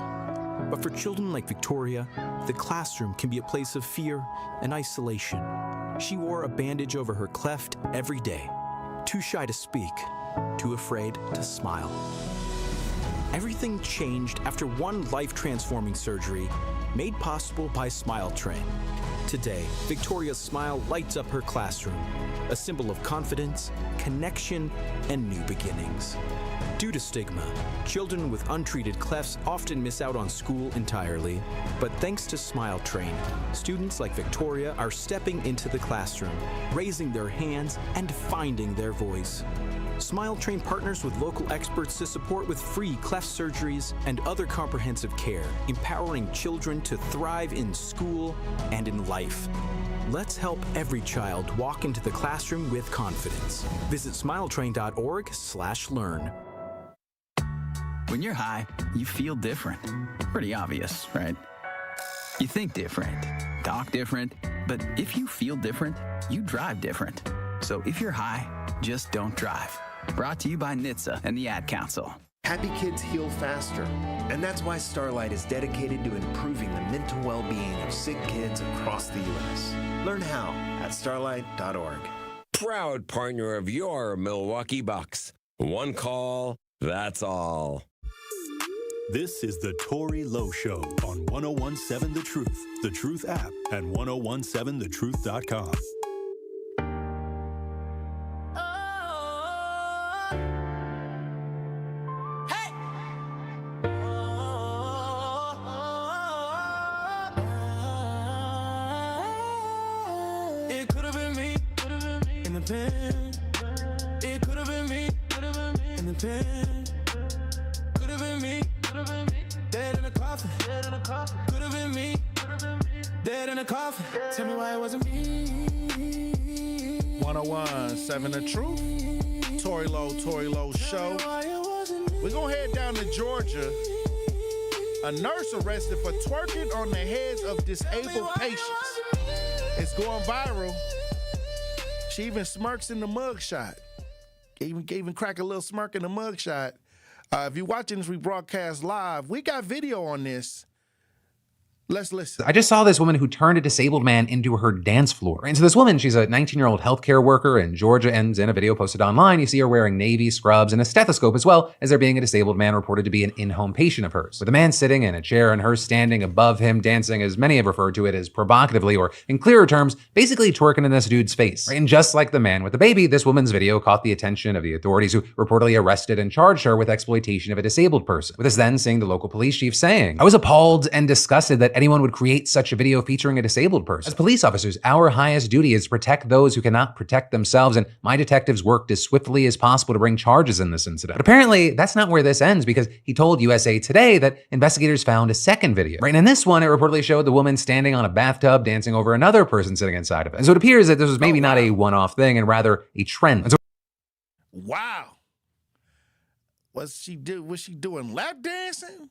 But for children like Victoria, the classroom can be a place of fear and isolation. She wore a bandage over her cleft every day, too shy to speak, too afraid to smile. Everything changed after one life-transforming surgery made possible by Smile Train. Today, Victoria's smile lights up her classroom, a symbol of confidence, connection, and new beginnings. Due to stigma, children with untreated clefts often miss out on school entirely. But thanks to Smile Train, students like Victoria are stepping into the classroom, raising their hands, and finding their voice. Smile Train partners with local experts to support with free cleft surgeries and other comprehensive care, empowering children to thrive in school and in life. Let's help every child walk into the classroom with confidence. Visit smiletrain.org/learn. When you're high, you feel different. Pretty obvious, right? You think different, talk different, but if you feel different, you drive different. So if you're high, just don't drive. Brought to you by NHTSA and the Ad Council. Happy kids heal faster, and that's why Starlight is dedicated to improving the mental well-being of sick kids across the U.S. Learn how at starlight.org. Proud partner of your Milwaukee Bucks. One call, that's all. This is the Tory Lowe Show on 1017 The Truth app, and 1017thetruth.com. It could have been me in the pen. It could have been me in the pen. Could have been me dead in a coffin. Could have been me dead in a coffin. Tell me why it wasn't me. 1017 The Truth. Tory Lowe Show. We're going to head down to Georgia. A nurse arrested for twerking on the heads of disabled patients. It's going viral. She even smirks in the mugshot. Even crack a little smirk in the mugshot. If you're watching this rebroadcast live, we got video on this. Let's listen. I just saw this woman who turned a disabled man into her dance floor. And so this woman, she's a 19-year-old healthcare worker in Georgia, and in a video posted online, you see her wearing navy scrubs and a stethoscope, as well as there being a disabled man reported to be an in-home patient of hers. With the man sitting in a chair and her standing above him, dancing, as many have referred to it as provocatively, or in clearer terms, basically twerking in this dude's face. And just like the man with the baby, this woman's video caught the attention of the authorities, who reportedly arrested and charged her with exploitation of a disabled person. With this then seeing the local police chief saying, "I was appalled and disgusted that anyone would create such a video featuring a disabled person. As police officers, our highest duty is to protect those who cannot protect themselves, and my detectives worked as swiftly as possible to bring charges in this incident." But apparently, that's not where this ends, because he told USA Today that investigators found a second video. Right, and in this one, it reportedly showed the woman standing on a bathtub dancing over another person sitting inside of it. And so it appears that this was maybe not a one-off thing, and rather a trend. And so wow. Was she doing lap dancing?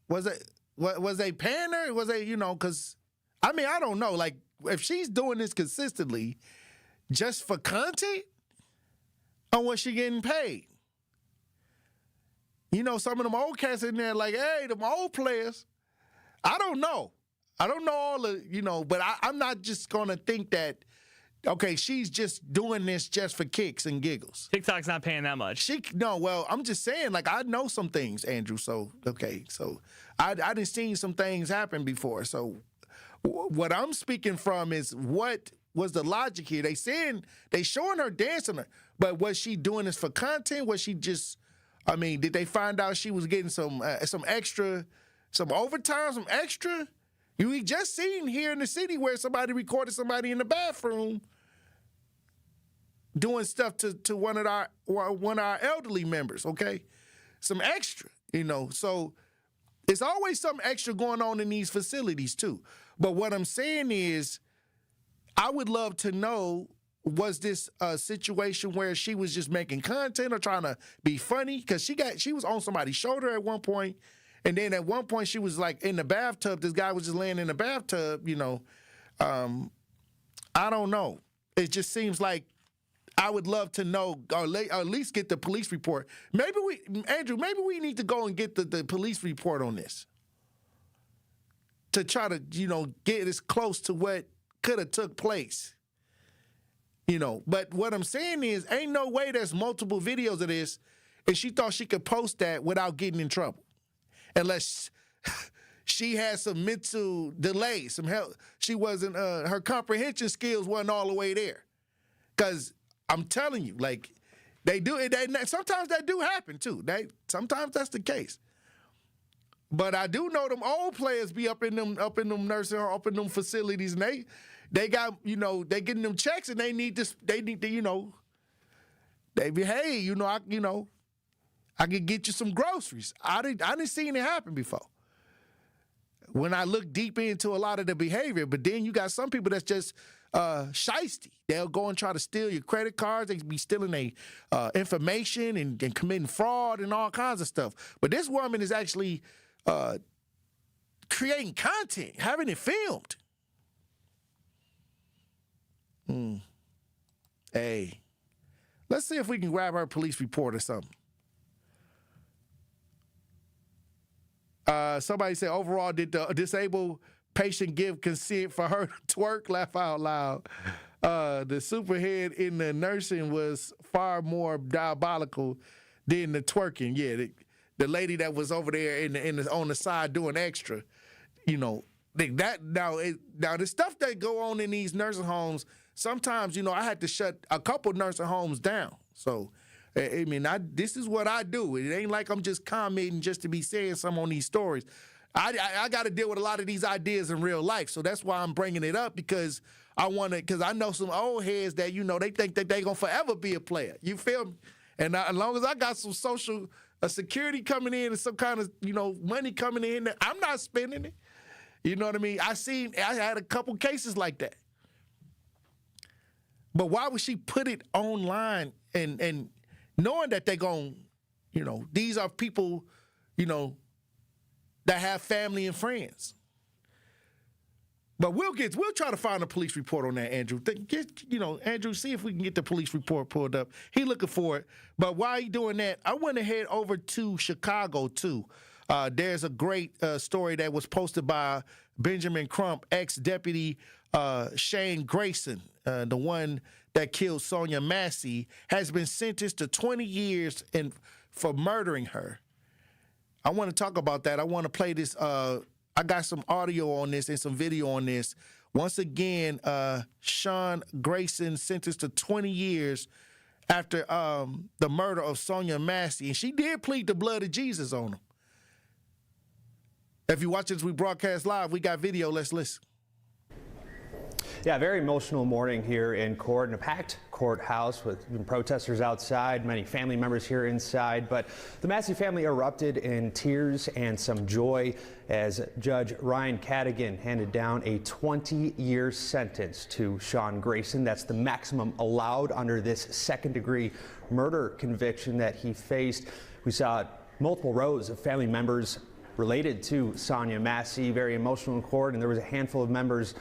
Was they paying her? Was they, because, I mean, I don't know. Like, if she's doing this consistently just for content, or was she getting paid? Some of them old cats in there like, hey, them old players. I don't know. I don't know all the, but I'm not just going to think that, okay, she's just doing this just for kicks and giggles. TikTok's not paying that much. I'm just saying, like, I know some things, Andrew. So, okay. So I done seen some things happen before. So what I'm speaking from is what was the logic here? They showing her dancing, but was she doing this for content? Was she just, did they find out she was getting some extra, some overtime, some extra? We just seen here in the city where somebody recorded somebody in the bathroom doing stuff to one of our elderly members, okay? Some extra, So it's always something extra going on in these facilities too. But what I'm saying is, I would love to know, was this a situation where she was just making content or trying to be funny? Because she was on somebody's shoulder at one point, and then at one point she was like in the bathtub. This guy was just laying in the bathtub, I don't know. It just seems like I would love to know, or at least get the police report. Maybe we need to go and get the police report on this to try to, get as close to what could have took place. But what I'm saying is, ain't no way there's multiple videos of this, and she thought she could post that without getting in trouble. Unless she had some mental delay, some help. She wasn't, her comprehension skills wasn't all the way there. Because I'm telling you, like, sometimes that do happen too. Sometimes that's the case. But I do know them old players be up in them nursing homes, up in them facilities, and they got, they getting them checks, and they need to, they be, hey, I could get you some groceries. I didn't seen it happen before. When I look deep into a lot of the behavior, but then you got some people that's just shiesty. They'll go and try to steal your credit cards. They be stealing their information and committing fraud and all kinds of stuff. But this woman is actually creating content, having it filmed. Hey, let's see if we can grab her police report or something. Somebody said, overall, did the disabled patient give consent for her to twerk? Laugh out loud. The superhead in the nursing was far more diabolical than the twerking. Yeah, the lady that was over there on the side doing extra, now the stuff that go on in these nursing homes, sometimes, I had to shut a couple nursing homes down. So, this is what I do. It ain't like I'm just commenting just to be saying something on these stories. I got to deal with a lot of these ideas in real life. So that's why I'm bringing it up, because I know some old heads that, they think that they going to forever be a player. You feel me? And as long as I got some social security coming in and some kind of, money coming in, I'm not spending it. You know what I mean? I had a couple cases like that. But why would she put it online and knowing that they're going, these are people, that have family and friends. But we'll try to find a police report on that, Andrew. Andrew, see if we can get the police report pulled up. He looking for it. But while he doing that, I want to head over to Chicago too. There's a great story that was posted by Benjamin Crump, ex-deputy Shane Grayson, the one that killed Sonia Massey, has been sentenced to 20 years for murdering her. I want to talk about that. I want to play this. I got some audio on this and some video on this. Once again, Sean Grayson sentenced to 20 years after the murder of Sonia Massey. And she did plead the blood of Jesus on him. If you watch this, we broadcast live. We got video. Let's listen. Yeah, very emotional morning here in court, in a packed courthouse with protesters outside, many family members here inside. But the Massey family erupted in tears and some joy as Judge Ryan Cadigan handed down a 20-year sentence to Sean Grayson. That's the maximum allowed under this second-degree murder conviction that he faced. We saw multiple rows of family members related to Sonia Massey, very emotional in court, and there was a handful of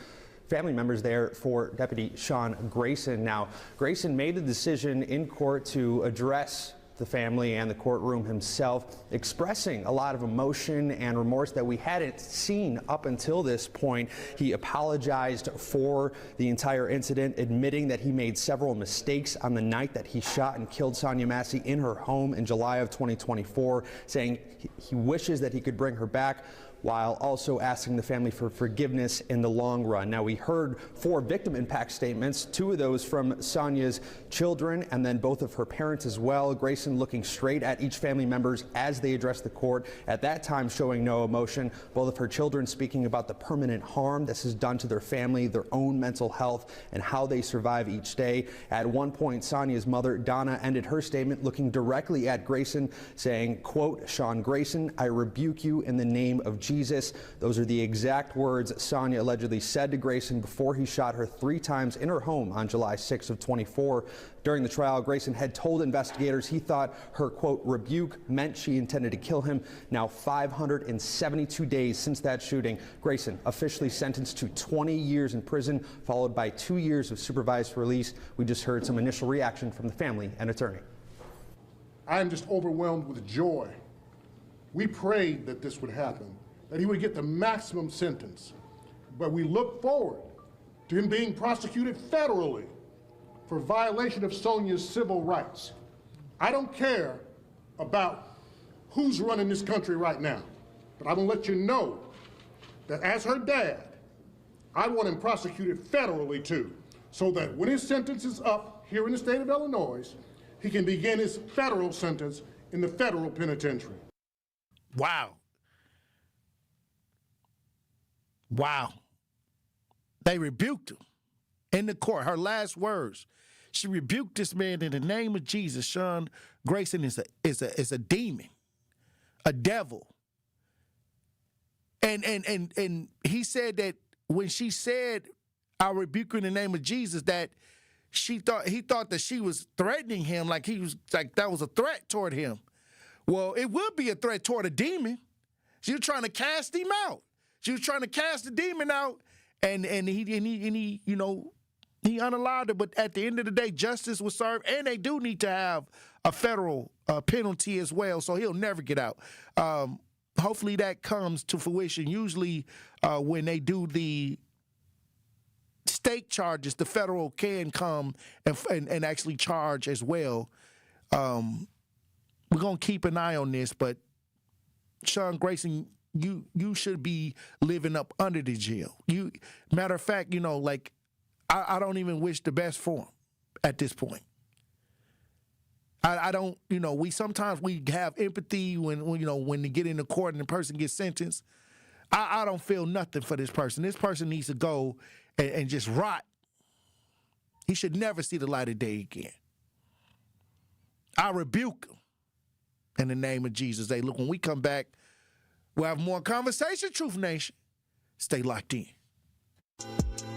family members there for Deputy Sean Grayson. Now, Grayson made the decision in court to address the family and the courtroom himself, expressing a lot of emotion and remorse that we hadn't seen up until this point. He apologized for the entire incident, admitting that he made several mistakes on the night that he shot and killed Sonia Massey in her home in July of 2024, saying he wishes that he could bring her back, while also asking the family for forgiveness in the long run. Now, we heard 4 victim impact statements, 2 of those from Sonia's children and then both of her parents as well. Grayson looking straight at each family members as they addressed the court, at that time showing no emotion. Both of her children speaking about the permanent harm this has done to their family, their own mental health, and how they survive each day. At one point, Sonia's mother, Donna, ended her statement looking directly at Grayson, saying, quote, "Sean Grayson, I rebuke you in the name of Jesus." Those are the exact words Sonia allegedly said to Grayson before he shot her 3 times in her home on July 6 of 24. During the trial, Grayson had told investigators he thought her, quote, rebuke meant she intended to kill him. Now 572 days since that shooting, Grayson officially sentenced to 20 years in prison, followed by 2 years of supervised release. We just heard some initial reaction from the family and attorney. I am just overwhelmed with joy. We prayed that this would happen, that he would get the maximum sentence. But we look forward to him being prosecuted federally for violation of Sonia's civil rights. I don't care about who's running this country right now, but I'm gonna let you know that as her dad, I want him prosecuted federally too, so that when his sentence is up here in the state of Illinois, he can begin his federal sentence in the federal penitentiary. Wow. Wow. They rebuked him in the court. Her last words, she rebuked this man in the name of Jesus. Sean Grayson is a demon, a devil. And he said that when she said, I rebuke you in the name of Jesus, that he thought that she was threatening him, like that was a threat toward him. Well, it would be a threat toward a demon. She was trying to cast him out. She was trying to cast the demon out, and he you know, he unallowed it. But at the end of the day, justice was served, and they do need to have a federal penalty as well, so he'll never get out. Hopefully that comes to fruition. Usually when they do the state charges, the federal can come and actually charge as well. We're going to keep an eye on this, but Sean Grayson, you should be living up under the jail. Matter of fact, you know, like, I don't even wish the best for him at this point. I don't, you know, sometimes we have empathy when they get into court and the person gets sentenced. I don't feel nothing for this person. This person needs to go and just rot. He should never see the light of day again. I rebuke him in the name of Jesus. Hey, look, when we come back, we'll have more conversation, Truth Nation. Stay locked in.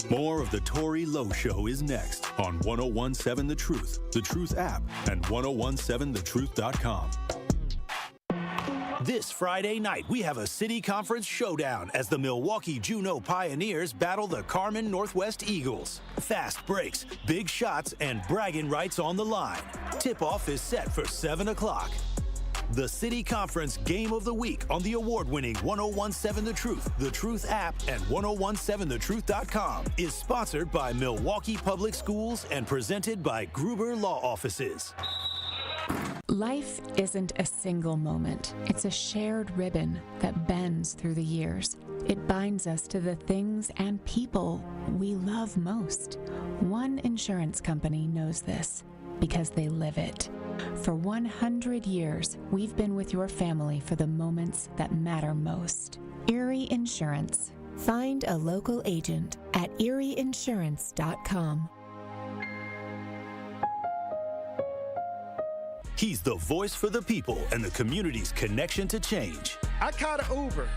More of the Tory Lowe Show is next on 1017 The Truth app, and 1017thetruth.com. This Friday night, we have a city conference showdown as the Milwaukee Juneau Pioneers battle the Carmen Northwest Eagles. Fast breaks, big shots, and bragging rights on the line. Tip-off is set for 7 o'clock. The City Conference Game of the Week on the award-winning 1017 The Truth app, and 1017thetruth.com is sponsored by Milwaukee Public Schools and presented by Gruber Law Offices. Life isn't a single moment. It's a shared ribbon that bends through the years. It binds us to the things and people we love most. One insurance company knows this because they live it. For 100 years, we've been with your family for the moments that matter most. Erie Insurance. Find a local agent at erieinsurance.com. He's the voice for the people and the community's connection to change. I caught an Uber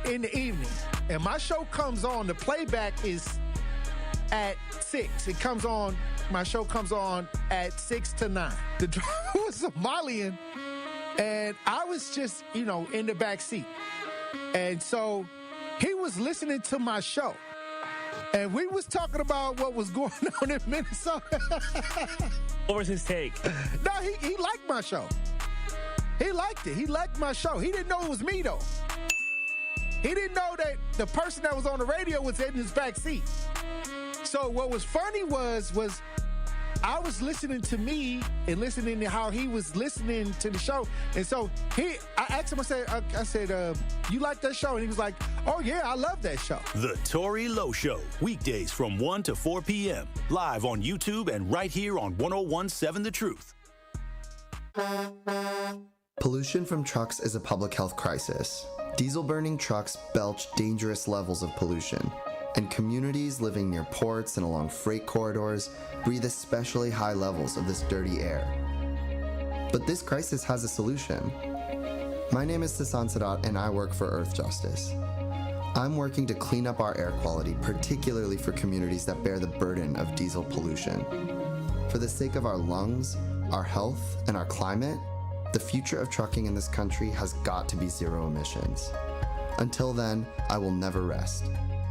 in the evening, and my show comes on. The playback is at 6. It comes on. My show comes on at 6 to 9. The driver was Somalian, and I was just, in the back seat. And so he was listening to my show, and we was talking about what was going on in Minnesota. What was his take? No, he liked my show. He liked it. He liked my show. He didn't know it was me, though. He didn't know that the person that was on the radio was in his back seat. So what was funny was I was listening to me and listening to how he was listening to the show. And so I asked him, I said, you like that show? And he was like, oh, yeah, I love that show. The Tory Lowe Show, weekdays from 1 to 4 p.m., live on YouTube and right here on 101.7 The Truth. Pollution from trucks is a public health crisis. Diesel-burning trucks belch dangerous levels of pollution, and communities living near ports and along freight corridors breathe especially high levels of this dirty air. But this crisis has a solution. My name is Sasan Sadat, and I work for Earth Justice. I'm working to clean up our air quality, particularly for communities that bear the burden of diesel pollution. For the sake of our lungs, our health, and our climate, the future of trucking in this country has got to be zero emissions. Until then, I will never rest.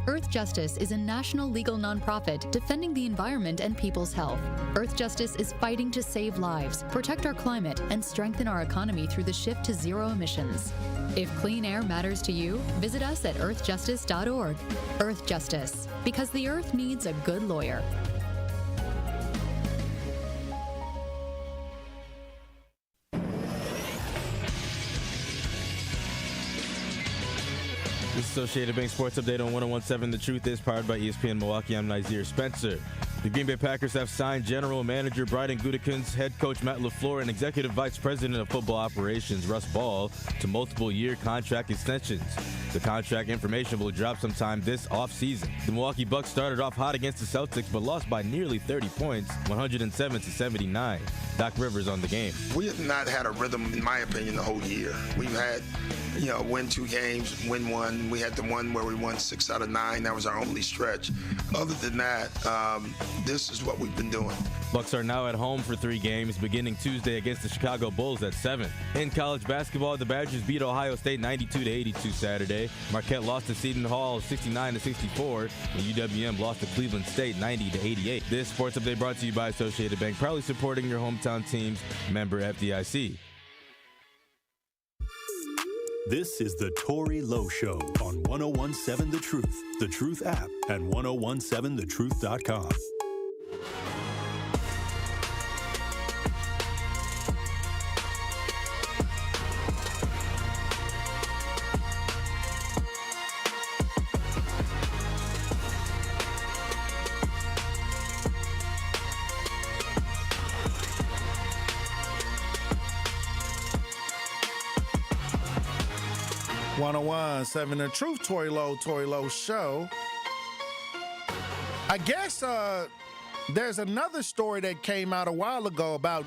Earth Justice is a national legal nonprofit defending the environment and people's health. Earth Justice is fighting to save lives, protect our climate, and strengthen our economy through the shift to zero emissions. If clean air matters to you, visit us at earthjustice.org. Earth Justice, because the earth needs a good lawyer. This is Associated Bank Sports Update on 101.7 The Truth is powered by ESPN Milwaukee. I'm Nazir Spencer. The Green Bay Packers have signed General Manager Bryden Gutekunst, Head Coach Matt LaFleur, and Executive Vice President of Football Operations Russ Ball to multiple-year contract extensions. The contract information will drop sometime this offseason. The Milwaukee Bucks started off hot against the Celtics, but lost by nearly 30 points, 107-79. Doc Rivers on the game. We have not had a rhythm, in my opinion, the whole year. We've had, win 2 games, win 1. We had the one where we won 6 out of 9. That was our only stretch. Other than that, this is what we've been doing. Bucks are now at home for 3 games, beginning Tuesday against the Chicago Bulls at 7. In college basketball, the Badgers beat Ohio State 92-82 Saturday. Marquette lost to Seton Hall 69-64, and UWM lost to Cleveland State 90-88. This sports update brought to you by Associated Bank, proudly supporting your hometown teams. Member FDIC. This is the Tory Lowe Show on 101.7 The Truth app, and 1017thetruth.com. Seven The Truth, Tory Lowe Show. I guess there's another story that came out a while ago about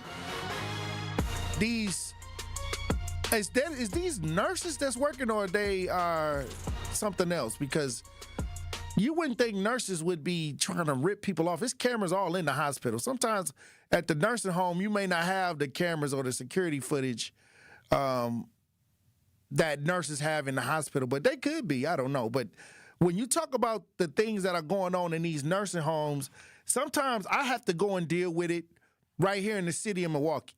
these. Is these nurses that's working, or they are something else? Because you wouldn't think nurses would be trying to rip people off. There's cameras all in the hospital. Sometimes at the nursing home, you may not have the cameras or the security footage that nurses have in the hospital, but they could be. I don't know. But when you talk about the things that are going on in these nursing homes, sometimes I have to go and deal with it right here in the city of Milwaukee.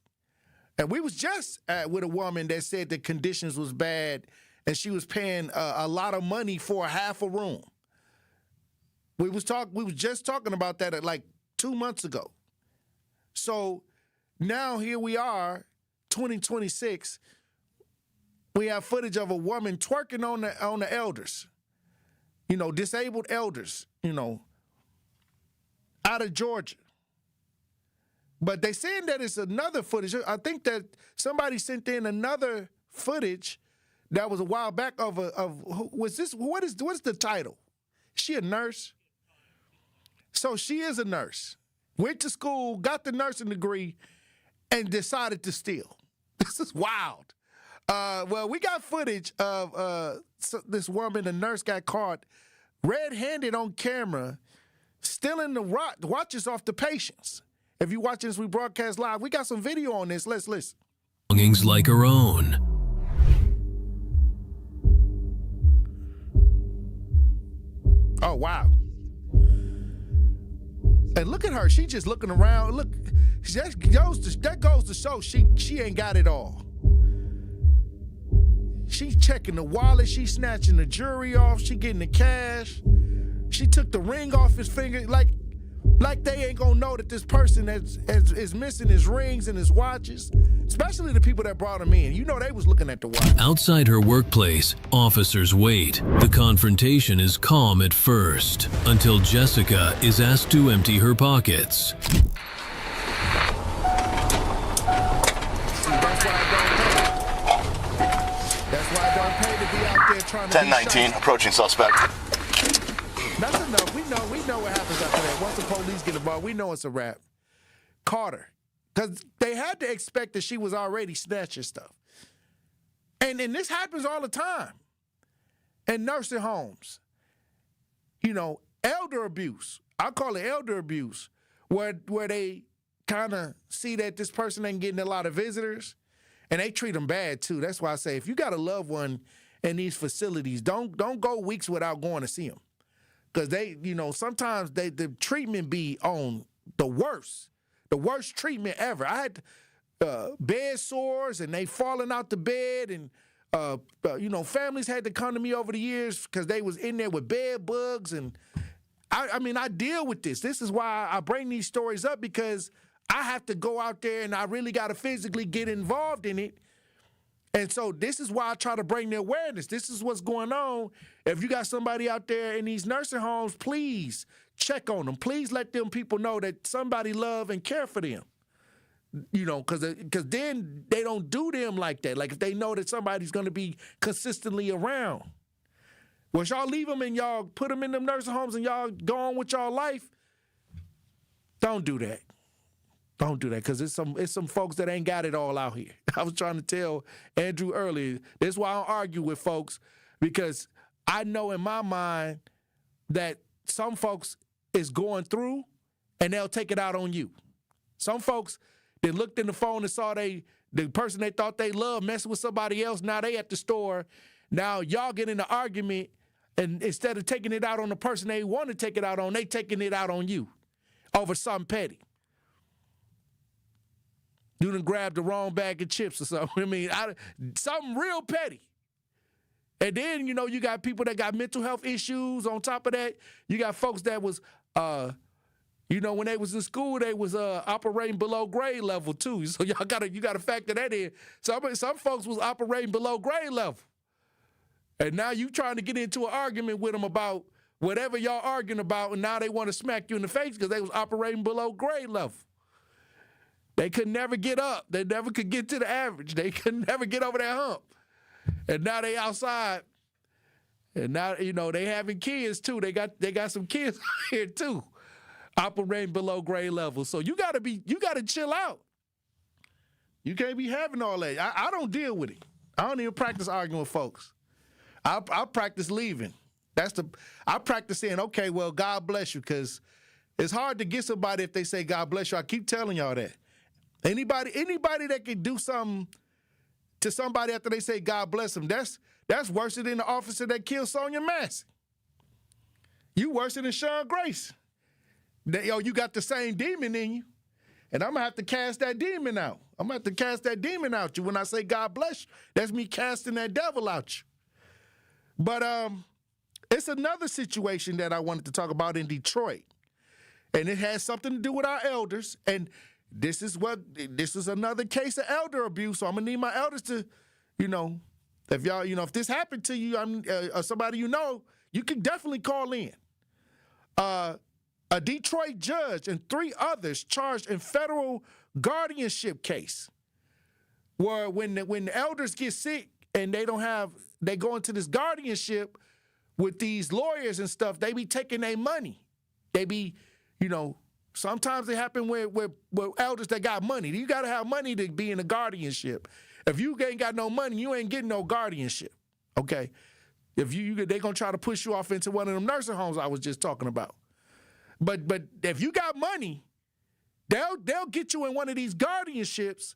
And we was just with a woman that said the conditions was bad, and she was paying a lot of money for a half a room. We was just talking about that like 2 months ago. So now here we are, 2026. We have footage of a woman twerking on the elders, disabled elders, out of Georgia. But they saying that it's another footage. I think that somebody sent in another footage that was a while back of what is the title? Is she a nurse? So she is a nurse. Went to school, got the nursing degree, and decided to steal. This is wild. Well, we got footage of this woman, the nurse, got caught red-handed on camera, stealing the watches off the patients. If you're watching this, we broadcast live. We got some video on this. Let's listen. Belongings like her own. Oh, wow. And look at her. She just looking around. Look, that goes to show she ain't got it all. She checking the wallet. She snatching the jewelry off. She getting the cash. She took the ring off his finger. Like they ain't gonna know that this person is missing his rings and his watches. Especially the people that brought him in. You know they was looking at the watch. Outside her workplace, officers wait. The confrontation is calm at first, until Jessica is asked to empty her pockets. That's why I don't pay to be out there trying to 1019, approaching suspect. That's enough. We know what happens after that. Once the police get involved, we know it's a wrap. Carter. Because they had to expect that she was already snatching stuff. And this happens all the time. In nursing homes. You know, elder abuse. I call it elder abuse. Where they kind of see that this person ain't getting a lot of visitors. And they treat them bad, too. That's why I say, if you got a loved one in these facilities, don't go weeks without going to see them. Because sometimes the treatment be on the worst treatment ever. I had bed sores, and they falling out the bed, and families had to come to me over the years because they was in there with bed bugs, and I deal with this. This is why I bring these stories up, because I have to go out there and I really got to physically get involved in it. And so this is why I try to bring the awareness. This is what's going on. If you got somebody out there in these nursing homes, please check on them. Please let them people know that somebody love and care for them. Because then they don't do them like that. Like if they know that somebody's going to be consistently around. Well, y'all leave them and y'all put them in them nursing homes and y'all go on with y'all life. Don't do that. Don't do that, because it's some folks that ain't got it all out here. I was trying to tell Andrew earlier, this is why I don't argue with folks, because I know in my mind that some folks is going through and they'll take it out on you. Some folks, they looked in the phone and saw the person they thought they loved messing with somebody else. Now they at the store. Now y'all get in an argument, and instead of taking it out on the person they want to take it out on, they taking it out on you over something petty. You done grabbed the wrong bag of chips or something. I mean, something real petty. And then, you got people that got mental health issues. On top of that, you got folks that was, when they was in school, they was operating below grade level too. So you gotta factor that in. Some folks was operating below grade level. And now you trying to get into an argument with them about whatever y'all arguing about, and now they want to smack you in the face because they was operating below grade level. They could never get up. They never could get to the average. They could never get over that hump. And now they outside. And now, they having kids too. They got some kids here too, operating below grade level. So you gotta chill out. You can't be having all that. I don't deal with it. I don't even practice arguing with folks. I practice leaving. I practice saying, okay, well, God bless you, because it's hard to get somebody if they say God bless you. I keep telling y'all that. Anybody that can do something to somebody after they say God bless them, that's worse than the officer that killed Sonia Massey. You worse than Sean Grace. You got the same demon in you, and I'm going to have to cast that demon out. I'm going to have to cast that demon out you. When I say God bless you, that's me casting that devil out you. But it's another situation that I wanted to talk about in Detroit, and it has something to do with our elders, and this is another case of elder abuse. So I'm gonna need my elders to, if y'all, if this happened to you, or somebody you can definitely call in. A Detroit judge and 3 others charged in federal guardianship case, where when the elders get sick and they go into this guardianship with these lawyers and stuff, they be taking their money. They be, sometimes it happen with elders that got money. You got to have money to be in a guardianship. If you ain't got no money, you ain't getting no guardianship, okay? If they gonna try to push you off into one of them nursing homes I was just talking about. But if you got money, they'll get you in one of these guardianships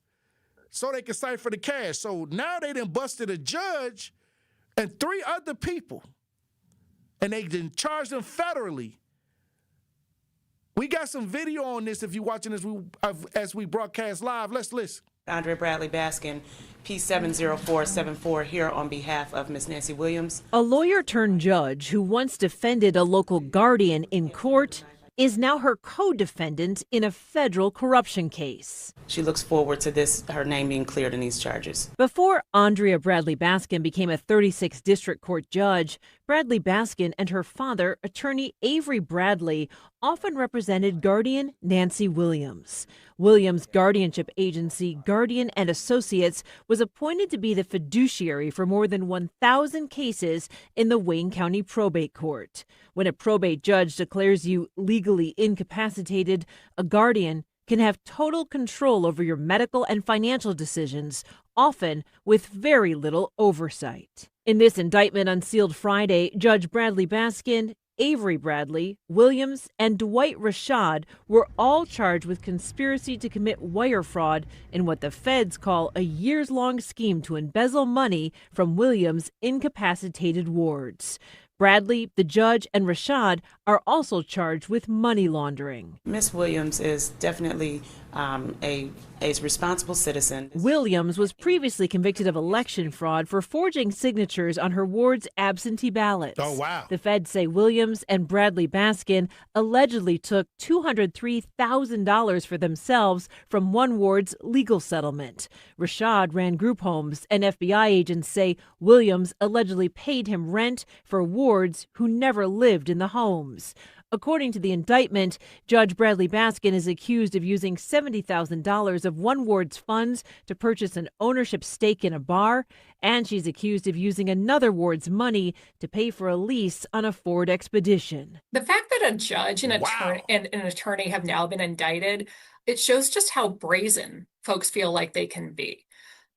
so they can cipher the cash. So now they done busted a judge and 3 other people, and they done charged them federally. We got some video on this if you're watching this as we broadcast live. Let's listen. Andrea Bradley Baskin, P70474, here on behalf of Ms. Nancy Williams. A lawyer turned judge who once defended a local guardian in court is now her co-defendant in a federal corruption case. She looks forward to her name being cleared in these charges. Before Andrea Bradley Baskin became a 36th district court judge, Bradley Baskin and her father, attorney Avery Bradley, often represented guardian Nancy Williams. Williams' guardianship agency, Guardian and Associates, was appointed to be the fiduciary for more than 1,000 cases in the Wayne County Probate Court. When a probate judge declares you legally incapacitated, a guardian can have total control over your medical and financial decisions, often with very little oversight. In this indictment unsealed Friday, Judge Bradley Baskin, Avery Bradley, Williams, and Dwight Rashad were all charged with conspiracy to commit wire fraud in what the feds call a years-long scheme to embezzle money from Williams' incapacitated wards. Bradley, the judge, and Rashad are also charged with money laundering. Ms. Williams is definitely a responsible citizen. Williams was previously convicted of election fraud for forging signatures on her ward's absentee ballots. Oh, wow. The feds say Williams and Bradley Baskin allegedly took $203,000 for themselves from one ward's legal settlement. Rashad ran group homes, and FBI agents say Williams allegedly paid him rent for wards who never lived in the homes. According to the indictment, Judge Bradley Baskin is accused of using $70,000 of one ward's funds to purchase an ownership stake in a bar, and she's accused of using another ward's money to pay for a lease on a Ford Expedition. The fact that a judge and an attorney have now been indicted, it shows just how brazen folks feel like they can be.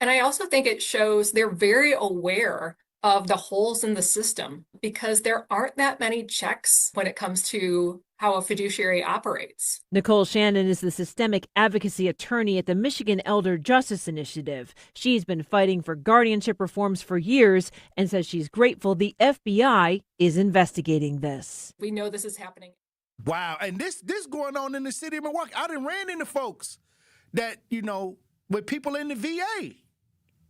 And I also think it shows they're very aware of the holes in the system because there aren't that many checks when it comes to how a fiduciary operates. Nicole Shannon is the systemic advocacy attorney at the Michigan Elder Justice Initiative. She's been fighting for guardianship reforms for years and says she's grateful the FBI is investigating this. We know this is happening. Wow. And this going on in the city of Milwaukee. I done ran into folks that, with people in the VA.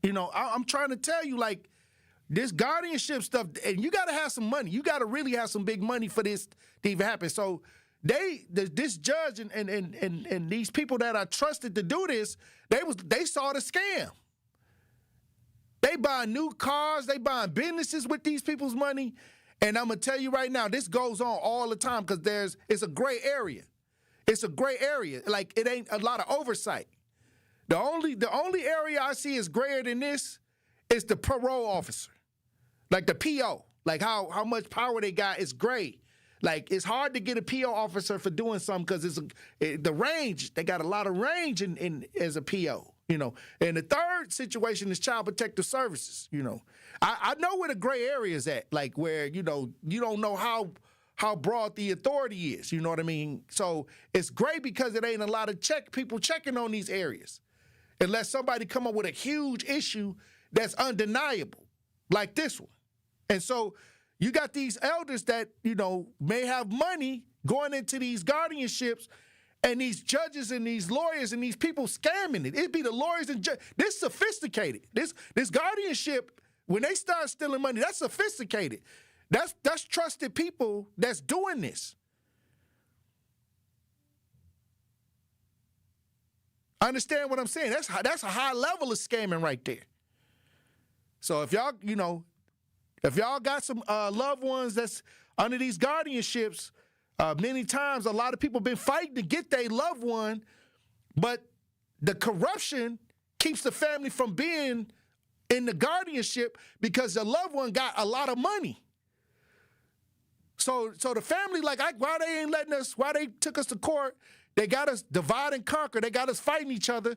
I'm trying to tell you, like, this guardianship stuff, and you got to have some money. You got to really have some big money for this to even happen. So this judge and these people that are trusted to do this, they saw the scam. They buying new cars, they buying businesses with these people's money. And I'm gonna tell you right now, this goes on all the time because it's a gray area. It's a gray area. Like, it ain't a lot of oversight. The only area I see is grayer than this is the parole officer. Like the PO, like how much power they got is gray. Like, it's hard to get a PO officer for doing something because the range, they got a lot of range in as a PO, And the third situation is Child Protective Services, I know where the gray area is at, like where, you don't know how broad the authority is, you know what I mean? So it's great because it ain't a lot of people checking on these areas. Unless somebody come up with a huge issue that's undeniable, like this one. And so you got these elders that, may have money going into these guardianships, and these judges and these lawyers and these people scamming it. It'd be the lawyers and judges. This sophisticated. This guardianship, when they start stealing money, that's sophisticated. That's trusted people that's doing this. Understand what I'm saying? That's a high level of scamming right there. So if y'all got some loved ones that's under these guardianships, many times a lot of people been fighting to get their loved one, but the corruption keeps the family from being in the guardianship because the loved one got a lot of money. So the family, like, why they ain't letting us, why they took us to court, they got us divide and conquer, they got us fighting each other.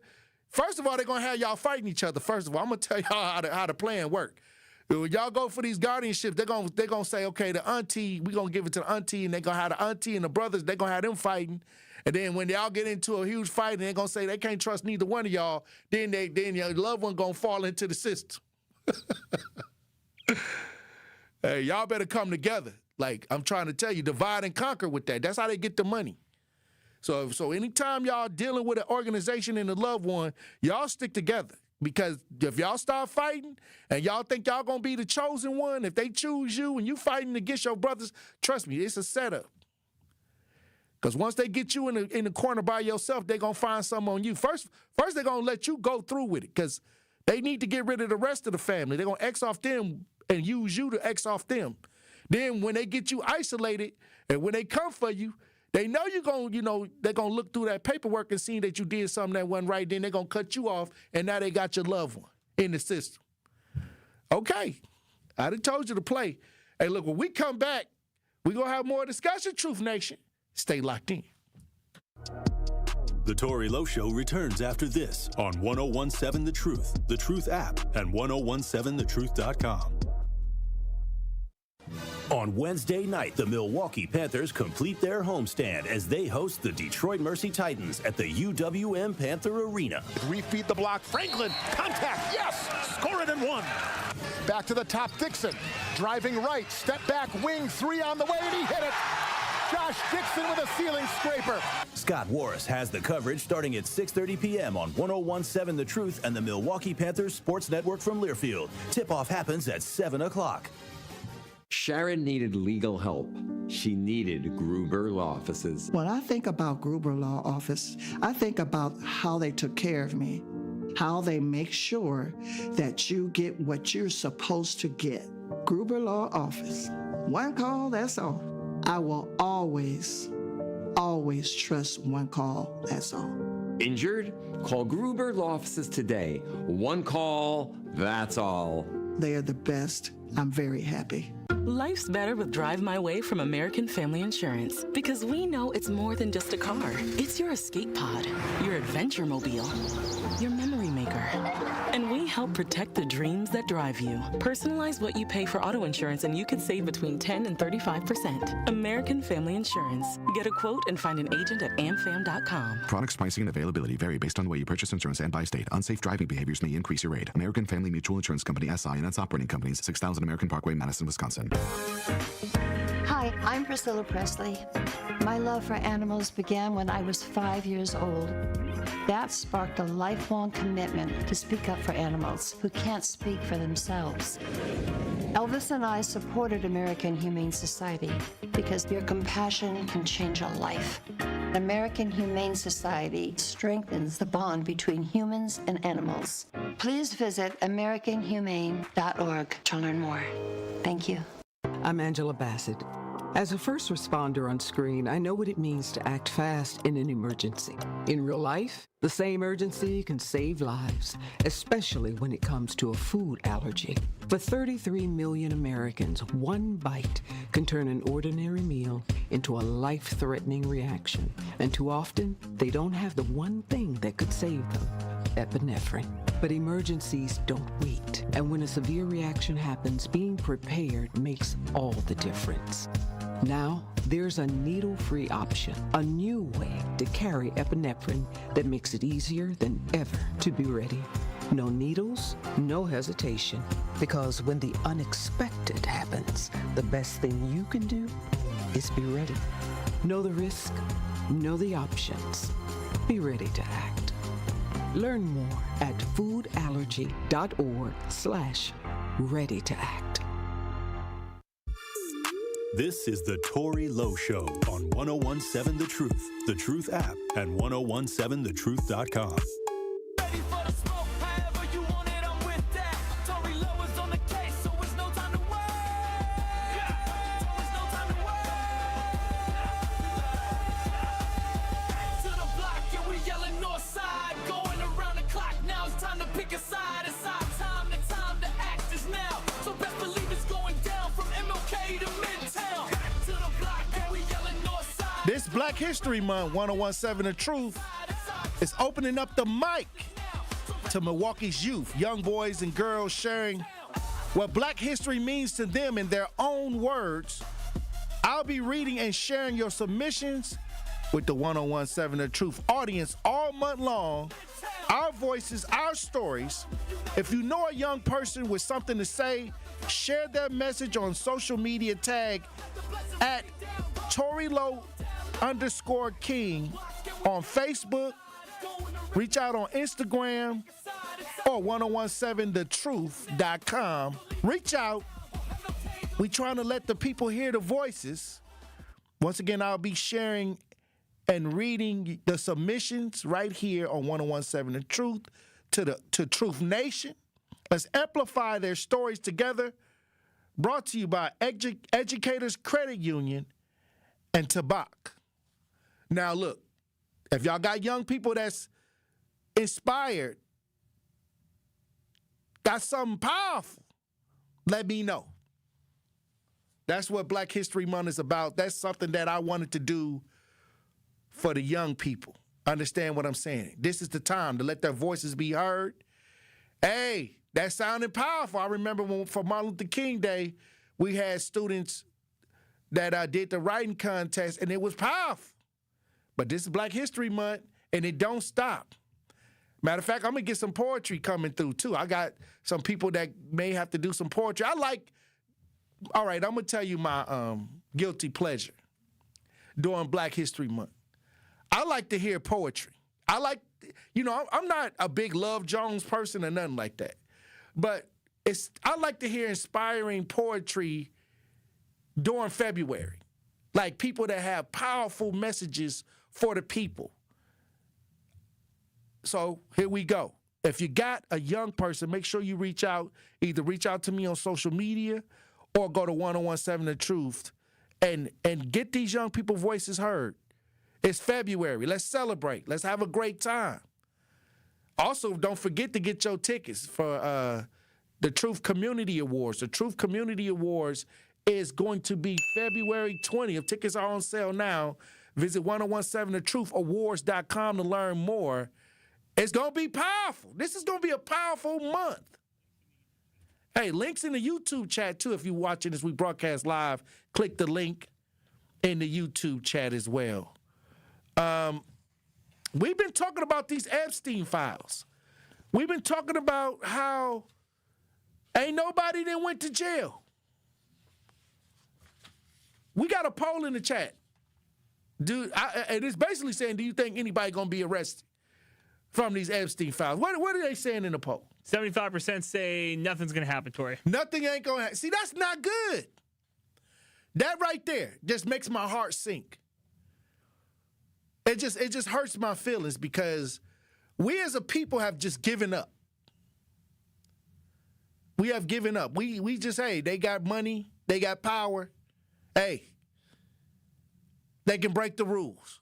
First of all, they're going to have y'all fighting each other. First of all, I'm going to tell y'all how the plan work. When y'all go for these guardianships, they're gonna say, okay, the auntie, we're going to give it to the auntie, and they're going to have the auntie and the brothers, they're going to have them fighting. And then when y'all get into a huge fight, and they're going to say they can't trust neither one of y'all, then your loved one going to fall into the system. Hey, y'all better come together. Like, I'm trying to tell you, divide and conquer with that. That's how they get the money. So anytime y'all dealing with an organization and a loved one, y'all stick together. Because if y'all start fighting and y'all think y'all going to be the chosen one, if they choose you and you fighting against your brothers, trust me, it's a setup. Because once they get you in the corner by yourself, they're going to find something on you. First they're going to let you go through with it because they need to get rid of the rest of the family. They're going to X off them and use you to X off them. Then when they get you isolated and when they come for you, they know you're going, they're going to look through that paperwork and see that you did something that wasn't right. Then they're going to cut you off, and now they got your loved one in the system. Okay. I done told you to play. Hey, look, when we come back, we're going to have more discussion, Truth Nation. Stay locked in. The Tory Lowe Show returns after this on 1017 The Truth app, and 1017thetruth.com. On Wednesday night, the Milwaukee Panthers complete their homestand as they host the Detroit Mercy Titans at the UWM Panther Arena. 3 feet the block. Franklin, contact, yes! Score it in one. Back to the top, Dixon. Driving right, step back, wing, 3 on the way, and he hit it. Josh Dixon with a ceiling scraper. Scott Warris has the coverage starting at 6:30 p.m. on 1017 The Truth and the Milwaukee Panthers Sports Network from Learfield. Tip-off happens at 7 o'clock. Sharon needed legal help. She needed Gruber Law Offices. When I think about Gruber Law Office, I think about how they took care of me, how they make sure that you get what you're supposed to get. Gruber Law Office. One call, that's all. I will always trust one call, that's all. Injured? Call Gruber Law Offices today. One call, that's all. They are the best. I'm very happy. Life's better with Drive My Way from American Family Insurance because we know it's more than just a car. It's your escape pod, your adventure mobile, your memory maker. And we help protect the dreams that drive you. Personalize what you pay for auto insurance and you could save between 10 and 35%. American Family Insurance. Get a quote and find an agent at amfam.com. Products, pricing, and availability vary based on the way you purchase insurance and by state. Unsafe driving behaviors may increase your rate. American Family Mutual Insurance Company, SI, and its operating companies, 6000 American Parkway, Madison, Wisconsin. Hi, I'm Priscilla Presley. My love for animals began when I was 5 years old. That sparked a lifelong commitment to speak up for animals who can't speak for themselves. Elvis and I supported American Humane Society because your compassion can change a life. American Humane Society strengthens the bond between humans and animals. Please visit AmericanHumane.org to learn more. Thank you. I'm Angela Bassett. As a first responder on screen, I know what it means to act fast in an emergency. In real life, the same urgency can save lives, especially when it comes to a food allergy. For 33 million Americans, one bite can turn an ordinary meal into a life-threatening reaction. And too often, they don't have the one thing that could save them, epinephrine. But emergencies don't wait. And when a severe reaction happens, being prepared makes all the difference. Now, there's a needle-free option, a new way to carry epinephrine that makes it easier than ever to be ready. No needles, no hesitation, because when the unexpected happens, the best thing you can do is be ready. Know the risk, know the options, be ready to act. Learn more at foodallergy.org/ready to act. This is the Tory Lowe Show on 1017 The Truth app, and 1017thetruth.com. Ready for the smoke, however you want it, I'm with that. Tory Lowe is on the case, so it's no time to wait. So it's no time to wait. To the block, yeah, we yelling north side. Going around the clock, now it's time to pick a side. It's our time, the time. Black History Month. 1017 The Truth is opening up the mic to Milwaukee's youth, young boys and girls sharing what Black history means to them in their own words. I'll be reading and sharing your submissions with the 1017 The Truth audience all month long. Our voices, our stories. If you know a young person with something to say, share their message on social media, tag at Tory Lowe _King on Facebook. Reach out on Instagram or 1017thetruth.com. Reach out. We trying to let the people hear the voices. Once again, I'll be sharing and reading the submissions right here on 1017 The Truth to Truth Nation. Let's amplify their stories together. Brought to you by Educators Credit Union and Tabak. Now look, if y'all got young people that's inspired, got something powerful, let me know. That's what Black History Month is about. That's something that I wanted to do for the young people. Understand what I'm saying? This is the time to let their voices be heard. Hey, that sounded powerful. I remember when for Martin Luther King Day, we had students that did the writing contest, and it was powerful. But this is Black History Month, and it don't stop. Matter of fact, I'm going to get some poetry coming through, too. I got some people that may have to do some poetry. All right, I'm going to tell you my guilty pleasure during Black History Month. I like to hear poetry. I'm not a big Love Jones person or nothing like that. But I like to hear inspiring poetry during February. Like people that have powerful messages for the people. So here we go. If you got a young person, make sure you reach out. Either reach out to me on social media or go to 1017 The Truth and get these young people's voices heard. It's February. Let's celebrate. Let's have a great time. Also, don't forget to get your tickets for the Truth Community Awards. The Truth Community Awards is going to be February 20th. Tickets are on sale now. Visit 1017thetrutheawards.com to learn more. It's going to be powerful. This is going to be a powerful month. Hey, links in the YouTube chat, too. If you're watching as we broadcast live, click the link in the YouTube chat as well. We've been talking about these Epstein files. We've been talking about how ain't nobody that went to jail. We got a poll in the chat. Dude, and it's basically saying, do you think anybody going to be arrested from these Epstein files? What are they saying in the poll? 75% say nothing's going to happen, Tory. Nothing ain't going to happen. See, that's not good. That right there just makes my heart sink. It just hurts my feelings because we as a people have just given up. We have given up. We just, hey, they got money, they got power. Hey, they can break the rules.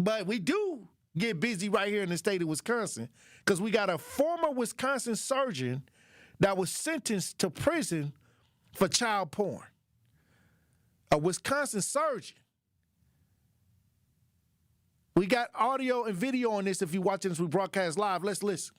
But we do get busy right here in the state of Wisconsin because we got a former Wisconsin surgeon that was sentenced to prison for child porn. A Wisconsin surgeon. We got audio and video on this if you're watching this, we broadcast live. Let's listen.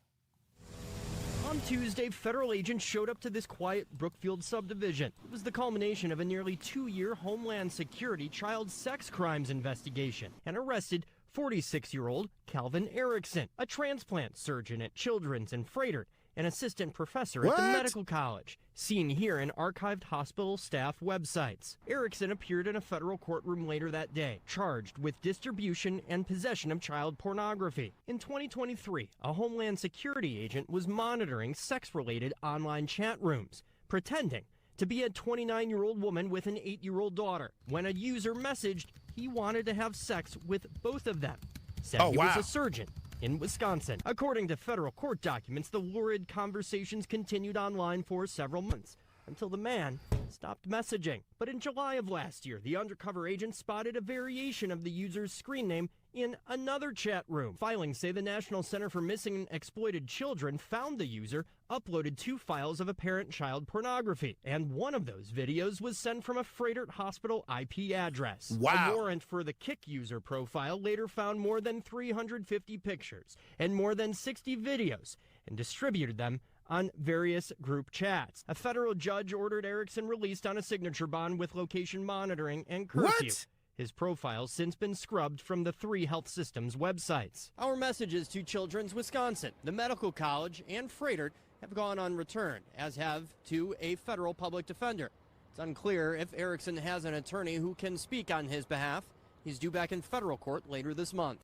On Tuesday, federal agents showed up to this quiet Brookfield subdivision. It was the culmination of a nearly 2-year Homeland Security child sex crimes investigation and arrested 46-year-old Calvin Erickson, a transplant surgeon at Children's in Frederick, an assistant professor at the medical college, seen here in archived hospital staff websites. Erickson appeared in a federal courtroom later that day, charged with distribution and possession of child pornography. In 2023, a Homeland Security agent was monitoring sex-related online chat rooms, pretending to be a 29-year-old woman with an 8-year-old daughter. When a user messaged he wanted to have sex with both of them, said he was a surgeon in Wisconsin. According to federal court documents, the lurid conversations continued online for several months until the man stopped messaging. But in July of last year, the undercover agent spotted a variation of the user's screen name in another chat room. Filings say the National Center for Missing and Exploited Children found the user uploaded 2 files of apparent child pornography, and one of those videos was sent from a Freighter Hospital IP address. Wow. A warrant for the Kick user profile later found more than 350 pictures and more than 60 videos and distributed them on various group chats. A federal judge ordered Erickson released on a signature bond with location monitoring and curfew. What? His profile's since been scrubbed from the 3 health systems websites. Our messages to Children's Wisconsin, the Medical College, and Freighter have gone unreturned, as have to a federal public defender. It's unclear if Erickson has an attorney who can speak on his behalf. He's due back in federal court later this month.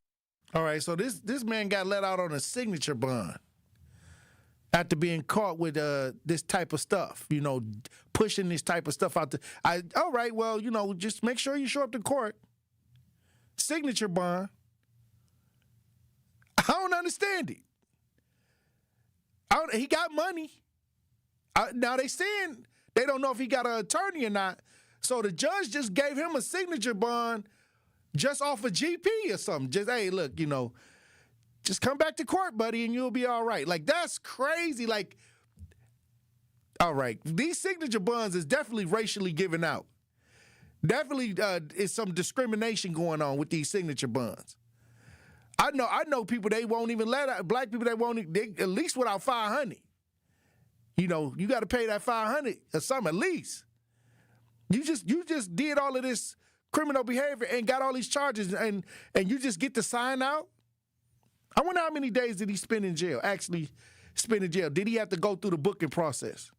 All right, so this man got let out on a signature bond after being caught with this type of stuff, pushing this type of stuff out. All right, well, just make sure you show up to court. Signature bond. I don't understand it. He got money. Now they saying they don't know if he got an attorney or not. So the judge just gave him a signature bond just off of GP or something. Just, hey, look, just come back to court, buddy, and you'll be all right. Like, that's crazy. Like, all right, these signature bonds is definitely racially given out. Definitely is some discrimination going on with these signature bonds. I know people they won't even let out, black people they at least without 500. You got to pay that 500 or something at least. You just did all of this criminal behavior and got all these charges and you just get to sign out? I wonder how many days did he spend in jail, actually spend in jail? Did he have to go through the booking process?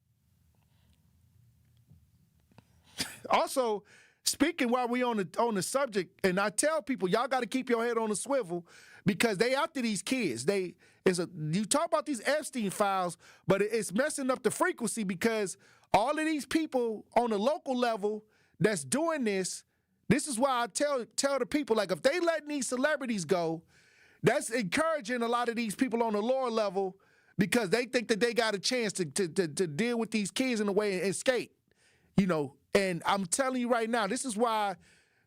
Also, speaking while we on the subject, and I tell people, y'all got to keep your head on the swivel because they after these kids. You talk about these Epstein files, but it's messing up the frequency because all of these people on the local level that's doing this is why I tell the people, like, if they letting these celebrities go, that's encouraging a lot of these people on the lower level because they think that they got a chance to deal with these kids in a way and escape, And I'm telling you right now, this is why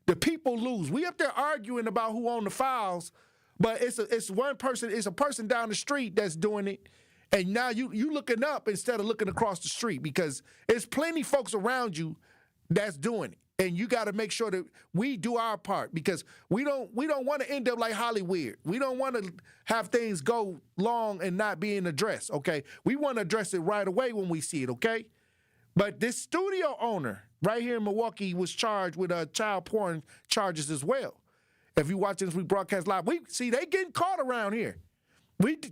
the people lose. We up there arguing about who own the files, but it's one person, it's a person down the street that's doing it, and now you looking up instead of looking across the street because there's plenty folks around you that's doing it. And you got to make sure that we do our part because we don't want to end up like Hollywood. We don't want to have things go long and not being addressed, okay? We want to address it right away when we see it, okay? But this studio owner right here in Milwaukee was charged with child porn charges as well. If you watching this, we broadcast live. We see they getting caught around here.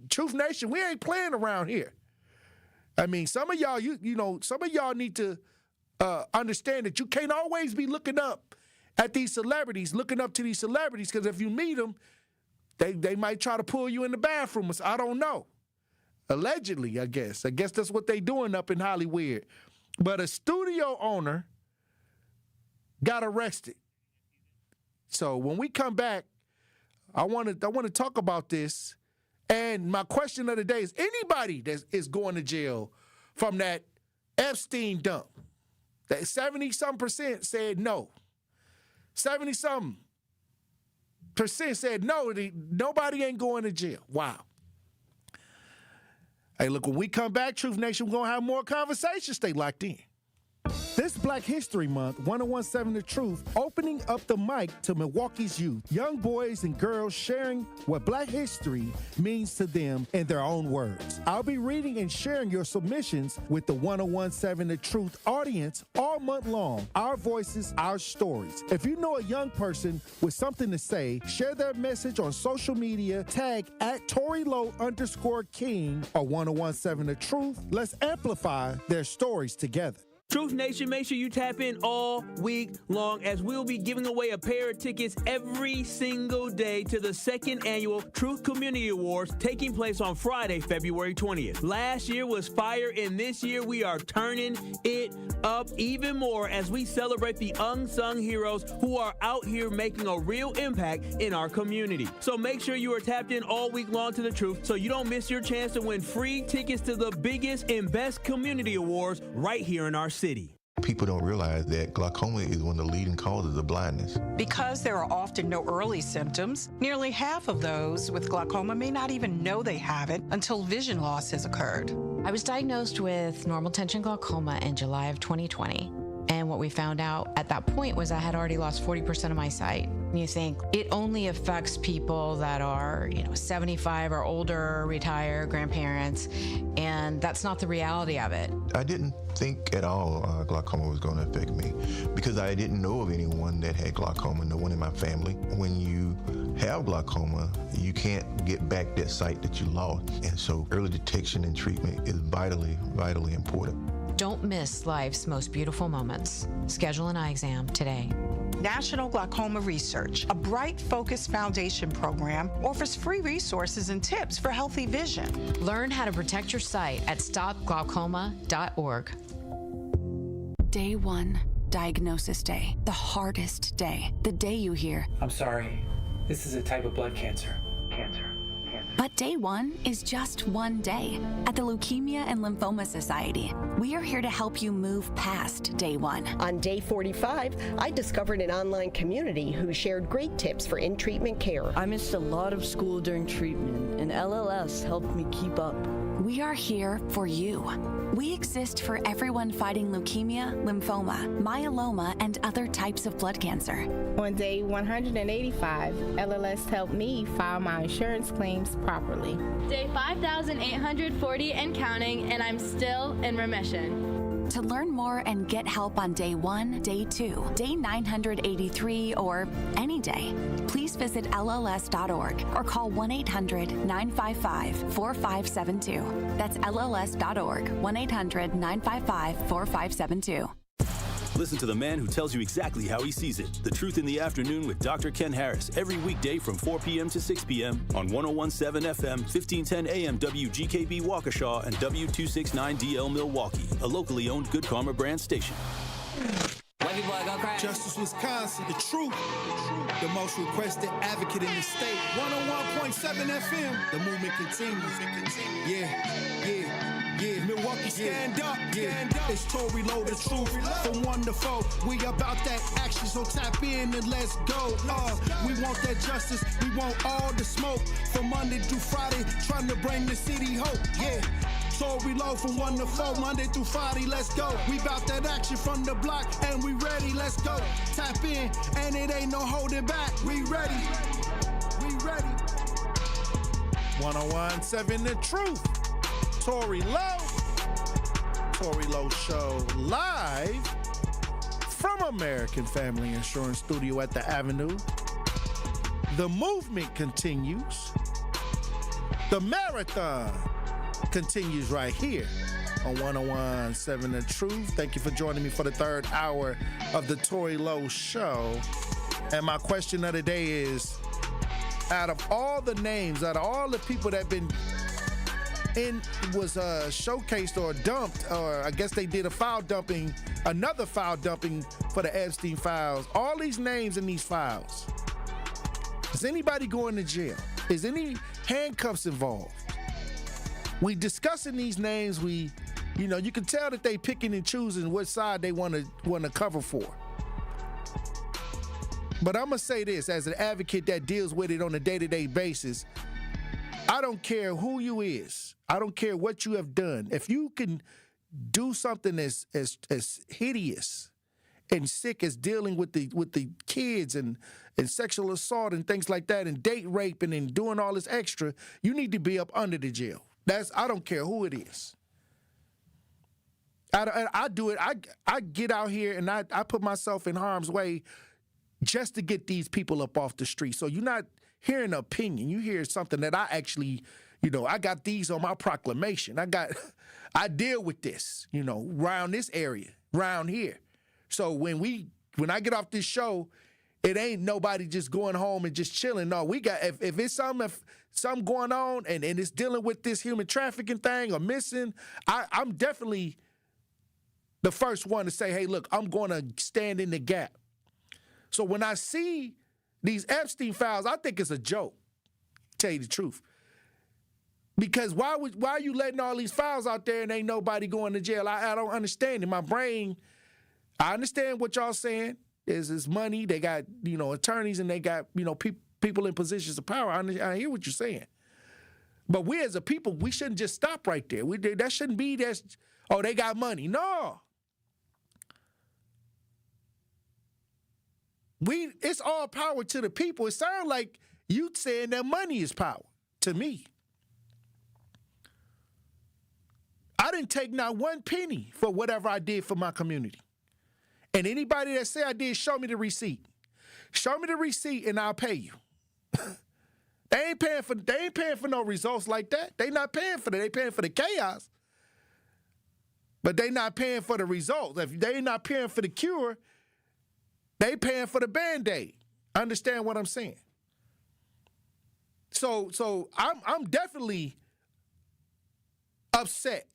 Truth Nation, we ain't playing around here. I mean, some of y'all, some of y'all need to understand that you can't always be looking up at these celebrities, looking up to these celebrities, because if you meet them, they might try to pull you in the bathroom. I don't know. Allegedly, I guess. I guess that's what they doing up in Hollywood. But a studio owner got arrested. So when we come back, I want to talk about this. And my question of the day is anybody that is going to jail from that Epstein dump. That 70-some% said no. 70-some% said no. Nobody ain't going to jail. Wow. Hey, look, when we come back, Truth Nation, we're going to have more conversations. Stay locked in. This Black History Month, 1017 The Truth, opening up the mic to Milwaukee's youth. Young boys and girls sharing what Black history means to them in their own words. I'll be reading and sharing your submissions with the 1017 The Truth audience all month long. Our voices, our stories. If you know a young person with something to say, share their message on social media, tag at Tory Lowe _King or 1017 The Truth. Let's amplify their stories together. Truth Nation, make sure you tap in all week long as we'll be giving away a pair of tickets every single day to the second annual Truth Community Awards taking place on Friday, February 20th. Last year was fire, and this year we are turning it up even more as we celebrate the unsung heroes who are out here making a real impact in our community. So make sure you are tapped in all week long to the Truth so you don't miss your chance to win free tickets to the biggest and best community awards right here in our city. People don't realize that glaucoma is one of the leading causes of blindness. Because there are often no early symptoms, nearly half of those with glaucoma may not even know they have it until vision loss has occurred. I was diagnosed with normal tension glaucoma in July of 2020. And what we found out at that point was I had already lost 40% of my sight. And you think it only affects people that are, 75 or older, retired, grandparents, and that's not the reality of it. I didn't think at all glaucoma was going to affect me because I didn't know of anyone that had glaucoma, no one in my family. When you have glaucoma, you can't get back that sight that you lost. And so early detection and treatment is vitally, vitally important. Don't miss life's most beautiful moments. Schedule an eye exam today. National Glaucoma Research, a bright, focused foundation program, offers free resources and tips for healthy vision. Learn how to protect your sight at stopglaucoma.org. Day 1, diagnosis day. The hardest day. The day you hear, I'm sorry, this is a type of blood cancer. But day 1 is just one day. At the Leukemia and Lymphoma Society, we are here to help you move past day 1. On day 45, I discovered an online community who shared great tips for in-treatment care. I missed a lot of school during treatment, and LLS helped me keep up. We are here for you. We exist for everyone fighting leukemia, lymphoma, myeloma, and other types of blood cancer. On day 185, LLS helped me file my insurance claims properly. Day 5,840 and counting, and I'm still in remission. To learn more and get help on day 1, day 2, day 983, or any day, please visit LLS.org or call 1-800-955-4572. That's LLS.org, 1-800-955-4572. Listen to the man who tells you exactly how he sees it. The Truth in the Afternoon with Dr. Ken Harris every weekday from 4 p.m. to 6 p.m. on 101.7 FM, 1510 AM WGKB Waukesha and W269DL Milwaukee, a locally owned Good Karma brand station. Justice Wisconsin, the truth, the most requested advocate in the state. 101.7 FM, the movement continues. Yeah, Milwaukee, stand up, stand up. It's Tory, Lowe, the truth, from 1 to 4. We about that action, so tap in and let's go. We want that justice, we want all the smoke. From Monday through Friday, trying to bring the city hope, yeah. Tory, Lowe, from 1 to 4, Monday through Friday, let's go. We about that action from the block, and we ready, let's go. Tap in, and it ain't no holding back. We ready, we ready. 101.7 The Truth. Tory Lowe. Tory Lowe Show live from American Family Insurance Studio at the Avenue. The movement continues. The marathon continues right here on 101.7 The Truth. Thank you for joining me for the third hour of the Tory Lowe Show. And my question of the day is, out of all the names, out of all the people that have been was showcased or dumped, or I guess they did another file dumping for the Epstein files. All these names in these files. Is anybody going to jail? Is any handcuffs involved? We discussing these names. You can tell that they picking and choosing what side they want to cover for. But I'm gonna say this as an advocate that deals with it on a day-to-day basis. I don't care who you is. I don't care what you have done. If you can do something as hideous and sick as dealing with the kids and sexual assault and things like that and date raping and doing all this extra, you need to be up under the jail. I don't care who it is. I do it. I get out here and I put myself in harm's way just to get these people up off the street. So you're not hearing an opinion. You hear something that I actually, I got these on my proclamation. I deal with this, around this area, around here. So when I get off this show, it ain't nobody just going home and just chilling. No, we got, if it's something going on and it's dealing with this human trafficking thing or missing, I'm definitely the first one to say, hey, look, I'm going to stand in the gap. So when I see these Epstein files, I think it's a joke, tell you the truth. Because why are you letting all these files out there and ain't nobody going to jail? I don't understand it. My brain I understand what y'all saying. Is money. They got, attorneys, and they got, people in positions of power. I hear what you're saying. But we as a people, we shouldn't just stop right there. That shouldn't be they got money. No. It's all power to the people. It sounds like you saying that money is power to me. I didn't take not one penny for whatever I did for my community. And anybody that say I did, show me the receipt. Show me the receipt and I'll pay you. They ain't paying for no results like that. They not paying for that. They paying for the chaos. But they not paying for the results. If they not paying for the cure, they paying for the Band-Aid. Understand what I'm saying? So I'm definitely upset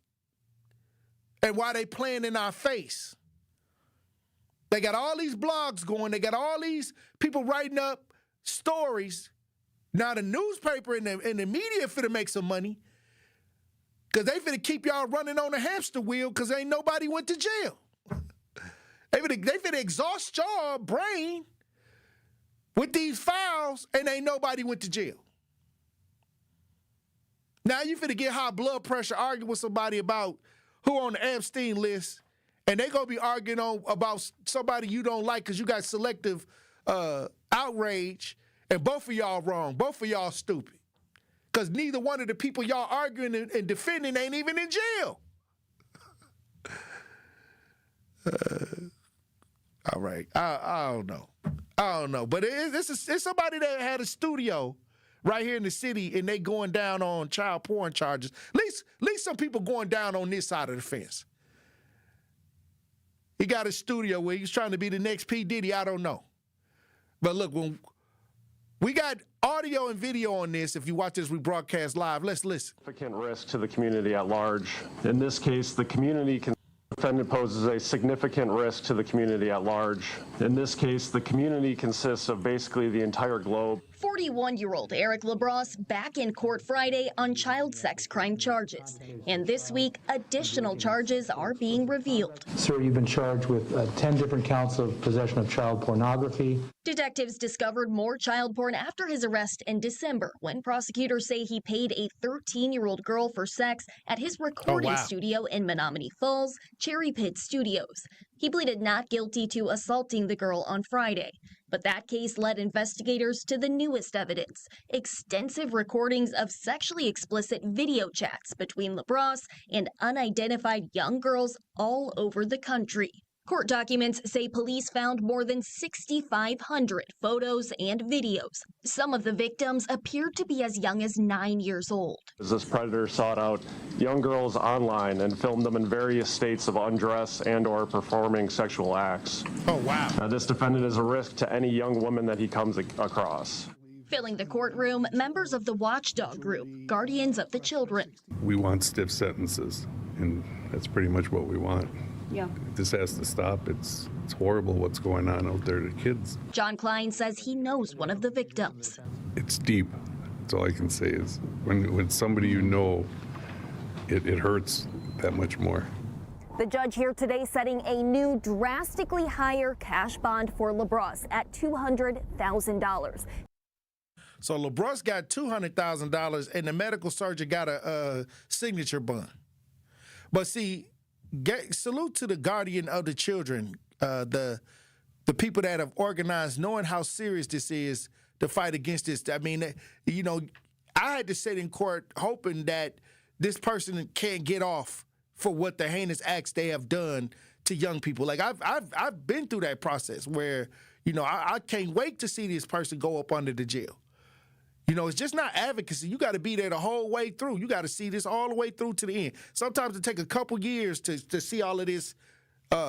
at why they playing in our face. They got all these blogs going. They got all these people writing up stories. Now the newspaper and the media finna make some money because they finna keep y'all running on a hamster wheel because ain't nobody went to jail. They finna exhaust your brain with these files and ain't nobody went to jail. Now you finna get high blood pressure arguing with somebody about who on the Epstein list, and they gonna be arguing about somebody you don't like because you got selective outrage, and both of y'all wrong, both of y'all stupid. Because neither one of the people y'all arguing and defending ain't even in jail. All right, I don't know. But it's somebody that had a studio right here in the city, and they going down on child porn charges. At least some people going down on this side of the fence. He got a studio where he's trying to be the next P. Diddy. I don't know. But look, when we got audio and video on this, if you watch this rebroadcast live, let's listen. Significant risk to the community at large. In this case, the defendant poses a significant risk to the community at large. In this case, the community consists of basically the entire globe. 41-year-old Eric LaBrosse back in court Friday on child sex crime charges. And this week, additional charges are being revealed. Sir, you've been charged with 10 different counts of possession of child pornography. Detectives discovered more child porn after his arrest in December, when prosecutors say he paid a 13-year-old girl for sex at his recording studio in Menominee Falls, Cherry Pit Studios. He pleaded not guilty to assaulting the girl on Friday. But that case led investigators to the newest evidence, extensive recordings of sexually explicit video chats between LaBrosse and unidentified young girls all over the country. Court documents say police found more than 6,500 photos and videos. Some of the victims appeared to be as young as 9 years old. This predator sought out young girls online and filmed them in various states of undress and or performing sexual acts. Oh, wow. This defendant is a risk to any young woman that he comes across. Filling the courtroom, members of the watchdog group, Guardians of the Children. We want stiff sentences, and that's pretty much what we want. Yeah. This has to stop. It's horrible what's going on out there to kids. John Klein says he knows one of the victims. It's deep. That's all I can say is when somebody you know, it hurts that much more. The judge here today setting a new drastically higher cash bond for LaBrosse at $200,000. So LaBrosse got $200,000 and the medical surgeon got a signature bond. But see, salute to the guardian of the children, the people that have organized, knowing how serious this is to fight against this. I mean, I had to sit in court hoping that this person can't get off for what the heinous acts they have done to young people. Like I've been through that process where I can't wait to see this person go up under the jail. It's just not advocacy. You got to be there the whole way through. You got to see this all the way through to the end. Sometimes it takes a couple years to see all of this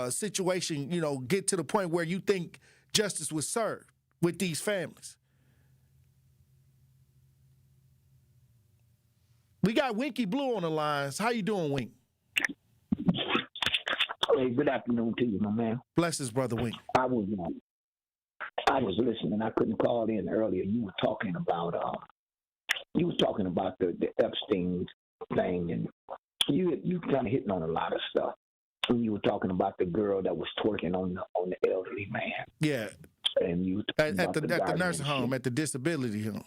situation, get to the point where you think justice was served with these families. We got Winky Blue on the lines. How you doing, Wink? Hey, good afternoon to you, my man. Bless Brother Wink. I was listening. I couldn't call in earlier. You were talking about the Epstein thing, and you kind of hitting on a lot of stuff. you were talking about the girl that was twerking on the elderly man. Yeah. And you at the nursing home, at the disability home.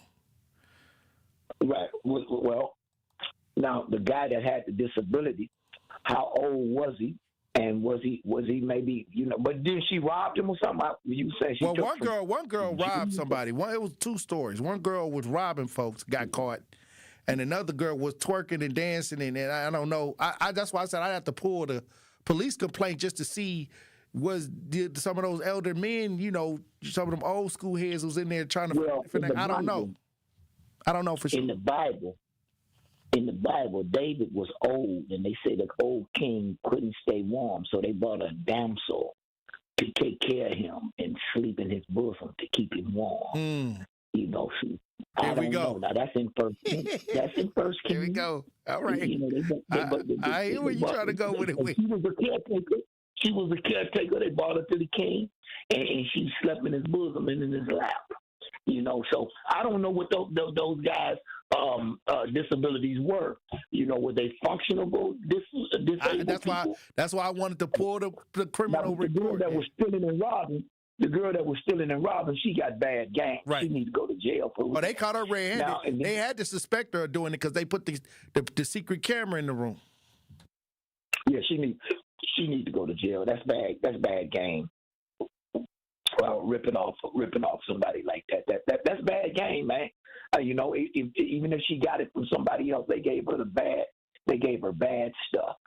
Right. Well, now the guy that had the disability, how old was he? And was he maybe, but didn't she rob him or something? You say she one girl robbed somebody. It was two stories. One girl was robbing folks, got caught, and another girl was twerking and dancing, and I don't know. I that's why I said I have to pull the police complaint just to see did some of those elder men, some of them old school heads was in there trying to. I don't know. I don't know for sure. In the Bible, David was old, and they said the old king couldn't stay warm, so they brought a damsel to take care of him and sleep in his bosom to keep him warm. I don't know. Now that's in First Kings. That's in First Kings. Here we go. All right. I hear where you're trying to go with it. She was a caretaker. She was a caretaker. They brought her to the king, and she slept in his bosom and in his lap. So I don't know what those guys' disabilities were. Were they functional disabled? That's why I wanted to pull the criminal report. The girl that was stealing and robbing, she got bad game. Right. She needs to go to jail for. Oh, they caught her red-handed. They had to suspect her of doing it because they put the secret camera in the room. Yeah, she needs to go to jail. That's bad. That's bad game. Well, ripping off somebody like that. That's bad game, man. Even if she got it from somebody else, they gave her bad stuff.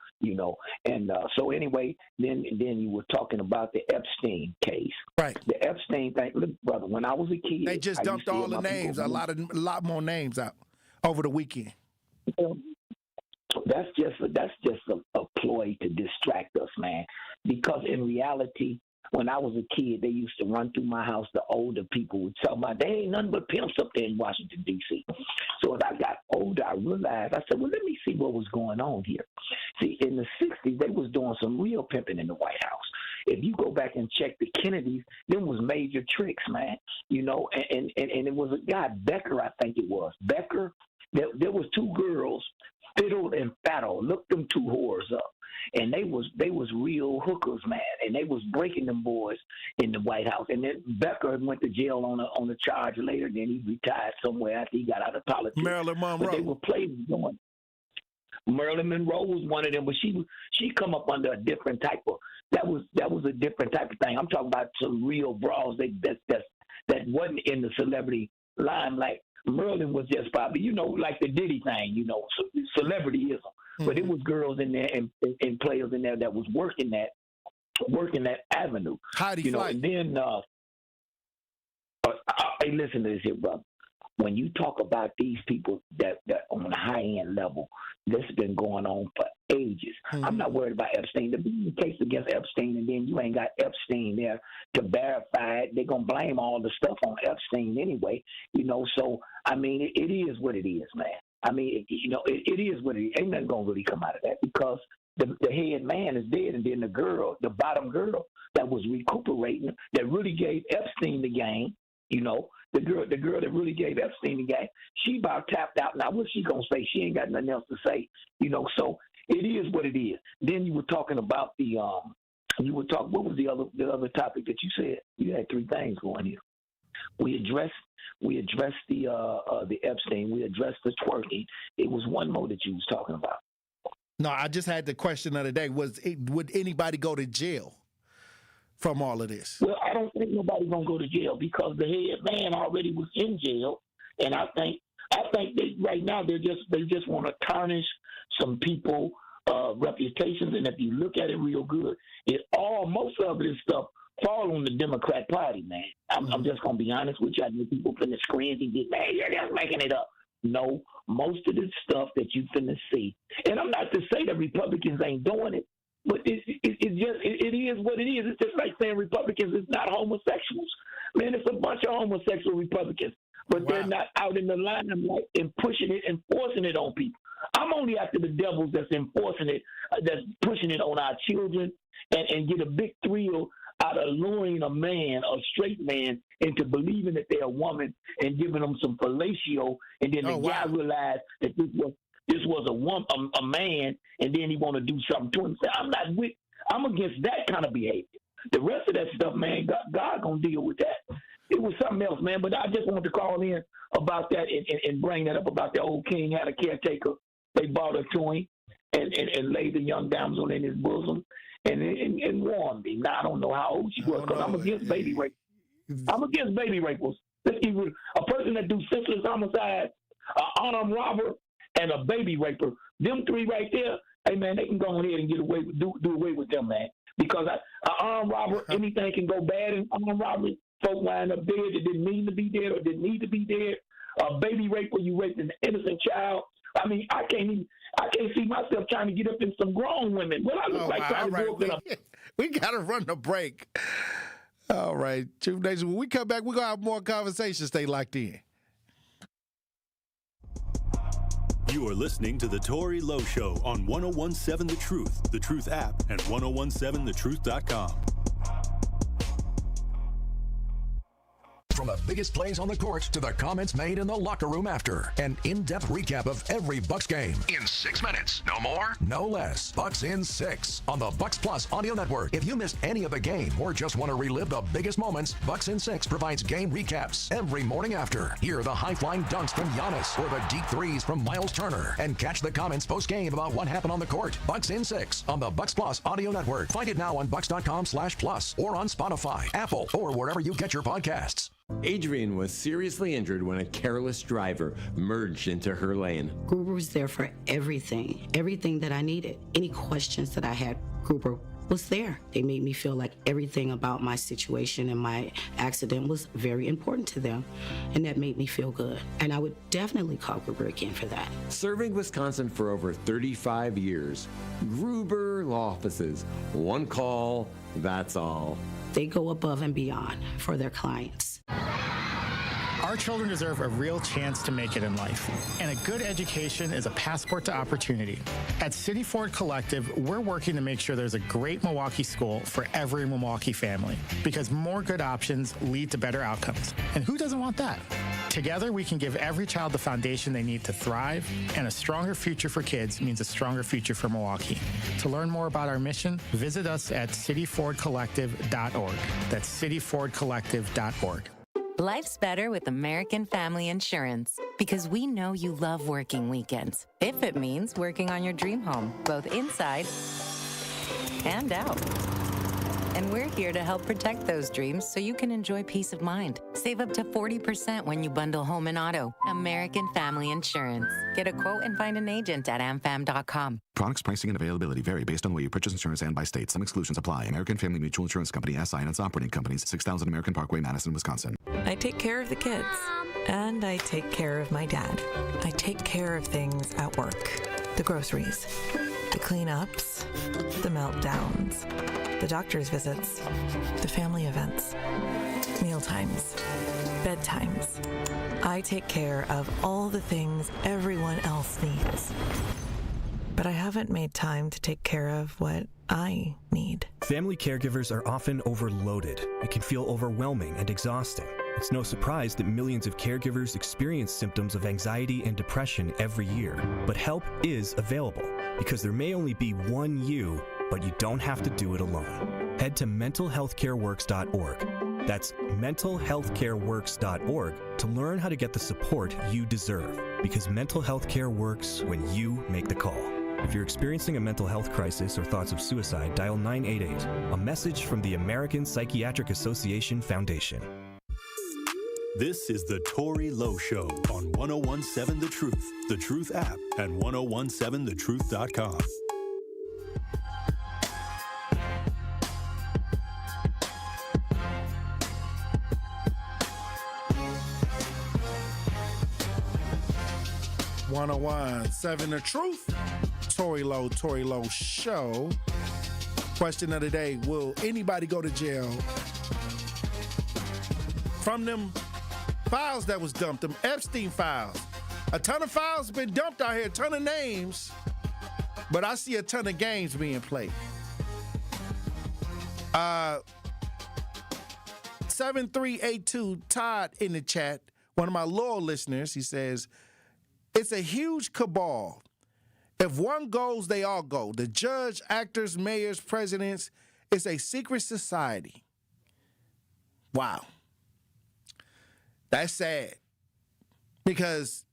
And so anyway, then you were talking about the Epstein case, right? The Epstein thing. Look, brother, when I was a kid, they just dumped all the names, a lot more names out over the weekend. That's just a ploy to distract us, man. Because in reality, when I was a kid, they used to run through my house. The older people would tell me, "There ain't nothing but pimps up there in Washington, D.C." So as I got older, I realized, I said, well, let me see what was going on here. See, in the 60s, they was doing some real pimping in the White House. If you go back and check the Kennedys, them was major tricks, man. And it was a guy, Becker, I think it was. Becker, there was two girls, Fiddle and Faddle. Look them two whores up. And they was real hookers, man, and they was breaking them boys in the White House. And then Becker went to jail on a charge later. Then he retired somewhere after he got out of politics. Marilyn Monroe. But they were playing going. Marilyn Monroe was one of them, but she come up under a different type of. That was a different type of thing. I'm talking about some real bras that wasn't in the celebrity limelight. Merlin was just probably, like the Diddy thing, celebrityism. Mm-hmm. But it was girls in there and players in there that was working that avenue. Heidi Fleiss. And then, hey, listen to this here, brother. When you talk about these people that on the high end level, this has been going on for ages. Mm-hmm. I'm not worried about Epstein. To be the case against Epstein, and then you ain't got Epstein there to verify it. They're gonna blame all the stuff on Epstein anyway. So I mean, it is what it is, man. I mean, it is what it is. Ain't nothing gonna really come out of that because the head man is dead, and then the bottom girl that was recuperating, that really gave Epstein the game. The girl that really gave Epstein the game, she about tapped out. Now, what's she going to say? She ain't got nothing else to say, So it is what it is. Then you were talking about what was the other topic that you said? You had three things going here. We addressed the Epstein. We addressed the twerking. It was one more that you was talking about. No, I just had the question of the day. Would anybody go to jail from all of this? Well, I don't think nobody's gonna go to jail because the head man already was in jail, and I think that right now they just want to tarnish some people reputations, and if you look at it real good, most of this stuff fall on the Democrat Party, man. I'm just gonna be honest with you. I know people finna scream and get mad. You're just making it up. No, most of the stuff that you finna see, and I'm not to say that Republicans ain't doing it. But it is what it is. It's just like saying Republicans is not homosexuals. Man, it's a bunch of homosexual Republicans, but They're not out in the limelight and pushing it and forcing it on people. I'm only after the devils that's enforcing it, that's pushing it on our children and get a big thrill out of luring a straight man, into believing that they're a woman and giving them some fellatio, and then the guy realized that this was a man, and then he want to do something to him. So I'm I'm against that kind of behavior. The rest of that stuff, man, God gonna deal with that. It was something else, man. But I just wanted to call in about that and bring that up about the old king had a caretaker. They brought her to him and laid the young damsel in his bosom and warned him. Now I don't know how old she was because I'm against baby rape. I'm against baby rapers. A person that do senseless homicide, an unarmed robber, and a baby raper. Them three right there, hey man, they can go ahead and get away with do away with them, man. Because an armed robber, anything can go bad in armed robbery. Folk wind up dead that didn't mean to be dead or didn't need to be dead. A baby raper, you raped an innocent child. I mean, I can't see myself trying to get up in some grown women. What I look like trying to go up. We gotta run the break. All right, Truth Nation. When we come back, we're gonna have more conversations. Stay locked in. You are listening to the Tory Lowe Show on 1017 The Truth app, and 1017thetruth.com. From the biggest plays on the court to the comments made in the locker room after. An in-depth recap of every Bucks game. In 6 minutes. No more, no less. Bucks in 6 on the Bucks Plus audio network. If you missed any of the game or just want to relive the biggest moments, Bucks in 6 provides game recaps every morning after. Hear the high-flying dunks from Giannis or the deep threes from Miles Turner. And catch the comments post-game about what happened on the court. Bucks in 6 on the Bucks Plus audio network. Find it now on bucks.com/plus or on Spotify, Apple, or wherever you get your podcasts. Adrian was seriously injured when a careless driver merged into her lane. Gruber was there for everything that I needed. Any questions that I had, Gruber was there. They made me feel like everything about my situation and my accident was very important to them, and that made me feel good. And I would definitely call Gruber again for that. Serving Wisconsin for over 35 years, Gruber Law Offices. One call, that's all. They go above and beyond for their clients. Our children deserve a real chance to make it in life, and a good education is a passport to opportunity. At City Ford Collective, we're working to make sure there's a great Milwaukee school for every Milwaukee family, because more good options lead to better outcomes. And who doesn't want that? Together, we can give every child the foundation they need to thrive, and a stronger future for kids means a stronger future for Milwaukee. To learn more about our mission, visit us at cityfordcollective.org. That's cityfordcollective.org. Life's better with American Family Insurance because we know you love working weekends. If it means working on your dream home, both inside and out. And we're here to help protect those dreams so you can enjoy peace of mind. Save up to 40% when you bundle home and auto. American Family Insurance. Get a quote and find an agent at amfam.com. Products, pricing, and availability vary based on the way you purchase insurance and by state. Some exclusions apply. American Family Mutual Insurance Company, SI, and its operating companies, 6000 American Parkway, Madison, Wisconsin. I take care of the kids, and I take care of my dad. I take care of things at work. The groceries, the cleanups, the meltdowns, the doctor's visits, the family events, mealtimes, bedtimes. I take care of all the things everyone else needs. But I haven't made time to take care of what I need. Family caregivers are often overloaded. It can feel overwhelming and exhausting. It's no surprise that millions of caregivers experience symptoms of anxiety and depression every year. But help is available, because there may only be one you, but you don't have to do it alone. Head to mentalhealthcareworks.org. That's mentalhealthcareworks.org to learn how to get the support you deserve, because mental health care works when you make the call. If you're experiencing a mental health crisis or thoughts of suicide, dial 988, a message from the American Psychiatric Association Foundation. This is the Tory Lowe Show on 1017 The Truth app, and 1017thetruth.com. Seven The Truth. Tory Lowe Show. Question of the day: will anybody go to jail from them files that was dumped, them Epstein files? A ton of files been dumped out here, a ton of names, but I see a ton of games being played. 7382 Todd in the chat, one of my loyal listeners, he says, it's a huge cabal. If one goes, they all go. The judge, actors, mayors, presidents. It's a secret society. Wow. That's sad. Because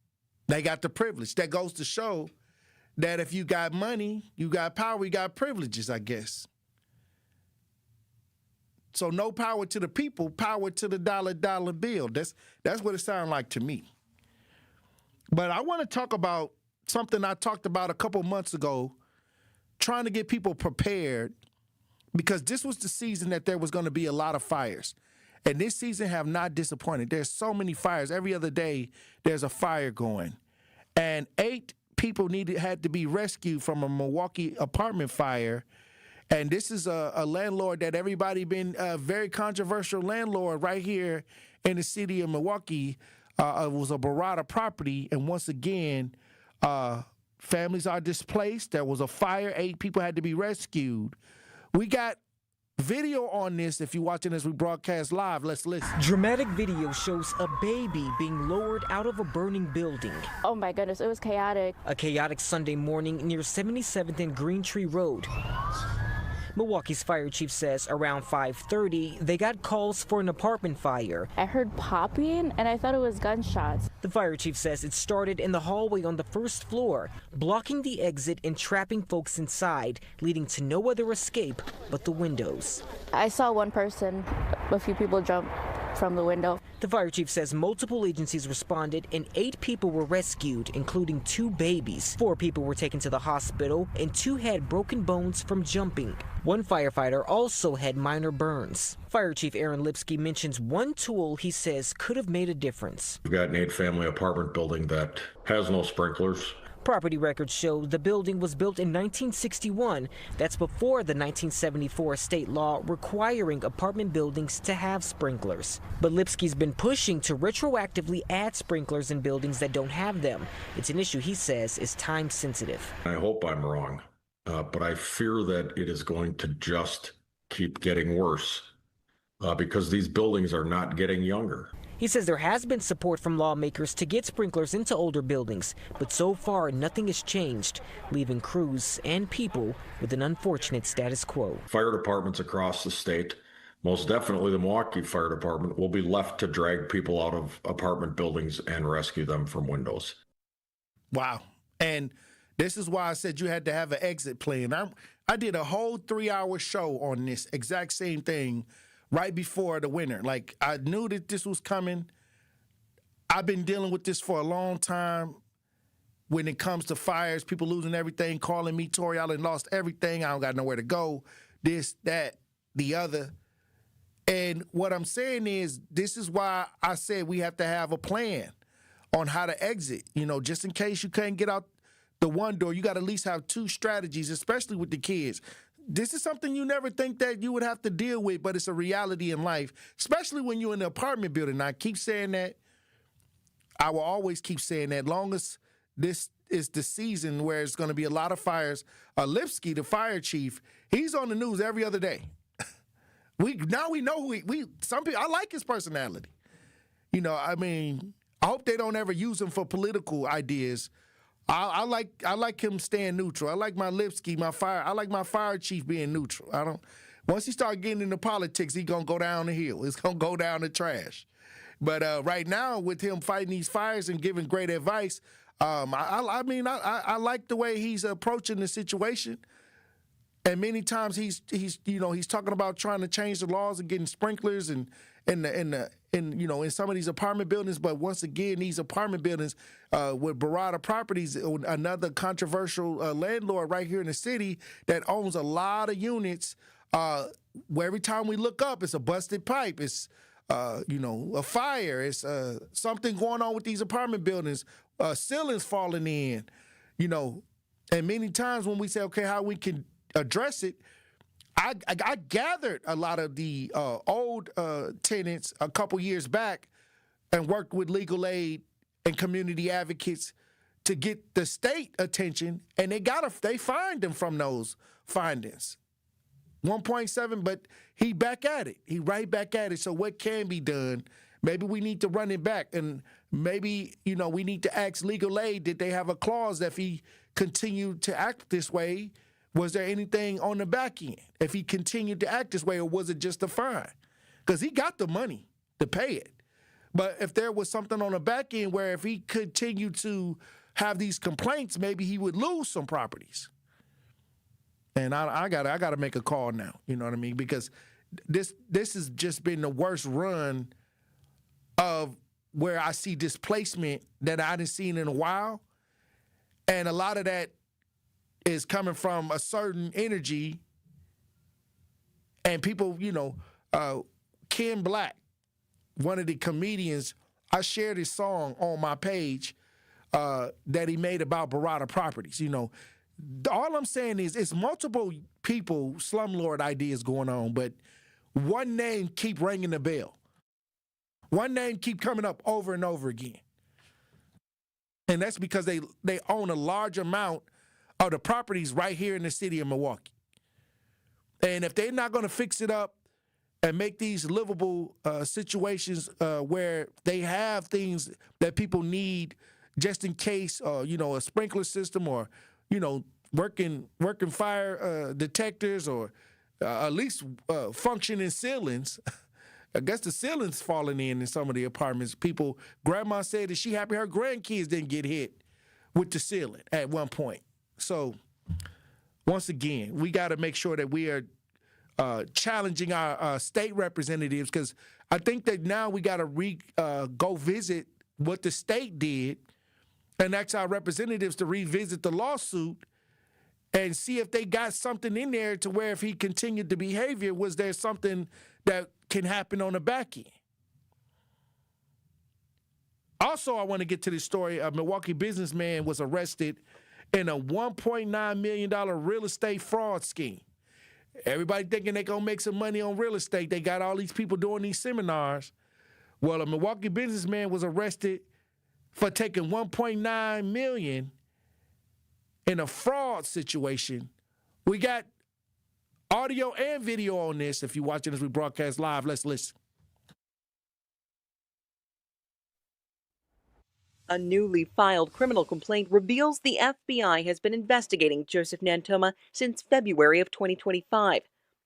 they got the privilege. That goes to show that if you got money, you got power, you got privileges, I guess. So no power to the people, power to the dollar bill. That's what it sounds like to me. But I want to talk about something I talked about a couple months ago, trying to get people prepared, because this was the season that there was going to be a lot of fires. And this season have not disappointed. There's so many fires. Every other day, there's a fire going. And 8 people had to be rescued from a Milwaukee apartment fire. And this is a landlord that everybody been a very controversial landlord right here in the city of Milwaukee. It was a Barada property. And once again, families are displaced. There was a fire. 8 people had to be rescued. We got video on this if you're watching as we broadcast live. Let's listen. Dramatic video shows a baby being lowered out of a burning building. Oh my goodness, it was chaotic. A chaotic Sunday morning near 77th and Green Tree Road. Milwaukee's fire chief says around 5:30, they got calls for an apartment fire. I heard popping and I thought it was gunshots. The fire chief says it started in the hallway on the first floor, blocking the exit and trapping folks inside, leading to no other escape but the windows. I saw one person, a few people jump from the window. The fire chief says multiple agencies responded and 8 people were rescued, including 2 babies. 4 people were taken to the hospital and 2 had broken bones from jumping. One firefighter also had minor burns. Fire Chief Aaron Lipsky mentions one tool he says could have made a difference. We've got an 8-family apartment building that has no sprinklers. Property records show the building was built in 1961. That's before the 1974 state law requiring apartment buildings to have sprinklers. But Lipsky's been pushing to retroactively add sprinklers in buildings that don't have them. It's an issue he says is time sensitive. I hope I'm wrong, but I fear that it is going to just keep getting worse because these buildings are not getting younger. He says there has been support from lawmakers to get sprinklers into older buildings, but so far nothing has changed, leaving crews and people with an unfortunate status quo. Fire departments across the state, most definitely the Milwaukee Fire Department, will be left to drag people out of apartment buildings and rescue them from windows. Wow. And this is why I said you had to have an exit plan. I did a whole 3-hour show on this exact same thing right before the winter. Like, I knew that this was coming. I've been dealing with this for a long time. When it comes to fires, people losing everything, calling me, Tory, I done lost everything. I don't got nowhere to go. This, that, the other. And what I'm saying is, this is why I said we have to have a plan on how to exit. You know, just in case you can't get out the one door, you got to at least have 2 strategies, especially with the kids. This is something you never think that you would have to deal with, but it's a reality in life, especially when you're in the apartment building. I keep saying that. I will always keep saying that. Long as this is the season where it's going to be a lot of fires. Lipsky, the fire chief, he's on the news every other day. we know who some people, I like his personality. You know, I mean, I hope they don't ever use him for political ideas. I like him staying neutral. I like my Lipsky, I like my fire chief being neutral. Once he start getting into politics, he gonna go down the hill. It's gonna go down the trash. But right now, with him fighting these fires and giving great advice, I like the way he's approaching the situation. And many times he's talking about trying to change the laws and getting sprinklers and in some of these apartment buildings. But once again, these apartment buildings with Barada Properties, another controversial landlord right here in the city that owns a lot of units, where every time we look up, it's a busted pipe. It's a fire. It's something going on with these apartment buildings. Ceilings falling in, and many times when we say, okay, how we can address it, I gathered a lot of the old tenants a couple years back and worked with legal aid and community advocates to get the state attention, and they fined them from those findings. 1.7, but he back at it. He right back at it. So what can be done? maybe we need to run it back. And maybe, we need to ask legal aid, did they have a clause that if he continued to act this way, was there anything on the back end if he continued to act this way, or was it just a fine? Because he got the money to pay it. But if there was something on the back end where if he continued to have these complaints, maybe he would lose some properties. And I gotta make a call now, you know what I mean? Because this has just been the worst run of where I see displacement that I hadn't seen in a while. And a lot of that is coming from a certain energy. And people, Ken Black, one of the comedians, I shared his song on my page that he made about Barada Properties. All I'm saying is it's multiple people, slumlord ideas going on, but one name keep ringing the bell. One name keep coming up over and over again. And that's because they own a large amount of the properties right here in the city of Milwaukee. And if they're not going to fix it up and make these livable situations where they have things that people need just in case, a sprinkler system or, working fire detectors or at least functioning ceilings. I guess the ceiling's falling in some of the apartments. Grandma said that she happy her grandkids didn't get hit with the ceiling at one point. So once again, we got to make sure that we are challenging our state representatives, because I think that now we got to go visit what the state did and ask our representatives to revisit the lawsuit and see if they got something in there to where if he continued the behavior, was there something that can happen on the back end. Also, I want to get to this story. A Milwaukee businessman was arrested in a $1.9 million real estate fraud scheme. Everybody thinking they going to make some money on real estate. They got all these people doing these seminars. Well, a Milwaukee businessman was arrested for taking $1.9 million in a fraud situation. We got audio and video on this. If you're watching as we broadcast live, let's listen. A newly filed criminal complaint reveals the FBI has been investigating Joseph Nantoma since February of 2025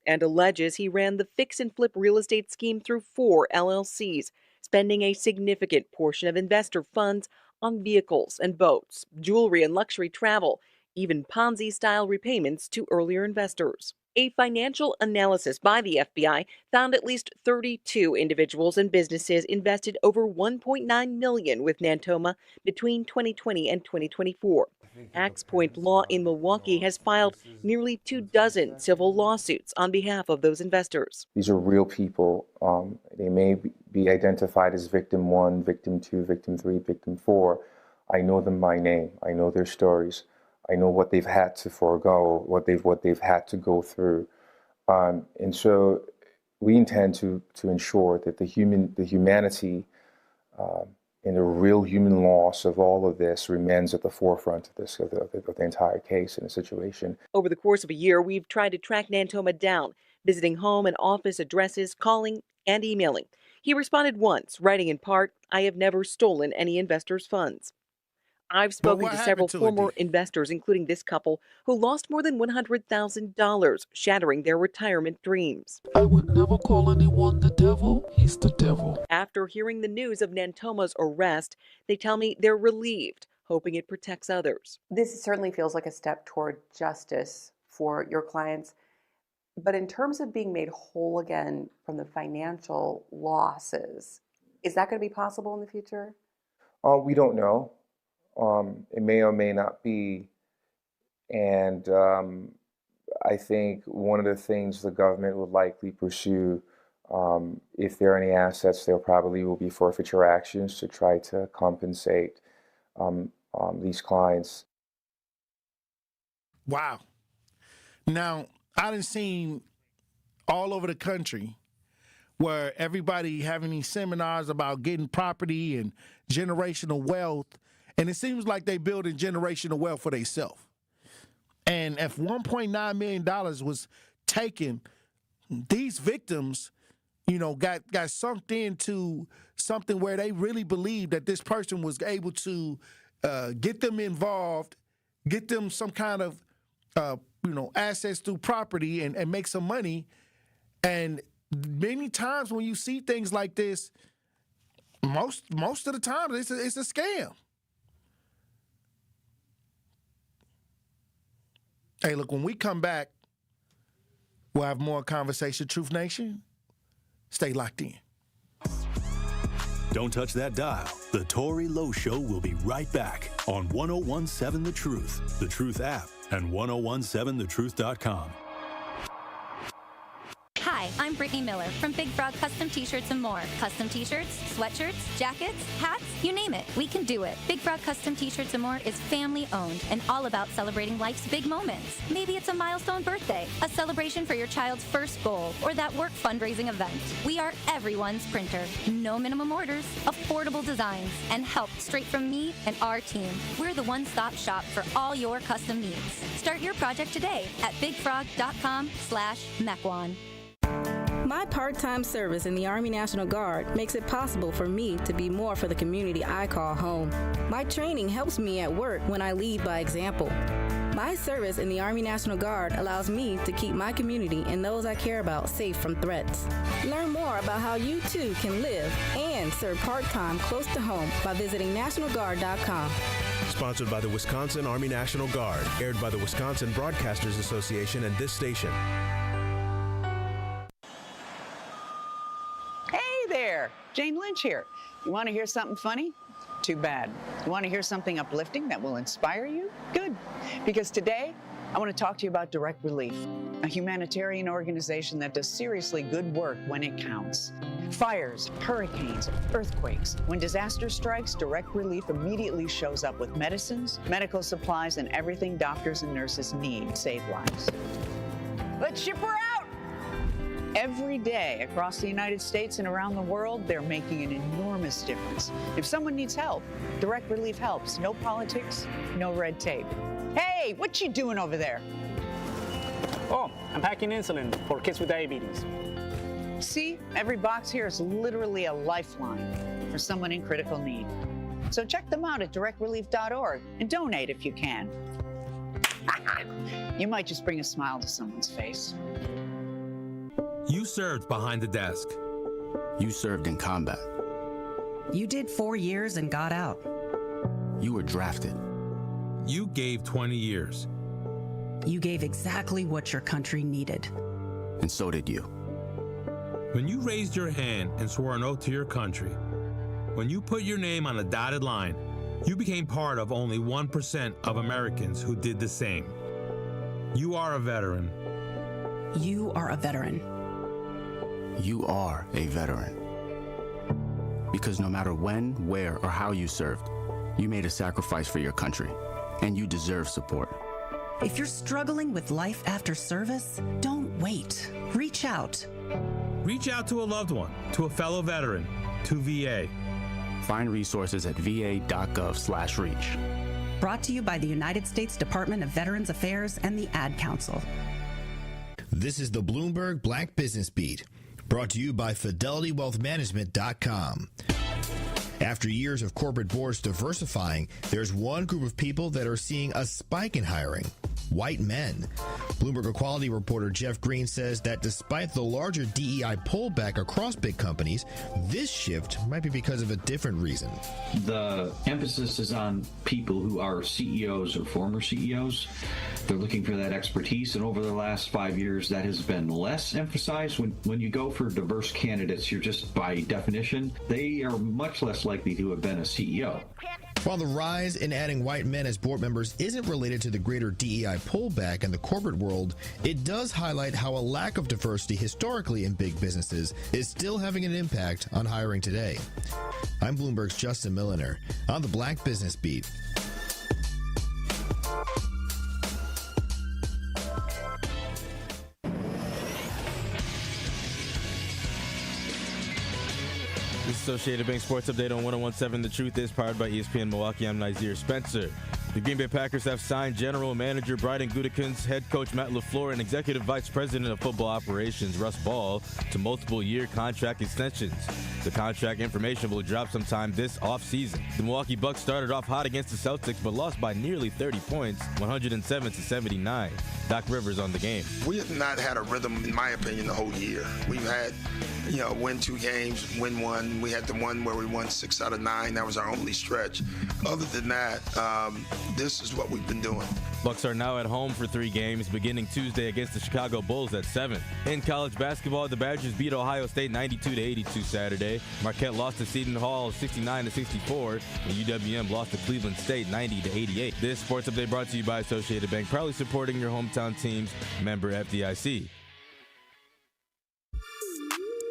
and alleges he ran the fix-and-flip real estate scheme through 4 LLCs, spending a significant portion of investor funds on vehicles and boats, jewelry and luxury travel, even Ponzi-style repayments to earlier investors. A financial analysis by the FBI found at least 32 individuals and businesses invested over $1.9 million with Nantoma between 2020 and 2024. Axe Point Law in Milwaukee has filed nearly 24 civil lawsuits on behalf of those investors. These are real people. They may be identified as victim 1, victim 2, victim 3, victim 4. I know them by name. I know their stories. I know what they've had to forego, what they've had to go through, and so we intend to ensure that the humanity and the real human loss of all of this remains at the forefront of the entire case and the situation. Over the course of a year, we've tried to track Nantoma down, visiting home and office addresses, calling and emailing. He responded once, writing in part, "I have never stolen any investors' funds." I've spoken to several former investors, including this couple, who lost more than $100,000, shattering their retirement dreams. I would never call anyone the devil. He's the devil. After hearing the news of Nantoma's arrest, they tell me they're relieved, hoping it protects others. This certainly feels like a step toward justice for your clients. But in terms of being made whole again from the financial losses, is that going to be possible in the future? We don't know. It may or may not be. And I think one of the things the government would likely pursue, if there are any assets, there probably will be forfeiture actions to try to compensate these clients. Wow. Now, I done seen all over the country where everybody having these seminars about getting property and generational wealth. And it seems like they building generational wealth for themselves. And if $1.9 million was taken, these victims, got sucked into something where they really believed that this person was able to get them involved, get them some kind of assets through property and make some money. And many times when you see things like this, most of the time it's a scam. Hey, look, when we come back, we'll have more conversation. Truth Nation, stay locked in. Don't touch that dial. The Tory Lowe Show will be right back on 1017 The Truth, The Truth app, and 1017thetruth.com. Hi, I'm Brittany Miller from Big Frog Custom T-Shirts and more. Custom T-shirts, sweatshirts, jackets, hats, you name it, we can do it. Big Frog Custom T-Shirts and more is family-owned and all about celebrating life's big moments. Maybe it's a milestone birthday, a celebration for your child's first goal, or that work fundraising event. We are everyone's printer. No minimum orders, affordable designs, and help straight from me and our team. We're the one-stop shop for all your custom needs. Start your project today at bigfrog.com/Mequon. My part-time service in the Army National Guard makes it possible for me to be more for the community I call home. My training helps me at work when I lead by example. My service in the Army National Guard allows me to keep my community and those I care about safe from threats. Learn more about how you too can live and serve part-time close to home by visiting nationalguard.com. Sponsored by the Wisconsin Army National Guard, aired by the Wisconsin Broadcasters Association and this station. There, Jane Lynch here. You want to hear something funny? Too bad. You want to hear something uplifting that will inspire you? Good. Because today, I want to talk to you about Direct Relief, a humanitarian organization that does seriously good work when it counts. Fires, hurricanes, earthquakes. When disaster strikes, Direct Relief immediately shows up with medicines, medical supplies, and everything doctors and nurses need to save lives. Let's ship her out! Every day across the United States and around the world, they're making an enormous difference. If someone needs help, Direct Relief helps. No politics, no red tape. Hey, what you doing over there? Oh, I'm packing insulin for kids with diabetes. See, every box here is literally a lifeline for someone in critical need. So check them out at directrelief.org and donate if you can. You might just bring a smile to someone's face. You served behind the desk. You served in combat. You did 4 years and got out. You were drafted. You gave 20 years. You gave exactly what your country needed. And so did you. When you raised your hand and swore an oath to your country, when you put your name on a dotted line, you became part of only 1% of Americans who did the same. You are a veteran. You are a veteran. You are a veteran. Because no matter when, where, or how you served, you made a sacrifice for your country, and you deserve support. If you're struggling with life after service, don't wait. Reach out. Reach out to a loved one, to a fellow veteran, to VA. Find resources at va.gov/reach. Brought to you by the United States Department of Veterans Affairs and the Ad Council. This is the Bloomberg Black Business Beat, brought to you by FidelityWealthManagement.com. After years of corporate boards diversifying, there's one group of people that are seeing a spike in hiring: white men. Bloomberg Equality reporter Jeff Green says that despite the larger DEI pullback across big companies, this shift might be because of a different reason. The emphasis is on people who are CEOs or former CEOs. They're looking for that expertise, and over the last 5 years, that has been less emphasized. When you go for diverse candidates, you're just, by definition, they are much less likely to have been a CEO. While the rise in adding white men as board members isn't related to the greater DEI pullback in the corporate world, it does highlight how a lack of diversity historically in big businesses is still having an impact on hiring today. I'm Bloomberg's Justin Milliner on the Black Business Beat. This is Associated Bank Sports Update on 1017 The Truth is powered by ESPN Milwaukee. I'm Nazir Spencer. The Green Bay Packers have signed general manager Brian Gutekunst, head coach Matt LaFleur, and executive vice president of football operations Russ Ball to multiple-year contract extensions. The contract information will drop sometime this offseason. The Milwaukee Bucks started off hot against the Celtics but lost by nearly 30 points, 107-79. Doc Rivers on the game. We have not had a rhythm, in my opinion, the whole year. We've had, win 2 games, win 1. We had the one where we won 6 out of 9. That was our only stretch. Other than that, this is what we've been doing. Bucks are now at home for 3 games, beginning Tuesday against the Chicago Bulls at 7. In college basketball, the Badgers beat Ohio State 92-82 Saturday. Marquette lost to Seton Hall 69-64, and UWM lost to Cleveland State 90-88. This sports update brought to you by Associated Bank, proudly supporting your hometown teams. Member FDIC.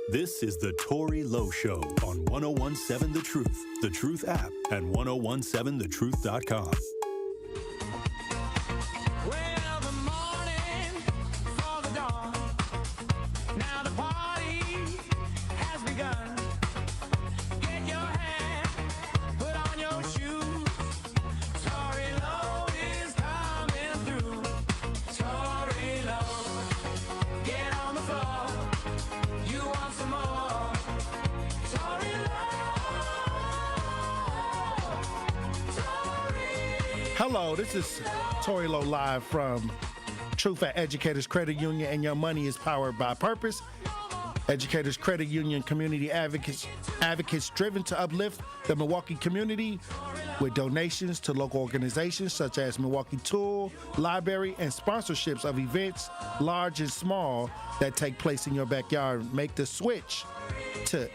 This is the Tory Lowe Show on 1017 The Truth app, and 1017thetruth.com. Well, the morning for the dawn. Now the party has begun. Get your hat, put on your shoes. Tory Lowe is coming through. Tory Lowe, get on the floor. You want some more? Tory Lowe. Hello, this is Tory Lowe live from Truth at Educators Credit Union, and your money is powered by purpose. Educators Credit Union community advocates driven to uplift the Milwaukee community with donations to local organizations such as Milwaukee Tool, Library, and sponsorships of events large and small that take place in your backyard. Make the switch to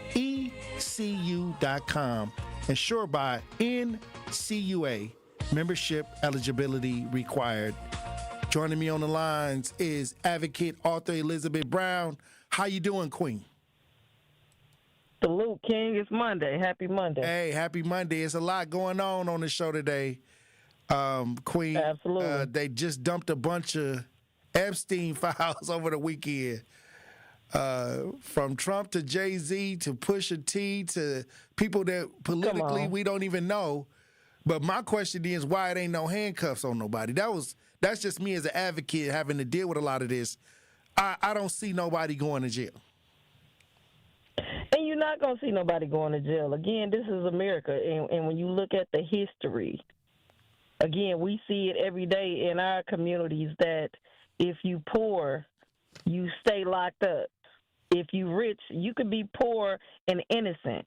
ECU.com, insured by NCUA. Membership eligibility required. Joining me on the lines is advocate author Elizabeth Brown. How you doing, Queen? Salute, King. It's Monday. Happy Monday. Hey, happy Monday. It's a lot going on the show today, Queen. Absolutely. They just dumped a bunch of Epstein files over the weekend. From Trump to Jay-Z to Pusha T to people that politically we don't even know. But my question is, why it ain't no handcuffs on nobody? That's just me as an advocate having to deal with a lot of this. I don't see nobody going to jail. And you're not going to see nobody going to jail. Again, this is America. And when you look at the history, again, we see it every day in our communities that if you poor, you stay locked up. If you rich, you could be poor and innocent,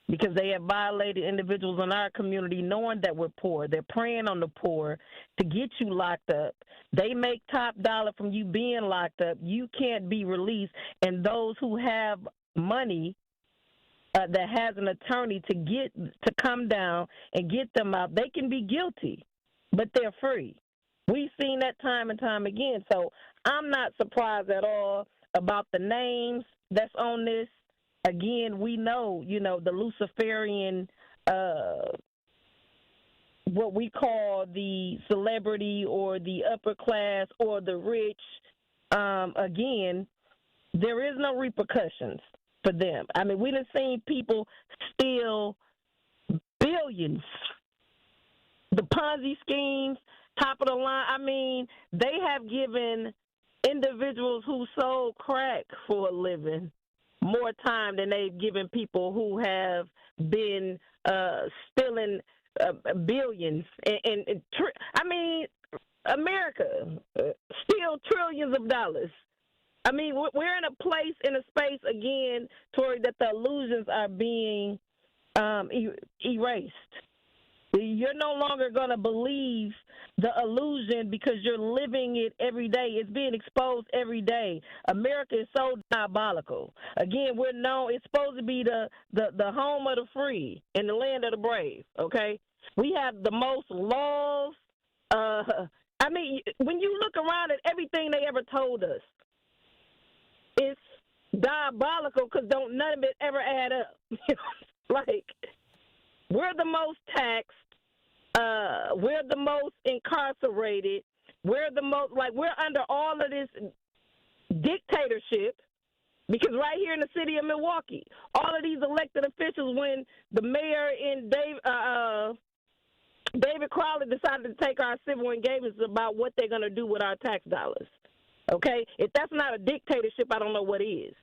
because they have violated individuals in our community knowing that we're poor. They're preying on the poor to get you locked up. They make top dollar from you being locked up. You can't be released. And those who have money that has an attorney to come down and get them out, they can be guilty, but they're free. We've seen that time and time again. So I'm not surprised at all about the names that's on this. Again, we know, the Luciferian, what we call the celebrity or the upper class or the rich, again, there is no repercussions for them. I mean, we done seen people steal billions. The Ponzi schemes, top of the line. I mean, they have given individuals who sold crack for a living more time than they've given people who have been stealing billions. I mean, America steal trillions of dollars. I mean, we're in a place, in a space, again, Tory, that the illusions are being erased. You're no longer going to believe the illusion because you're living it every day. It's being exposed every day. America is so diabolical. Again, we're known, it's supposed to be the home of the free and the land of the brave, okay? We have the most laws. I mean, when you look around at everything they ever told us, it's diabolical because none of it ever add up. Like, we're the most taxed. We're the most incarcerated. We're the most, we're under all of this dictatorship because right here in the city of Milwaukee, all of these elected officials, when the mayor in David Crowley decided to take our civil engagements about what they're going to do with our tax dollars. Okay? If that's not a dictatorship, I don't know what is.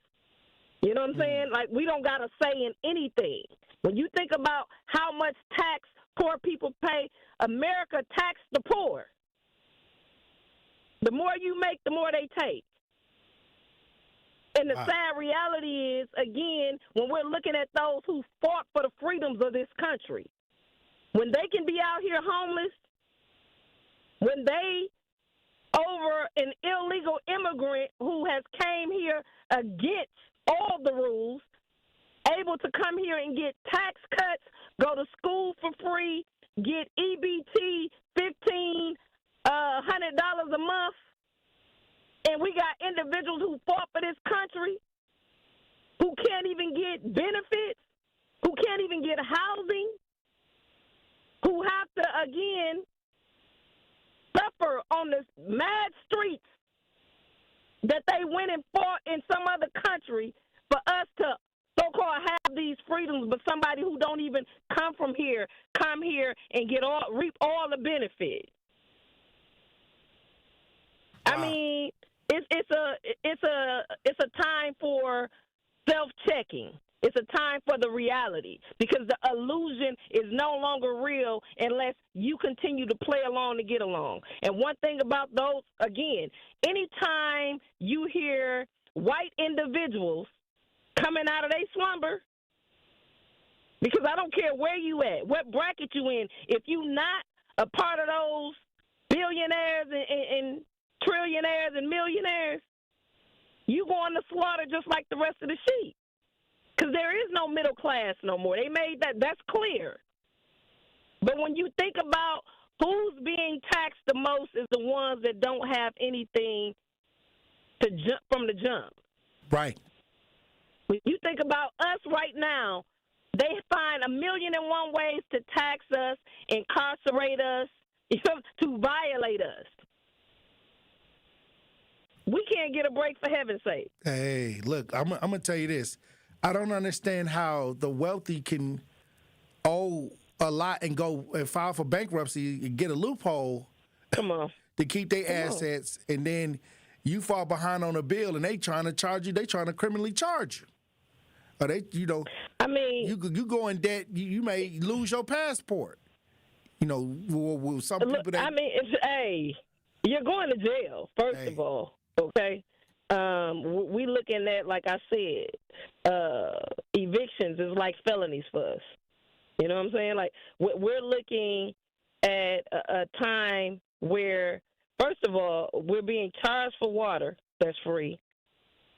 You know what I'm saying? Like, we don't got a say in anything. When you think about how much tax poor people pay, America taxed the poor. The more you make, the more they take. And the sad reality is, again, when we're looking at those who fought for the freedoms of this country, when they can be out here homeless, when they over an illegal immigrant who has came here against all the rules, able to come here and get tax cuts, go to school for free, get EBT, $1,500 a month, and we got individuals who fought for this country who can't even get benefits, who can't even get housing, who have to, again, suffer on the mad streets that they went and fought in some other country for us to so-called have these freedoms, but somebody who don't even come from here, come here and reap all the benefit. I mean, it's a time for self-checking. It's a time for the reality, because the illusion is no longer real unless you continue to play along to get along. And one thing about those, again, anytime you hear white individuals coming out of their slumber, because I don't care where you at, what bracket you in, if you not a part of those billionaires and trillionaires and millionaires, you going to slaughter just like the rest of the sheep. Because there is no middle class no more. They made that's clear. But when you think about who's being taxed the most is the ones that don't have anything to jump from the jump. Right. When you think about us right now, they find 1,000,001 ways to tax us, incarcerate us, to violate us. We can't get a break, for heaven's sake. Hey, look, I'm going to tell you this. I don't understand how the wealthy can owe a lot and go and file for bankruptcy and get a loophole. Come on. To keep their assets, and then you fall behind on a bill and they trying to charge you. They trying to criminally charge you. Or they, I mean, you go in debt. You may lose your passport. Some people that. I mean, hey, you're going to jail first of all. Okay. We looking at, like I said, evictions is like felonies for us. You know what I'm saying? Like, we're looking at a time where, first of all, we're being charged for water that's free,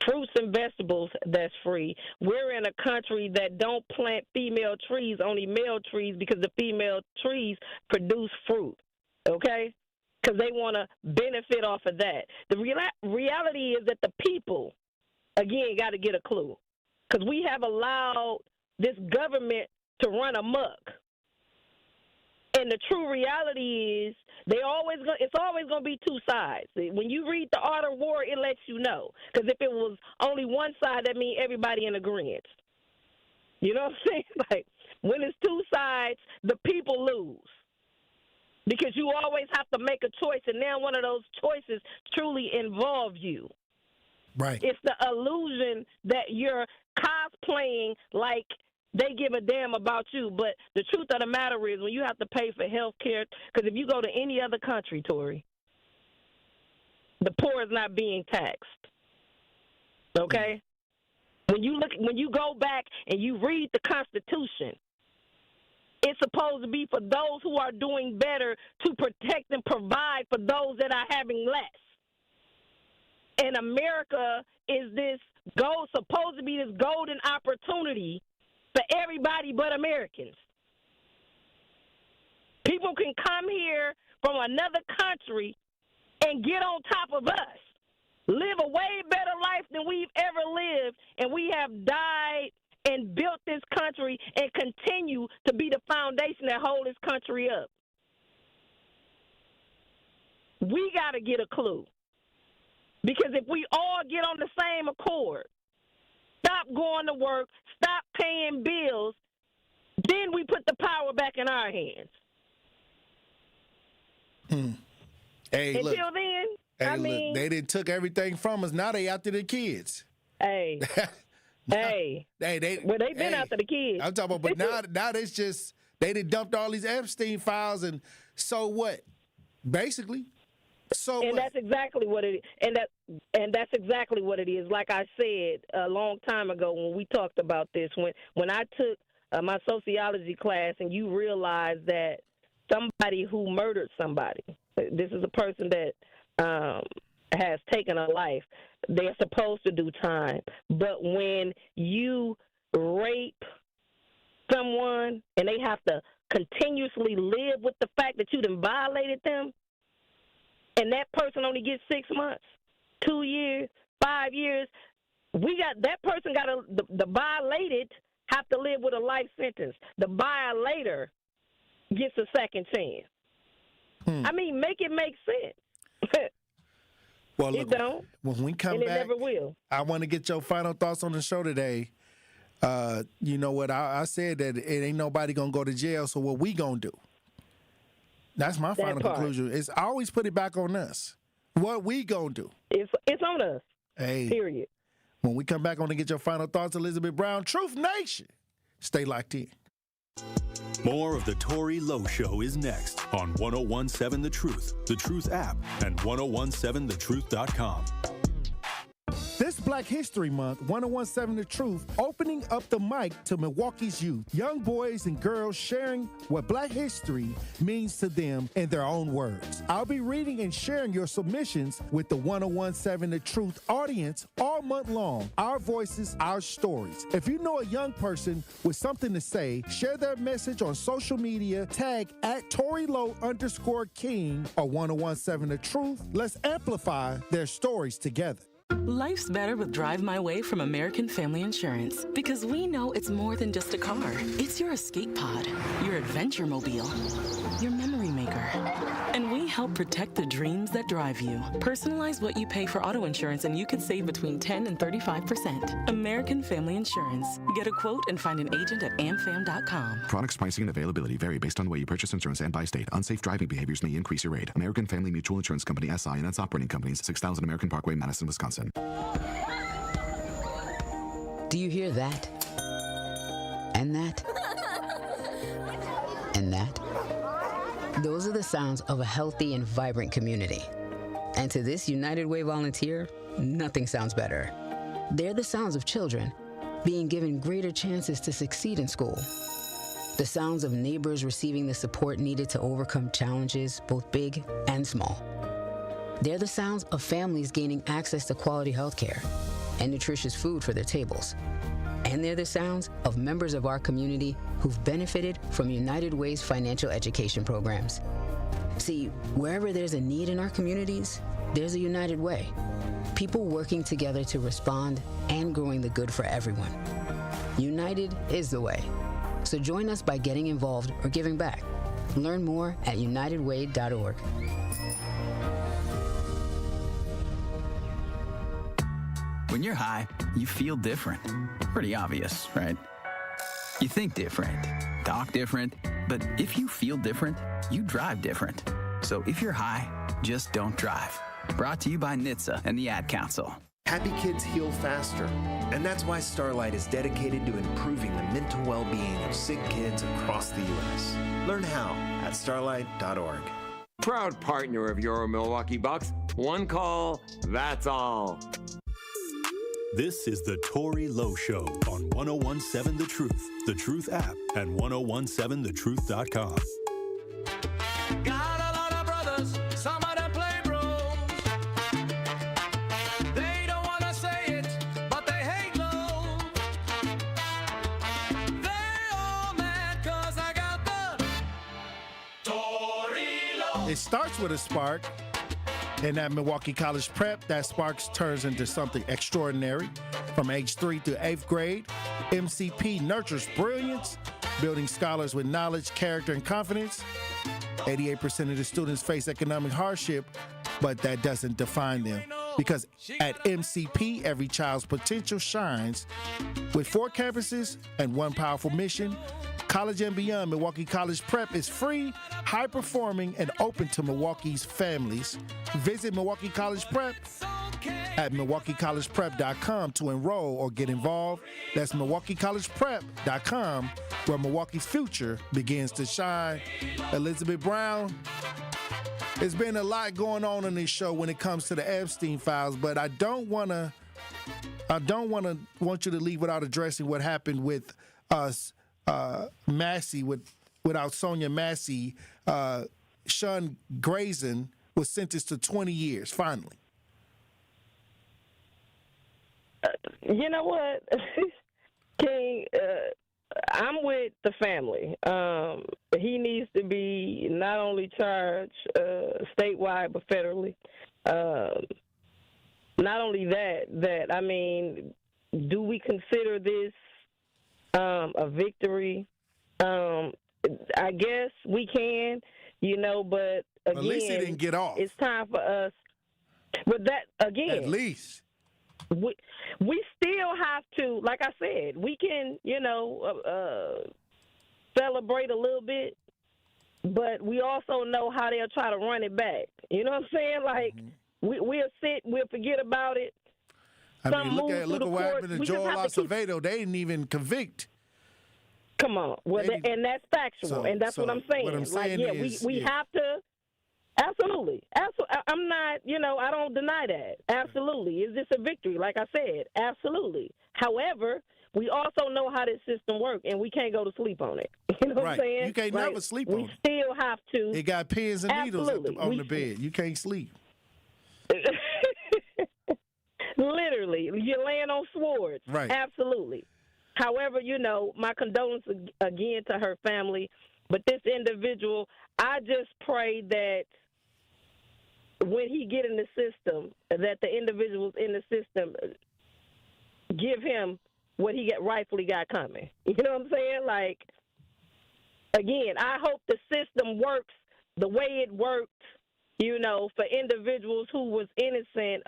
fruits and vegetables that's free. We're in a country that don't plant female trees, only male trees, because the female trees produce fruit, okay? Because they want to benefit off of that. The reality is that the people, again, got to get a clue. Because we have allowed this government to run amok. And the true reality is it's always going to be two sides. When you read The Art of War, it lets you know. Because if it was only one side, that means everybody in agreement. You know what I'm saying? Like, when it's two sides, the people lose. Because you always have to make a choice, and now one of those choices truly involves you. Right. It's the illusion that you're cosplaying like they give a damn about you. But the truth of the matter is, when you have to pay for health care, because if you go to any other country, Tory, the poor is not being taxed. Okay? When you go back and you read the Constitution, it's supposed to be for those who are doing better to protect and provide for those that are having less. And America is supposed to be this golden opportunity for everybody but Americans. People can come here from another country and get on top of us, live a way better life than we've ever lived, and we have died and built this country and continue to be the foundation that holds this country up. We got to get a clue. Because if we all get on the same accord, stop going to work, stop paying bills, then we put the power back in our hands. Hey, Until look. then, Hey, I look, mean, they didn't took everything from us. Now they after the kids. hey, hey, well, they been after the kids. I'm talking about, but now it's just they done dumped all these Epstein files, and so what? Basically, so and what? that's exactly what it is. And that's exactly what it is. Like I said a long time ago when we talked about this, when I took my sociology class, and you realize that somebody who murdered somebody, this is a person that has taken a life, they're supposed to do time. But when you rape someone and they have to continuously live with the fact that you done violated them, and that person only gets 6 months, 2 years, 5 years, that person got the violated have to live with a life sentence. The violator gets a second chance. I mean, make it make sense. Well, look, it don't. When we come and back, it never will. I want to get your final thoughts on the show today. You know what? I said that it ain't nobody gonna go to jail. So what we gonna do? That's my final conclusion. It's always put it back on us. What we gonna do? It's on us. Hey. Period. When we come back, I want to get your final thoughts, Elizabeth Brown, Truth Nation. Stay locked in. More of the Tory Lowe Show is next on 1017 The Truth app, and 1017thetruth.com. This Black History Month, 1017 The Truth, opening up the mic to Milwaukee's youth, young boys and girls sharing what Black history means to them in their own words. I'll be reading and sharing your submissions with the 1017 The Truth audience all month long. Our voices, our stories. If you know a young person with something to say, share their message on social media, tag at ToryLowe_King or 1017 The Truth. Let's amplify their stories together. Life's better with Drive My Way from American Family Insurance, because we know it's more than just a car. It's your escape pod, your adventure mobile, your memory maker. And we help protect the dreams that drive you. Personalize what you pay for auto insurance and you could save between 10 and 35%. American Family Insurance. Get a quote and find an agent at amfam.com. Products, pricing, and availability vary based on the way you purchase insurance and by state. Unsafe driving behaviors may increase your rate. American Family Mutual Insurance Company, SI, and its operating companies, 6000 American Parkway, Madison, Wisconsin. Do you hear that? And that? And that? Those are the sounds of a healthy and vibrant community. And to this United Way volunteer, nothing sounds better. They're the sounds of children being given greater chances to succeed in school. The sounds of neighbors receiving the support needed to overcome challenges, both big and small. They're the sounds of families gaining access to quality health care and nutritious food for their tables. And they're the sounds of members of our community who've benefited from United Way's financial education programs. See, wherever there's a need in our communities, there's a United Way. People working together to respond and growing the good for everyone. United is the way. So join us by getting involved or giving back. Learn more at unitedway.org. When you're high, you feel different. Pretty obvious, right? You think different, talk different, but if you feel different, you drive different. So if you're high, just don't drive. Brought to you by NHTSA and the Ad Council. Happy kids heal faster, and that's why Starlight is dedicated to improving the mental well-being of sick kids across the U.S. Learn how at starlight.org. Proud partner of your Milwaukee Bucks. One call, that's all. This is the Tory Lowe Show on 1017 The Truth app, and 1017thetruth.com. Got a lot of brothers, some of them play bros. They don't want to say it, but they hate Lowe. They all mad cause I got the Tory Lowe. It starts with a spark. In that Milwaukee College prep, that spark turns into something extraordinary. From age 3 to 8th grade, MCP nurtures brilliance, building scholars with knowledge, character, and confidence. 88% of the students face economic hardship, but that doesn't define them. Because at MCP, every child's potential shines. With 4 campuses and 1 powerful mission, College and Beyond Milwaukee College Prep is free, high-performing, and open to Milwaukee's families. Visit Milwaukee College Prep at MilwaukeeCollegePrep.com to enroll or get involved. That's MilwaukeeCollegePrep.com, where Milwaukee's future begins to shine. Elizabeth Brown, there's been a lot going on in this show when it comes to the Epstein files, but I don't want you to leave without addressing what happened with us, Massey, without Sonia Massey. Sean Grayson was sentenced to 20 years, finally. You know what, King? I'm with the family. He needs to be not only charged statewide but federally. Not only that I mean, do we consider this a victory? I guess we can, but again, at least he didn't get off. It's time for us. But that again, at least. We still have to, like I said, we can, celebrate a little bit, but we also know how they'll try to run it back. You know what I'm saying? Like, we'll forget about it. I mean, look at what happened to Joel Acevedo. They didn't even convict. Come on. Well, and that's factual, and that's what I'm saying. What I'm saying is, we have to. Absolutely. I'm not, I don't deny that. Absolutely. Is this a victory? Like I said, absolutely. However, we also know how this system works, and we can't go to sleep on it. You know what I'm saying? You can't never sleep on it. We still have to. It got pins and needles on the bed. You can't sleep. Literally. You're laying on swords. Right. Absolutely. However, my condolences again to her family. But this individual, I just pray that when he get in the system, that the individuals in the system give him what he rightfully got coming. You know what I'm saying? Like, again, I hope the system works the way it worked, for individuals who was innocent.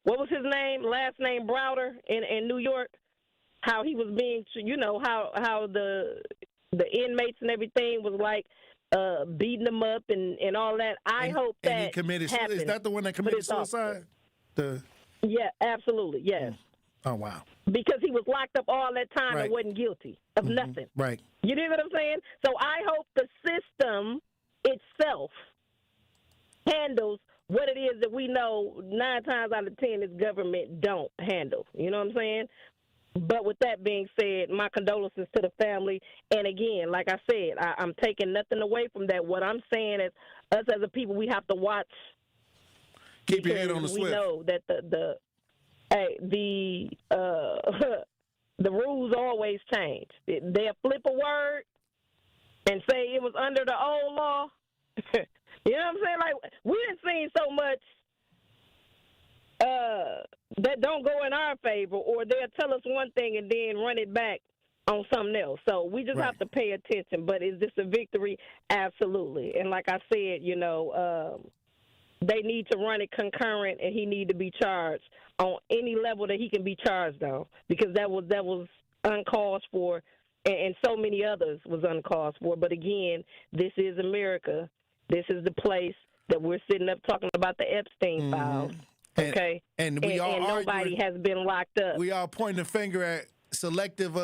What was his name? Last name Browder in New York. How he was being, how the inmates and everything was like beating them up and all that. I hope that and he committed. Happens, is that the one that committed suicide? Yeah, absolutely. Yes. Oh wow. Because he was locked up all that time and wasn't guilty of nothing. Right. You know what I'm saying? So I hope the system itself handles what it is that we know 9 times out of 10 this government don't handle. You know what I'm saying? But with that being said, my condolences to the family. And again, like I said, I'm taking nothing away from that. What I'm saying is, us as a people, we have to watch. Keep your head on the we swift. We know that the rules always change. They'll flip a word and say it was under the old law. You know what I'm saying? Like, we didn't see so much that don't go in our favor, or they'll tell us one thing and then run it back on something else. So we just have to pay attention. But is this a victory? Absolutely. And like I said, they need to run it concurrent, and he need to be charged on any level that he can be charged on, because that was uncalled for, and so many others was uncalled for. But again, this is America. This is the place that we're sitting up talking about the Epstein files. Okay, and nobody has been locked up. We all pointing the finger at selective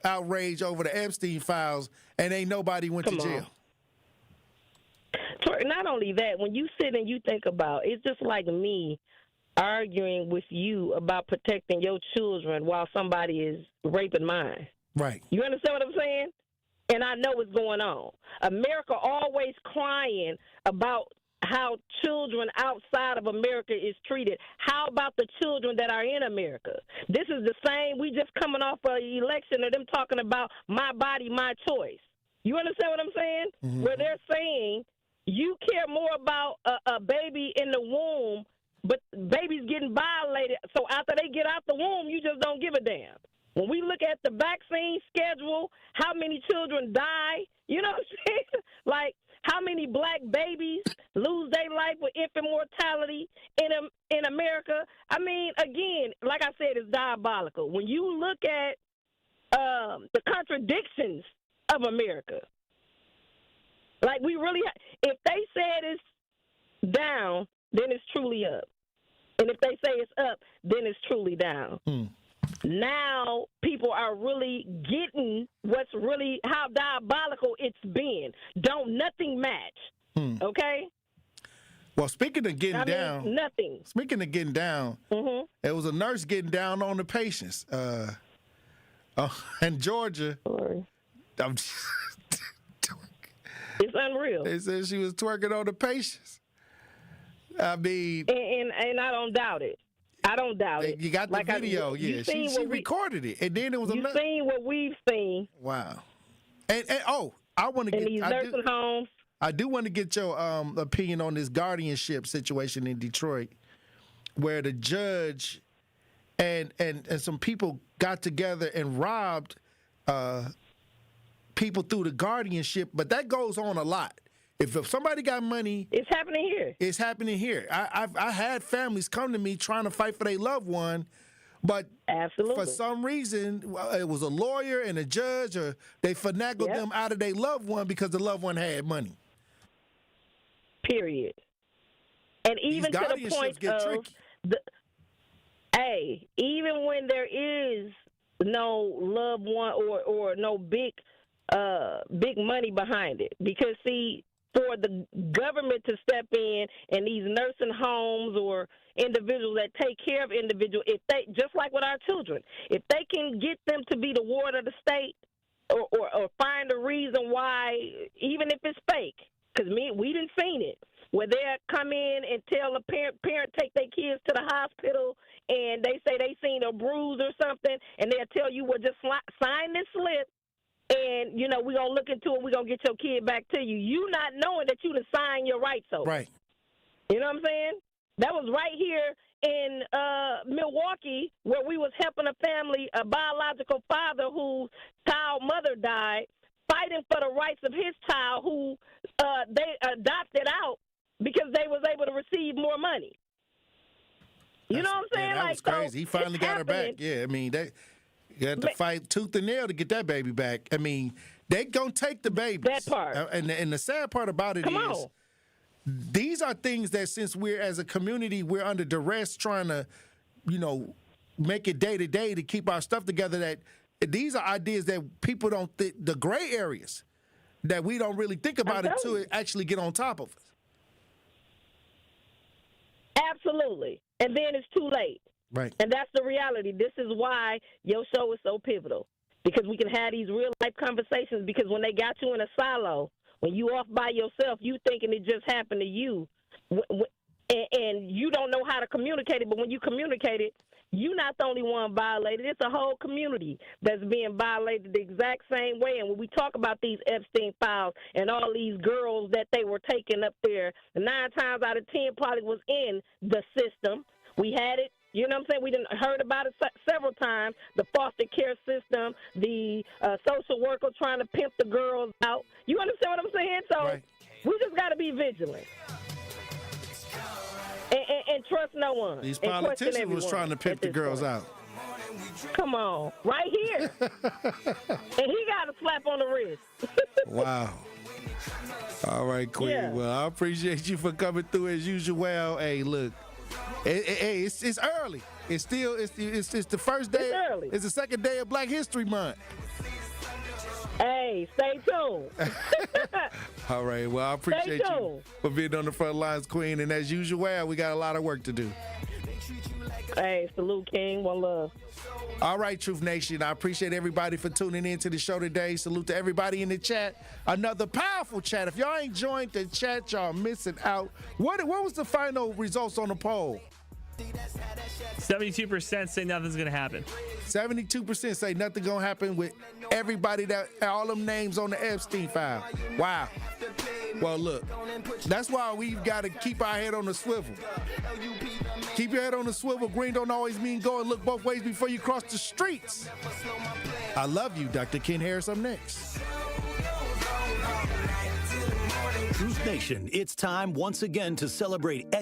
outrage over the Epstein files, and ain't nobody went to jail. Not only that, when you sit and you think about, it's just like me arguing with you about protecting your children while somebody is raping mine. Right. You understand what I'm saying? And I know what's going on. America always crying about how children outside of America is treated. How about the children that are in America? This is the same. We just coming off an election of them talking about my body, my choice. You understand what I'm saying? Mm-hmm. Where they're saying you care more about a baby in the womb, but babies getting violated. So after they get out the womb, you just don't give a damn. When we look at the vaccine schedule, how many children die, you know what I'm saying? Like, how many black babies lose their life with infant mortality in America. I mean, again, like I said, it's diabolical. When you look at the contradictions of America, like we really, if they said it's down, then it's truly up. And if they say it's up, then it's truly down. Now people are really getting what's really how diabolical it's been. Don't nothing match. Okay? Well, speaking of getting down, nothing. Speaking of getting down, there was a nurse getting down on the patients. In Georgia. It's unreal. They said she was twerking on the patients. I mean, and I don't doubt it. I don't doubt it. You got the video, yeah. She recorded it, and then it was you seen what we've seen. Wow. And I want to get these nursing homes. I do want to get your opinion on this guardianship situation in Detroit, where the judge and some people got together and robbed people through the guardianship, but that goes on a lot. If somebody got money, it's happening here. It's happening here. I had families come to me trying to fight for their loved one, but for some reason it was a lawyer and a judge, or they finagled them out of their loved one because the loved one had money. Period. And even to the point of even when there is no loved one or no big money behind it, because see, for the government to step in and these nursing homes or individuals that take care of individuals, if they, just like with our children, if they can get them to be the ward of the state or find a reason why, even if it's fake, because we didn't seen it, where they'll come in and tell a parent take their kids to the hospital and they say they seen a bruise or something, and they'll tell you, well, just sign this slip, and, you know, we're going to look into it. We're going to get your kid back to you. You not knowing that you done signed your rights over. Right. You know what I'm saying? That was right here in Milwaukee, where we was helping a family, a biological father whose child mother died, fighting for the rights of his child who they adopted out because they was able to receive more money. You know what I'm saying? Yeah, that was crazy. He finally got her back. Yeah, I mean, you had to fight tooth and nail to get that baby back. I mean, they gonna take the babies. That part. And the sad part about it is, these are things that since we're as a community, we're under duress trying to, you know, make it day to day to keep our stuff together. That these are ideas that people don't think, the gray areas that we don't really think about until it actually get on top of us. Absolutely. And then it's too late. Right. And that's the reality. This is why your show is so pivotal, because we can have these real life conversations, because when they got you in a silo, when you off by yourself, you thinking it just happened to you, and you don't know how to communicate it, but when you communicate it, you're not the only one violated. It's a whole community that's being violated the exact same way. And when we talk about these Epstein files and all these girls that they were taking up there, 9 times out of 10 probably was in the system. We had it. You know what I'm saying? We done heard about it several times. The foster care system, the social worker trying to pimp the girls out. You understand what I'm saying? So we just got to be vigilant. And trust no one. These politicians was trying to pimp the girls out. Come on. Right here. And he got a slap on the wrist. Wow. All right, Queen. Yeah. Well, I appreciate you for coming through as usual. Hey, look. It's early. It's the first day. It's early. It's the second day of Black History Month. Hey, stay tuned. All right. Well, I appreciate you for being on the front lines, Queen. And as usual, we got a lot of work to do. Hey, salute, King. One love. All right, Truth Nation. I appreciate everybody for tuning in to the show today. Salute to everybody in the chat. Another powerful chat. If y'all ain't joined the chat, y'all missing out. What was the final results on the poll? 72% say nothing's gonna happen. 72% say nothing gonna happen with everybody all them names on the Epstein file. Wow. Well, look, that's why we've got to keep our head on the swivel. Keep your head on the swivel. Green don't always mean go and look both ways before you cross the streets. I love you, Dr. Ken Harris. Up next. Truth Nation, it's time once again to celebrate